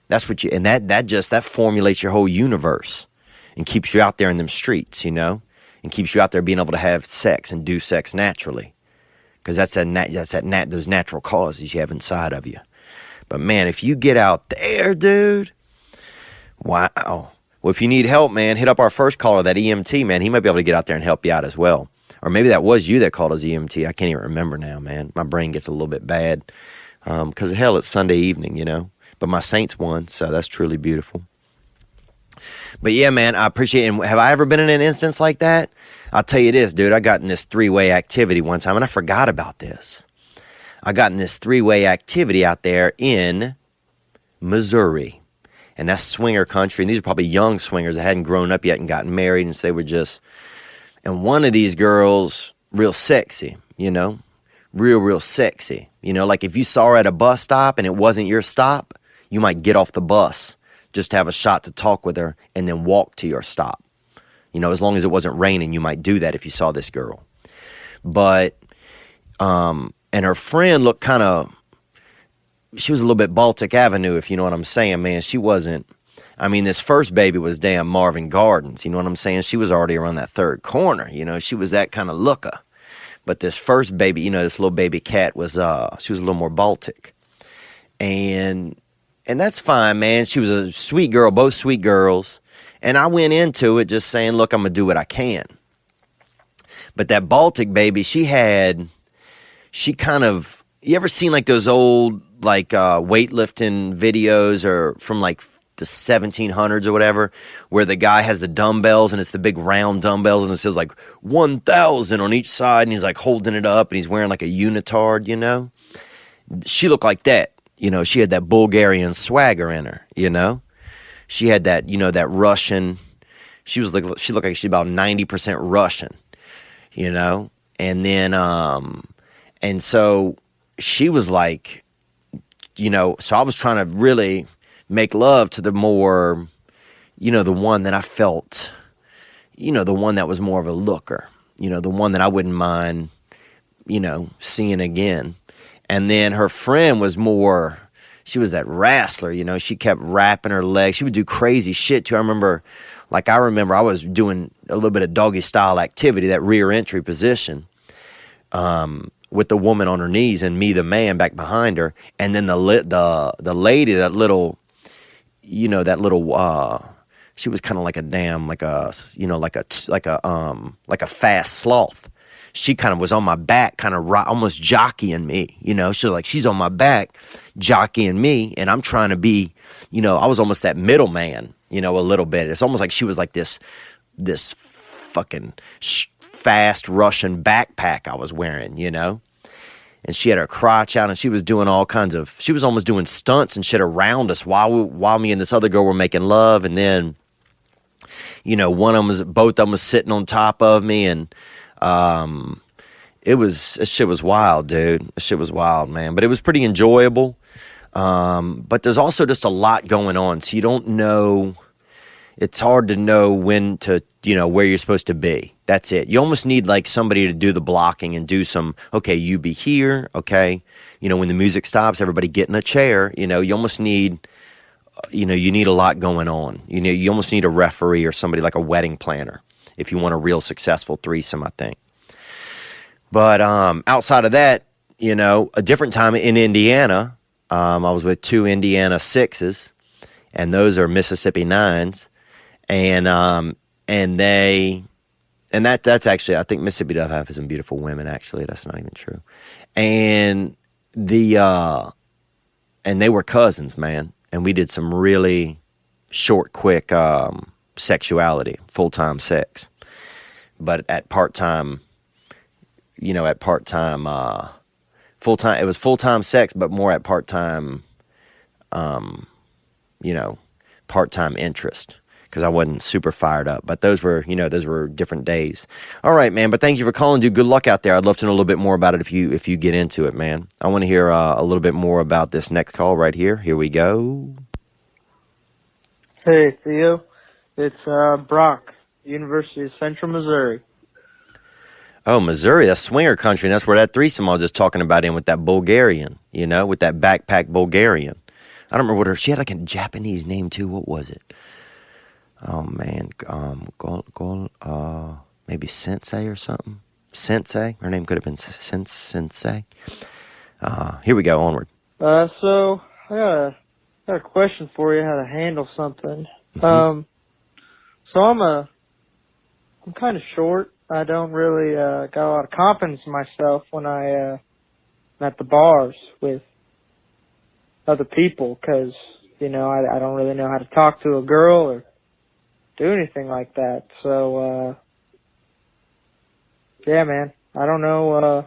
That's what and that formulates your whole universe and keeps you out there in them streets, and keeps you out there being able to have sex and do sex naturally. Because that's those natural causes you have inside of you. But man, if you get out there, dude, wow. Well, if you need help, man, hit up our first caller, that EMT, man. He might be able to get out there and help you out as well. Or maybe that was you that called us EMT. I can't even remember now, man. My brain gets a little bit bad. Because hell, it's Sunday evening, But my Saints won, so that's truly beautiful. But yeah, man, I appreciate it. And have I ever been in an instance like that? I'll tell you this, dude. I got in this three-way activity one time, and I forgot about this. I got in this three-way activity out there in Missouri. And that's swinger country. And these are probably young swingers that hadn't grown up yet and gotten married. And so they were just... And one of these girls, real sexy, real sexy. Like if you saw her at a bus stop and it wasn't your stop, you might get off the bus just to have a shot to talk with her and then walk to your stop. As long as it wasn't raining, you might do that if you saw this girl. But, and her friend looked she was a little bit Baltic Avenue, if you know what I'm saying, man. She wasn't, this first baby was damn Marvin Gardens, you know what I'm saying? She was already around that third corner, she was that kind of looker. But this first baby, this little baby cat was, she was a little more Baltic. And that's fine, man. She was a sweet girl, both sweet girls. And I went into it just saying, look, I'm going to do what I can. But that Baltic baby, you ever seen like those old, weightlifting videos or from like the 1700s or whatever, where the guy has the dumbbells and it's the big round dumbbells and it says like 1,000 on each side and he's like holding it up and he's wearing like a unitard, She looked like that. She had that Bulgarian swagger in her, She had that, that Russian, she looked like she's about 90% Russian, And then, and so she was like, so I was trying to really make love to the more, the one that I felt, the one that was more of a looker, the one that I wouldn't mind, seeing again. And then her friend was more, she was that wrestler, she kept wrapping her legs. She would do crazy shit too. I remember I was doing a little bit of doggy style activity, that rear entry position, with the woman on her knees and me, the man, back behind her. And then the lady, that little, she was kind of like a damn, like a fast sloth. She kind of was on my back, kind of almost jockeying me, she's on my back jockeying me. And I'm trying to be, I was almost that middleman, a little bit. It's almost like she was like this fucking fast Russian backpack I was wearing, And she had her crotch out and she was doing she was almost doing stunts and shit around us while me and this other girl were making love. And then, both of them was sitting on top of me and, this shit was wild, dude. This shit was wild, man. But it was pretty enjoyable. But there's also just a lot going on. So you don't know, it's hard to know when to, where you're supposed to be. That's it. You almost need like somebody to do the blocking and do some, okay, you be here. Okay. When the music stops, everybody get in a chair, you almost need you need a lot going on. You almost need a referee or somebody like a wedding planner if you want a real successful threesome, I think. But outside of that, a different time in Indiana, I was with 2 Indiana 6s, and those are Mississippi 9s, and that's actually, I think Mississippi does have some beautiful women. Actually, that's not even true. And and they were cousins, man. And we did some really short, quick sexuality, full-time sex, but at part-time. Full-time. It was full-time sex, but more at part-time. Part-time interest. Because I wasn't super fired up. But those were different days. All right, man. But thank you for calling, dude. Good luck out there. I'd love to know a little bit more about it if you get into it, man. I want to hear a little bit more about this next call right here. Here we go. Hey, Theo. It's Brock, University of Central Missouri. Oh, Missouri. That's swinger country. And that's where that threesome I was just talking about in with that Bulgarian, with that backpack Bulgarian. I don't remember she had like a Japanese name too. What was it? Oh man, maybe Sensei or something. Sensei. Her name could have been Sensei. Here we go. Onward. So I got a question for you, how to handle something. Mm-hmm. So I'm kind of short. I don't really got a lot of confidence in myself when I'm at the bars with other people, because I don't really know how to talk to a girl or do anything like that. So yeah, man, I don't know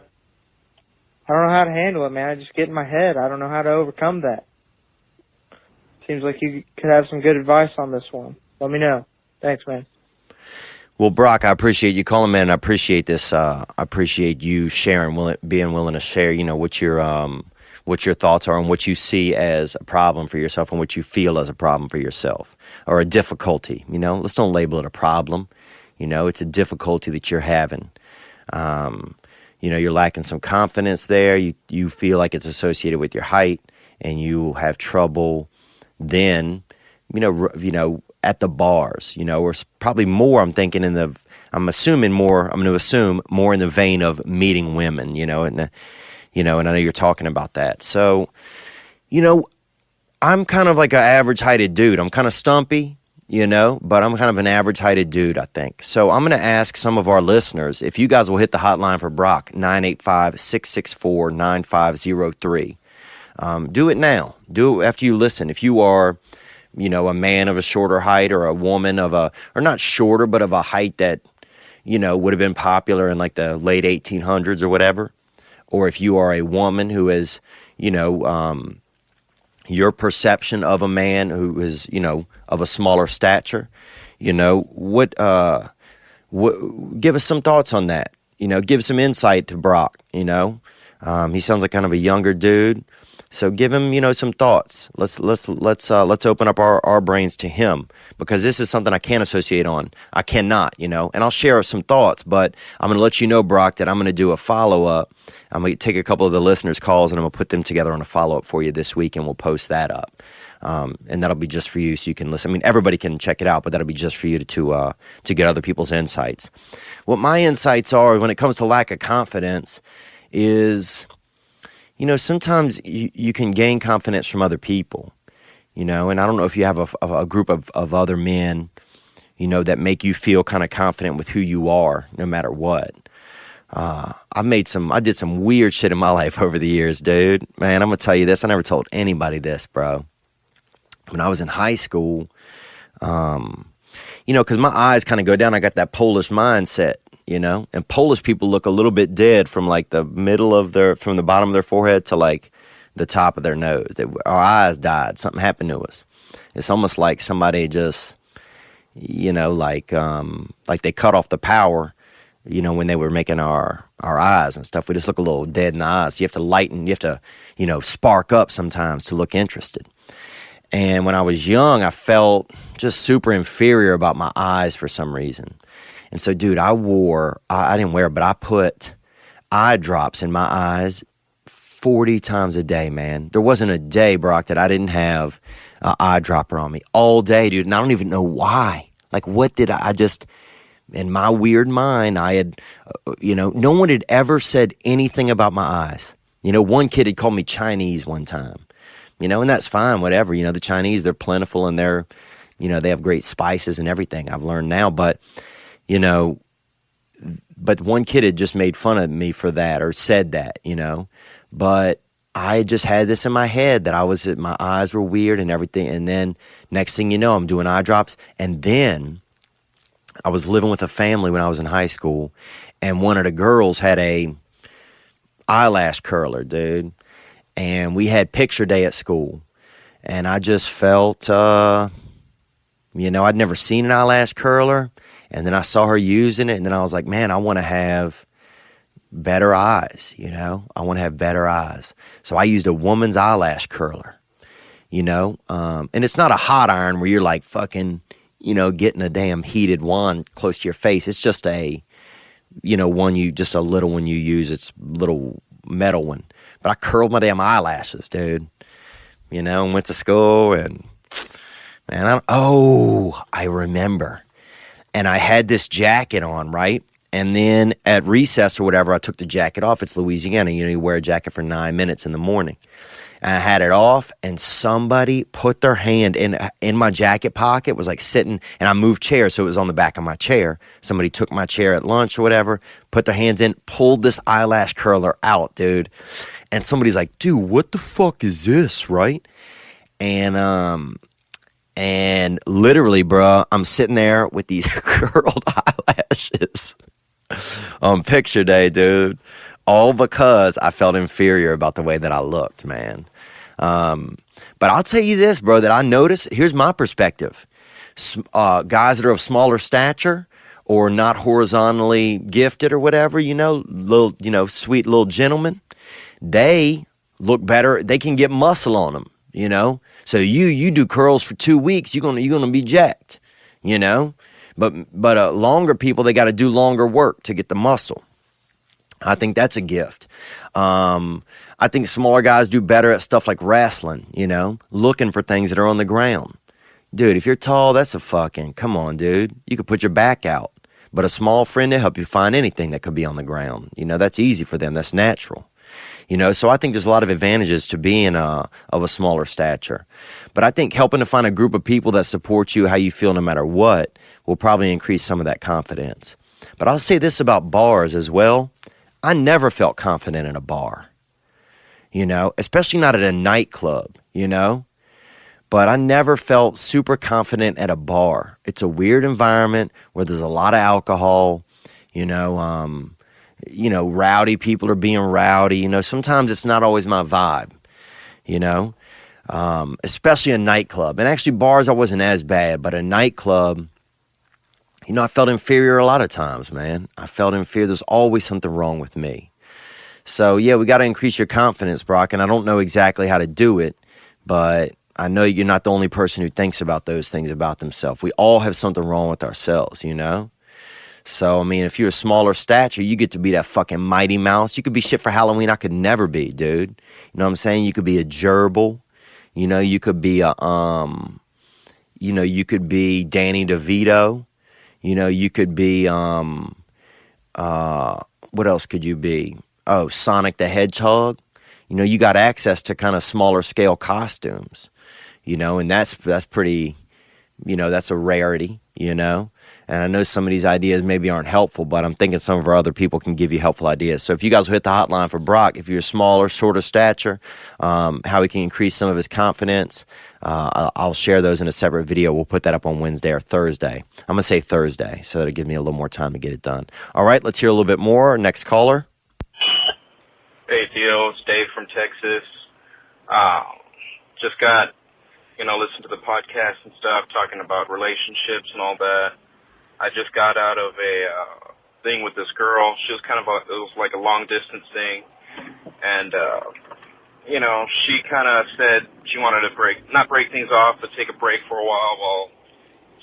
how to handle it, man. I just get in my head. I don't know how to overcome that. Seems like you could have some good advice on this one. Let me know. Thanks, man. Well, Brock, I appreciate you calling, man. I appreciate this. I appreciate you sharing, being willing to share, what your thoughts are and what you see as a problem for yourself and what you feel as a problem for yourself or a difficulty. Let's don't label it a problem. It's a difficulty that you're having. You're lacking some confidence there. You feel like it's associated with your height, and you have trouble then, at the bars, or probably more, I'm thinking I'm going to assume more in the vein of meeting women, and I know you're talking about that. So, I'm kind of like an average-heighted dude. I'm kind of stumpy, but I'm kind of an average-heighted dude, I think. So I'm going to ask some of our listeners, if you guys will hit the hotline for Brock, 985-664-9503. Do it now. Do it after you listen. If you are, a man of a shorter height or a woman or not shorter, but of a height that, would have been popular in like the late 1800s or whatever. Or if you are a woman who is, your perception of a man who is, of a smaller stature, give us some thoughts on that. Give some insight to Brock. He sounds like kind of a younger dude, so give him, some thoughts. Let's open up our brains to him, because this is something I can't associate on. I cannot, and I'll share some thoughts, but I'm going to let you know, Brock, that I'm going to do a follow-up. I'm going to take a couple of the listeners' calls, and I'm going to put them together on a follow-up for you this week, and we'll post that up. And that'll be just for you, so you can listen. I mean, everybody can check it out, but that'll be just for you to get other people's insights. What my insights are when it comes to lack of confidence is, sometimes you can gain confidence from other people, and I don't know if you have a group of other men, that make you feel kind of confident with who you are, no matter what. I did some weird shit in my life over the years, dude. Man, I'm going to tell you this. I never told anybody this, bro. When I was in high school, because my eyes kind of go down, I got that Polish mindset, and Polish people look a little bit dead from like from the bottom of their forehead to like the top of their nose. Our eyes died. Something happened to us. It's almost like somebody just, like they cut off the power, when they were making our eyes and stuff. We just look a little dead in the eyes. You have to lighten, you have to, spark up sometimes to look interested. And when I was young, I felt just super inferior about my eyes for some reason. And so, dude, I didn't wear it, but I put eye drops in my eyes 40 times a day, man. There wasn't a day, Brock, that I didn't have eyedropper on me all day, dude. And I don't even know why. Like, what did I just, in my weird mind, I had, no one had ever said anything about my eyes. One kid had called me Chinese one time, and that's fine, whatever. The Chinese, they're plentiful and they're, they have great spices and everything, I've learned now. But, but one kid had just made fun of me for that or said that, But I just had this in my head that my eyes were weird and everything. And then next thing you know, I'm doing eye drops. And then I was living with a family when I was in high school, and one of the girls had a eyelash curler, dude. And we had picture day at school. And I just felt, I'd never seen an eyelash curler. And then I saw her using it, and then I was like, man, I want to have better eyes, I want to have better eyes. So I used a woman's eyelash curler, and it's not a hot iron where you're like fucking, getting a damn heated wand close to your face. It's just a, just a little one you use. It's a little metal one. But I curled my damn eyelashes, dude, and went to school, and man, I remember. And I had this jacket on, right? And then at recess or whatever, I took the jacket off. It's Louisiana. You wear a jacket for 9 minutes in the morning. And I had it off, and somebody put their hand in my jacket pocket. It was like sitting, and I moved chairs, so it was on the back of my chair. Somebody took my chair at lunch or whatever, put their hands in, pulled this eyelash curler out, dude. And somebody's like, dude, what the fuck is this, right? And literally, bro, I'm sitting there with these curled eyelashes on picture day, dude, all because I felt inferior about the way that I looked, man. But I'll tell you this, bro, that I noticed. Here's my perspective. Guys that are of smaller stature or not horizontally gifted or whatever, little, sweet little gentlemen, they look better. They can get muscle on them, So you do curls for 2 weeks, you're gonna be jacked, But longer people, they got to do longer work to get the muscle. I think that's a gift. I think smaller guys do better at stuff like wrestling, looking for things that are on the ground. Dude, if you're tall, that's a fucking, come on, dude. You could put your back out. But a small friend, they help you find anything that could be on the ground. That's easy for them. That's natural. So I think there's a lot of advantages to being of a smaller stature. But I think helping to find a group of people that support you, how you feel no matter what, will probably increase some of that confidence. But I'll say this about bars as well. I never felt confident in a bar, especially not at a nightclub, But I never felt super confident at a bar. It's a weird environment where there's a lot of alcohol, rowdy people are being rowdy. Sometimes it's not always my vibe, especially a nightclub. And actually bars, I wasn't as bad, but a nightclub, I felt inferior a lot of times, man. I felt inferior. There's always something wrong with me. So, yeah, we got to increase your confidence, Brock. And I don't know exactly how to do it, but I know you're not the only person who thinks about those things about themselves. We all have something wrong with ourselves, So, I mean, if you're a smaller stature, you get to be that fucking Mighty Mouse. You could be shit for Halloween I could never be, dude. You know what I'm saying? You could be a gerbil. You could be you could be Danny DeVito. You could be, what else could you be? Oh, Sonic the Hedgehog. You got access to kind of smaller scale costumes, and that's pretty, that's a rarity, And I know some of these ideas maybe aren't helpful, but I'm thinking some of our other people can give you helpful ideas. So if you guys will hit the hotline for Brock, if you're smaller, shorter stature, how he can increase some of his confidence, I'll share those in a separate video. We'll put that up on Wednesday or Thursday. I'm going to say Thursday so that it'll give me a little more time to get it done. All right, let's hear a little bit more. Next caller. Hey, Theo. It's Dave from Texas. Just got, listened to the podcast and stuff, talking about relationships and all that. I just got out of a thing with this girl. She was it was like a long distance thing. And, she kind of said she wanted to not break things off, but take a break for a while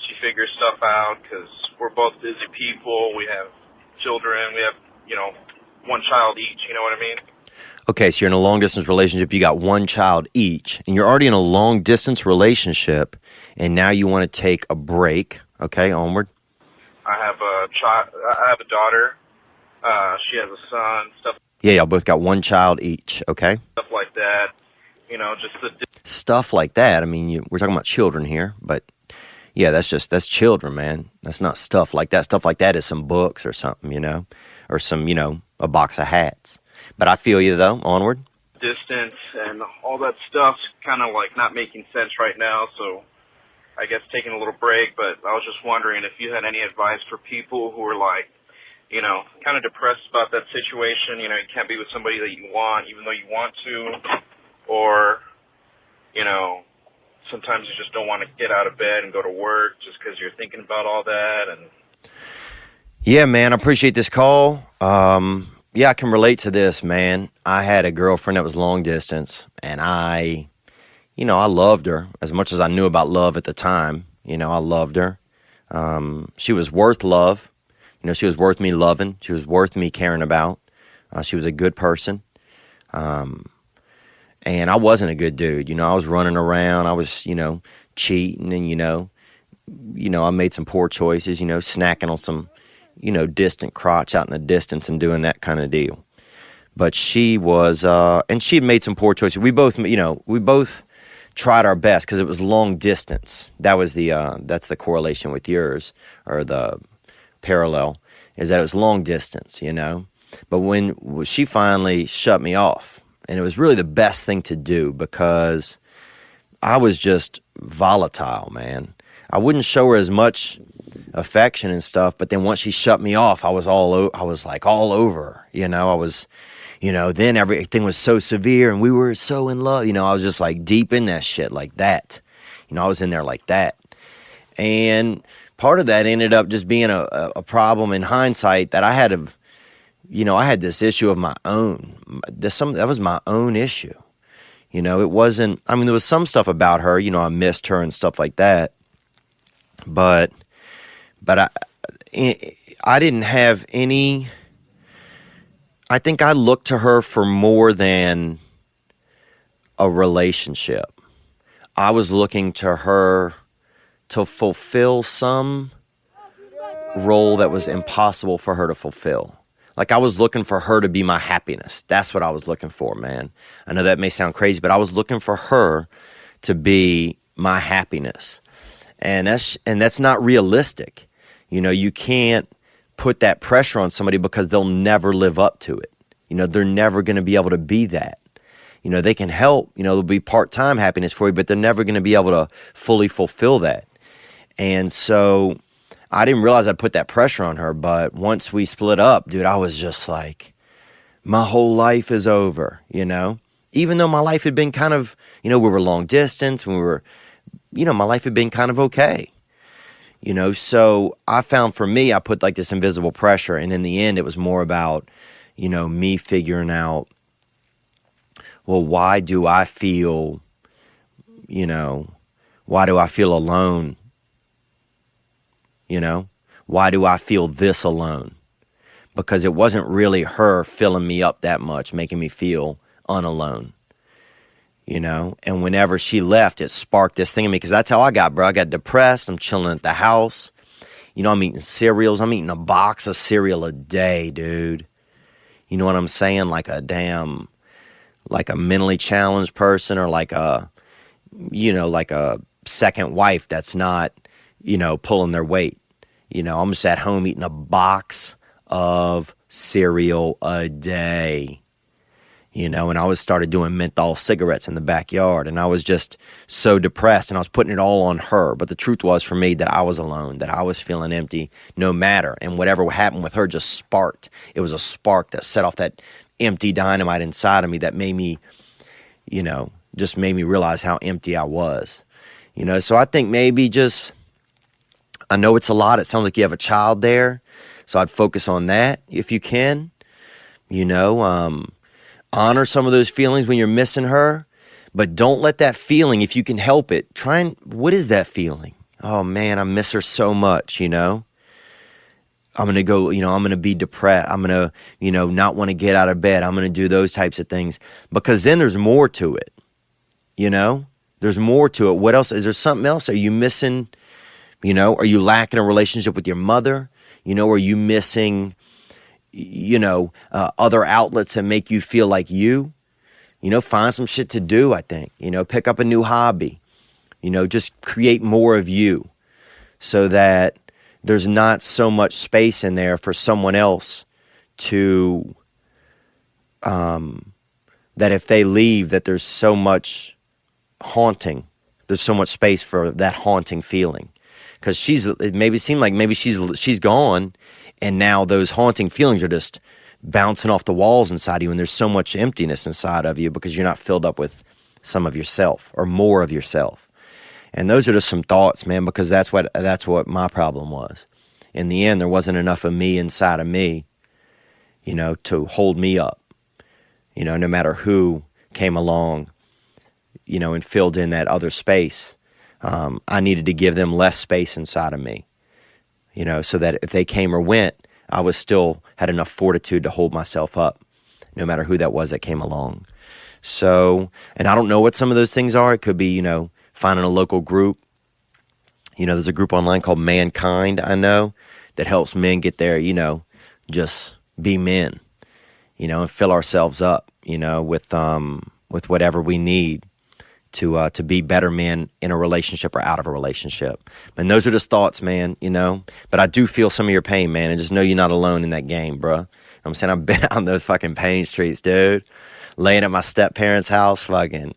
she figures stuff out, because we're both busy people. We have children. We have, one child each. You know what I mean? Okay, so you're in a long distance relationship. You got one child each, and you're already in a long distance relationship, and now you want to take a break. Okay, onward. I have a child. I have a daughter. She has a son. Yeah, y'all both got one child each. Okay. Stuff like that. Just the Stuff like that. I mean, we're talking about children here, but yeah, that's children, man. That's not stuff like that. Stuff like that is some books or something, or some, a box of hats. But I feel you though. Onward. distance and all that stuff's kind of like not making sense right now. So I guess taking a little break. But I was just wondering if you had any advice for people who are like, kind of depressed about that situation. You can't be with somebody that you want, even though you want to, or, sometimes you just don't want to get out of bed and go to work just because you're thinking about all that. And yeah, man, I appreciate this call. Yeah, I can relate to this, man. I had a girlfriend that was long distance, and I loved her as much as I knew about love at the time. I loved her. She was worth love. She was worth me loving. She was worth me caring about. She was a good person. And I wasn't a good dude. I was running around. I was, cheating and, I made some poor choices, snacking on some, distant crotch out in the distance and doing that kind of deal. But she was, and she had made some poor choices. We both tried our best because it was long distance. That was that's the correlation with yours, or the parallel, is that it was long distance, But when she finally shut me off, and it was really the best thing to do because I was just volatile, man. I wouldn't show her as much affection and stuff, but then once she shut me off, I was like all over her, I was, then everything was so severe and we were so in love, I was just like deep in that shit like that. I was in there like that. And part of that ended up just being a problem in hindsight that I had to, I had this issue of my own. That was my own issue. It wasn't, there was some stuff about her, I missed her and stuff like that. But I didn't have any, I think I looked to her for more than a relationship. I was looking to her to fulfill some role that was impossible for her to fulfill. Like I was looking for her to be my happiness. That's what I was looking for, man. I know that may sound crazy, but I was looking for her to be my happiness. And that's not realistic. You can't put that pressure on somebody because they'll never live up to it. They're never going to be able to be that. They can help, there'll be part-time happiness for you, but they're never going to be able to fully fulfill that. And so I didn't realize I'd put that pressure on her, but once we split up, dude, I was just like, my whole life is over, Even though my life had been kind of, we were long distance, we were, my life had been kind of okay. So I found for me, I put like this invisible pressure, and in the end, it was more about, me figuring out, well, why do I feel alone? Why do I feel this alone? Because it wasn't really her filling me up that much, making me feel unalone. And whenever she left, it sparked this thing in me, because that's how I got, bro. I got depressed. I'm chilling at the house. I'm eating cereals. I'm eating a box of cereal a day, dude. You know what I'm saying? Like a mentally challenged person, or like a second wife that's not, pulling their weight. I'm just at home eating a box of cereal a day. And I started doing menthol cigarettes in the backyard, and I was just so depressed, and I was putting it all on her. But the truth was for me that I was alone, that I was feeling empty no matter. And whatever happened with her just sparked. It was a spark that set off that empty dynamite inside of me that made me, just made me realize how empty I was. So I think maybe I know it's a lot. It sounds like you have a child there. So I'd focus on that if you can, honor some of those feelings when you're missing her, but don't let that feeling, if you can help it, what is that feeling? Oh man, I miss her so much, I'm going to go, I'm going to be depressed. I'm going to, not want to get out of bed. I'm going to do those types of things, because then there's more to it. There's more to it. What else? Is there something else? Are you missing, are you lacking a relationship with your mother? Are you missing, other outlets that make you feel like you? Find some shit to do, I think. Pick up a new hobby. Just create more of you, so that there's not so much space in there for someone else to, that if they leave, that there's so much haunting. There's so much space for that haunting feeling. Because it maybe seemed like maybe she's gone, and now those haunting feelings are just bouncing off the walls inside you, and there's so much emptiness inside of you because you're not filled up with some of yourself or more of yourself. And those are just some thoughts, man, because that's what my problem was. In the end, there wasn't enough of me inside of me, to hold me up, no matter who came along, and filled in that other space. I needed to give them less space inside of me, so that if they came or went, I was still had enough fortitude to hold myself up, no matter who that was that came along. So, and I don't know what some of those things are. It could be, finding a local group. There's a group online called Mankind, I know, that helps men get there, just be men, and fill ourselves up, with whatever we need to be better men in a relationship or out of a relationship. And those are just thoughts, man, But I do feel some of your pain, man, and just know you're not alone in that game, bro. I'm saying I've been on those fucking pain streets, dude. Laying at my step-parents' house, fucking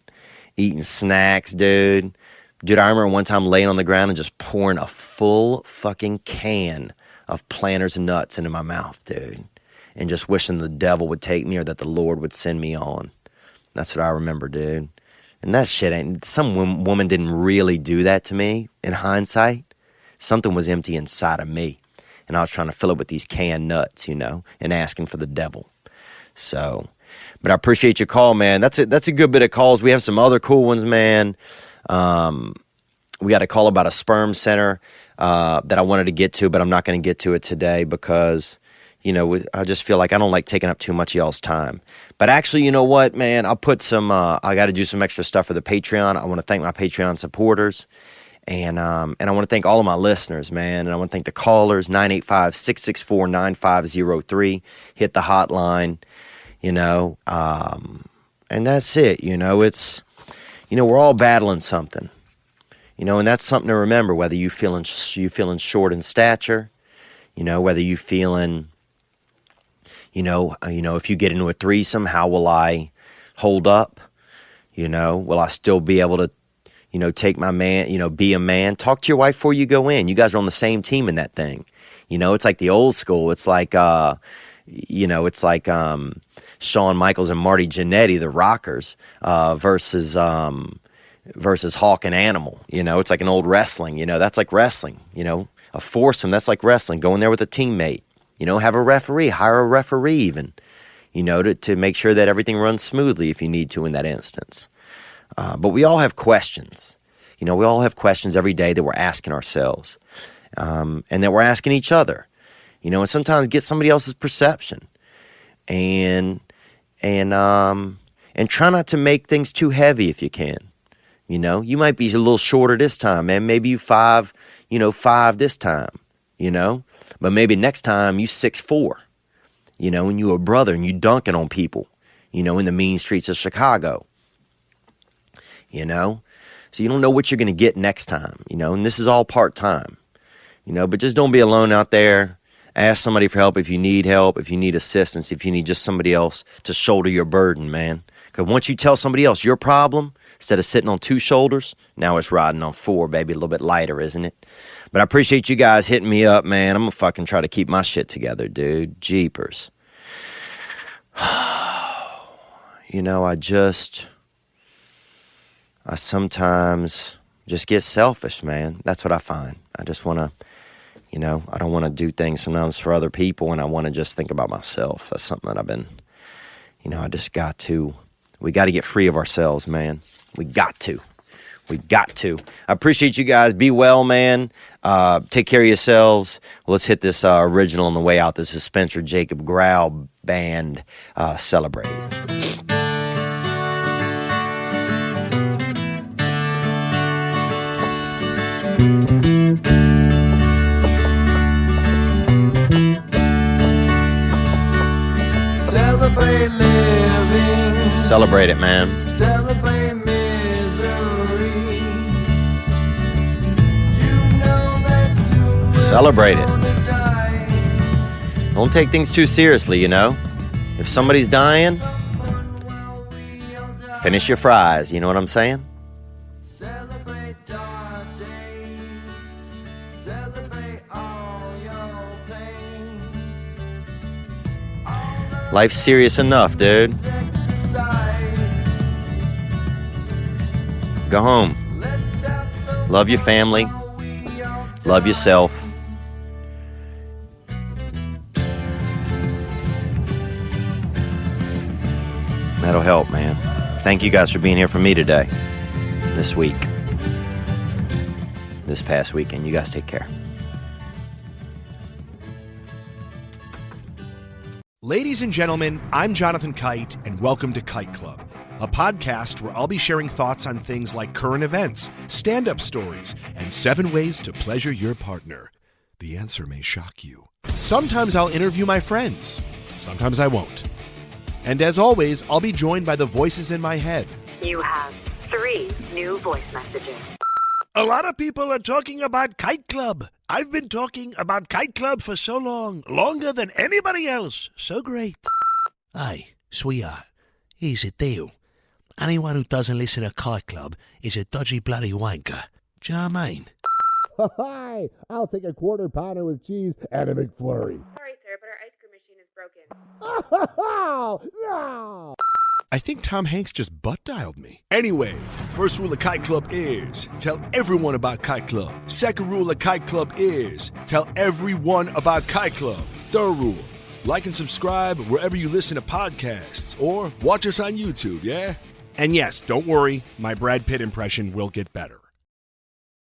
eating snacks, dude. Dude, I remember one time laying on the ground and just pouring a full fucking can of Planters nuts into my mouth, dude. And just wishing the devil would take me or that the Lord would send me on. That's what I remember, dude. And that shit ain't, some woman didn't really do that to me in hindsight. Something was empty inside of me. And I was trying to fill it with these canned nuts, and asking for the devil. So, but I appreciate your call, man. That's a good bit of calls. We have some other cool ones, man. We got a call about a sperm center that I wanted to get to, but I'm not going to get to it today because, I just feel like I don't like taking up too much of y'all's time. But actually, you know what, man? I'll put some, I got to do some extra stuff for the Patreon. I want to thank my Patreon supporters. And I want to thank all of my listeners, man. And I want to thank the callers, 985-664-9503. Hit the hotline, and that's it. It's, we're all battling something, and that's something to remember, whether you feeling short in stature, whether you feeling, if you get into a threesome, how will I hold up? Will I still be able to, take my man, be a man? Talk to your wife before you go in. You guys are on the same team in that thing. It's like the old school. It's like, Shawn Michaels and Marty Jannetty, the Rockers, versus Hawk and Animal. It's like an old wrestling. That's like wrestling. A foursome, that's like wrestling. Go in there with a teammate. Have a referee. Hire a referee even. To make sure that everything runs smoothly if you need to in that instance. But we all have questions. We all have questions every day that we're asking ourselves, and that we're asking each other. And sometimes get somebody else's perception, and try not to make things too heavy if you can. You might be a little shorter this time, man. Maybe you 5 this time, but maybe next time you 6'4", and you a brother and you dunking on people, in the mean streets of Chicago, so you don't know what you're going to get next time, and this is all part-time, but just don't be alone out there. Ask somebody for help if you need assistance, if you need just somebody else to shoulder your burden, man. Because once you tell somebody else your problem, instead of sitting on 2 shoulders, now it's riding on 4, baby. A little bit lighter, isn't it? But I appreciate you guys hitting me up, man. I'm going to fucking try to keep my shit together, dude. Jeepers. I sometimes just get selfish, man. That's what I find. I just want to, I don't want to do things sometimes for other people, and I want to just think about myself. That's something that I've been, we got to get free of ourselves, man. We got to. We got to. I appreciate you guys. Be well, man. Take care of yourselves. Let's hit this original on the way out. This is Spencer Jacob Growl Band, Celebrate. Celebrate living. Celebrate it, man. Celebrate misery. You know that soon Celebrate it. Don't take things too seriously, you know. If somebody's dying, finish your fries. You know what I'm saying? celebrate dark days. Celebrate all your pain. Life's serious enough, dude. Exercised. Go home. Love your family. Love yourself. That'll help, man. Thank you guys for being here for me today, this week, this past weekend. You guys take care. Ladies and gentlemen, I'm Jonathan Kite, and welcome to Kite Club, a podcast where I'll be sharing thoughts on things like current events, stand-up stories, and 7 ways to pleasure your partner. The answer may shock you. Sometimes I'll interview my friends. Sometimes I won't. And as always, I'll be joined by the voices in my head. You have 3 new voice messages. A lot of people are talking about Kite Club. I've been talking about Kite Club for so long, longer than anybody else. So great. Hey, sweetheart, here's it Theo. Anyone who doesn't listen to Kite Club is a dodgy bloody wanker. Do you know what I mean? Hi, I'll take a quarter pounder with cheese and a McFlurry. Sorry, sir, but our ice cream machine is broken. No! I think Tom Hanks just butt-dialed me. Anyway, first rule of Kite Club is tell everyone about Kite Club. Second rule of Kite Club is tell everyone about Kite Club. Third rule, like and subscribe wherever you listen to podcasts or watch us on YouTube, yeah? And yes, don't worry, my Brad Pitt impression will get better.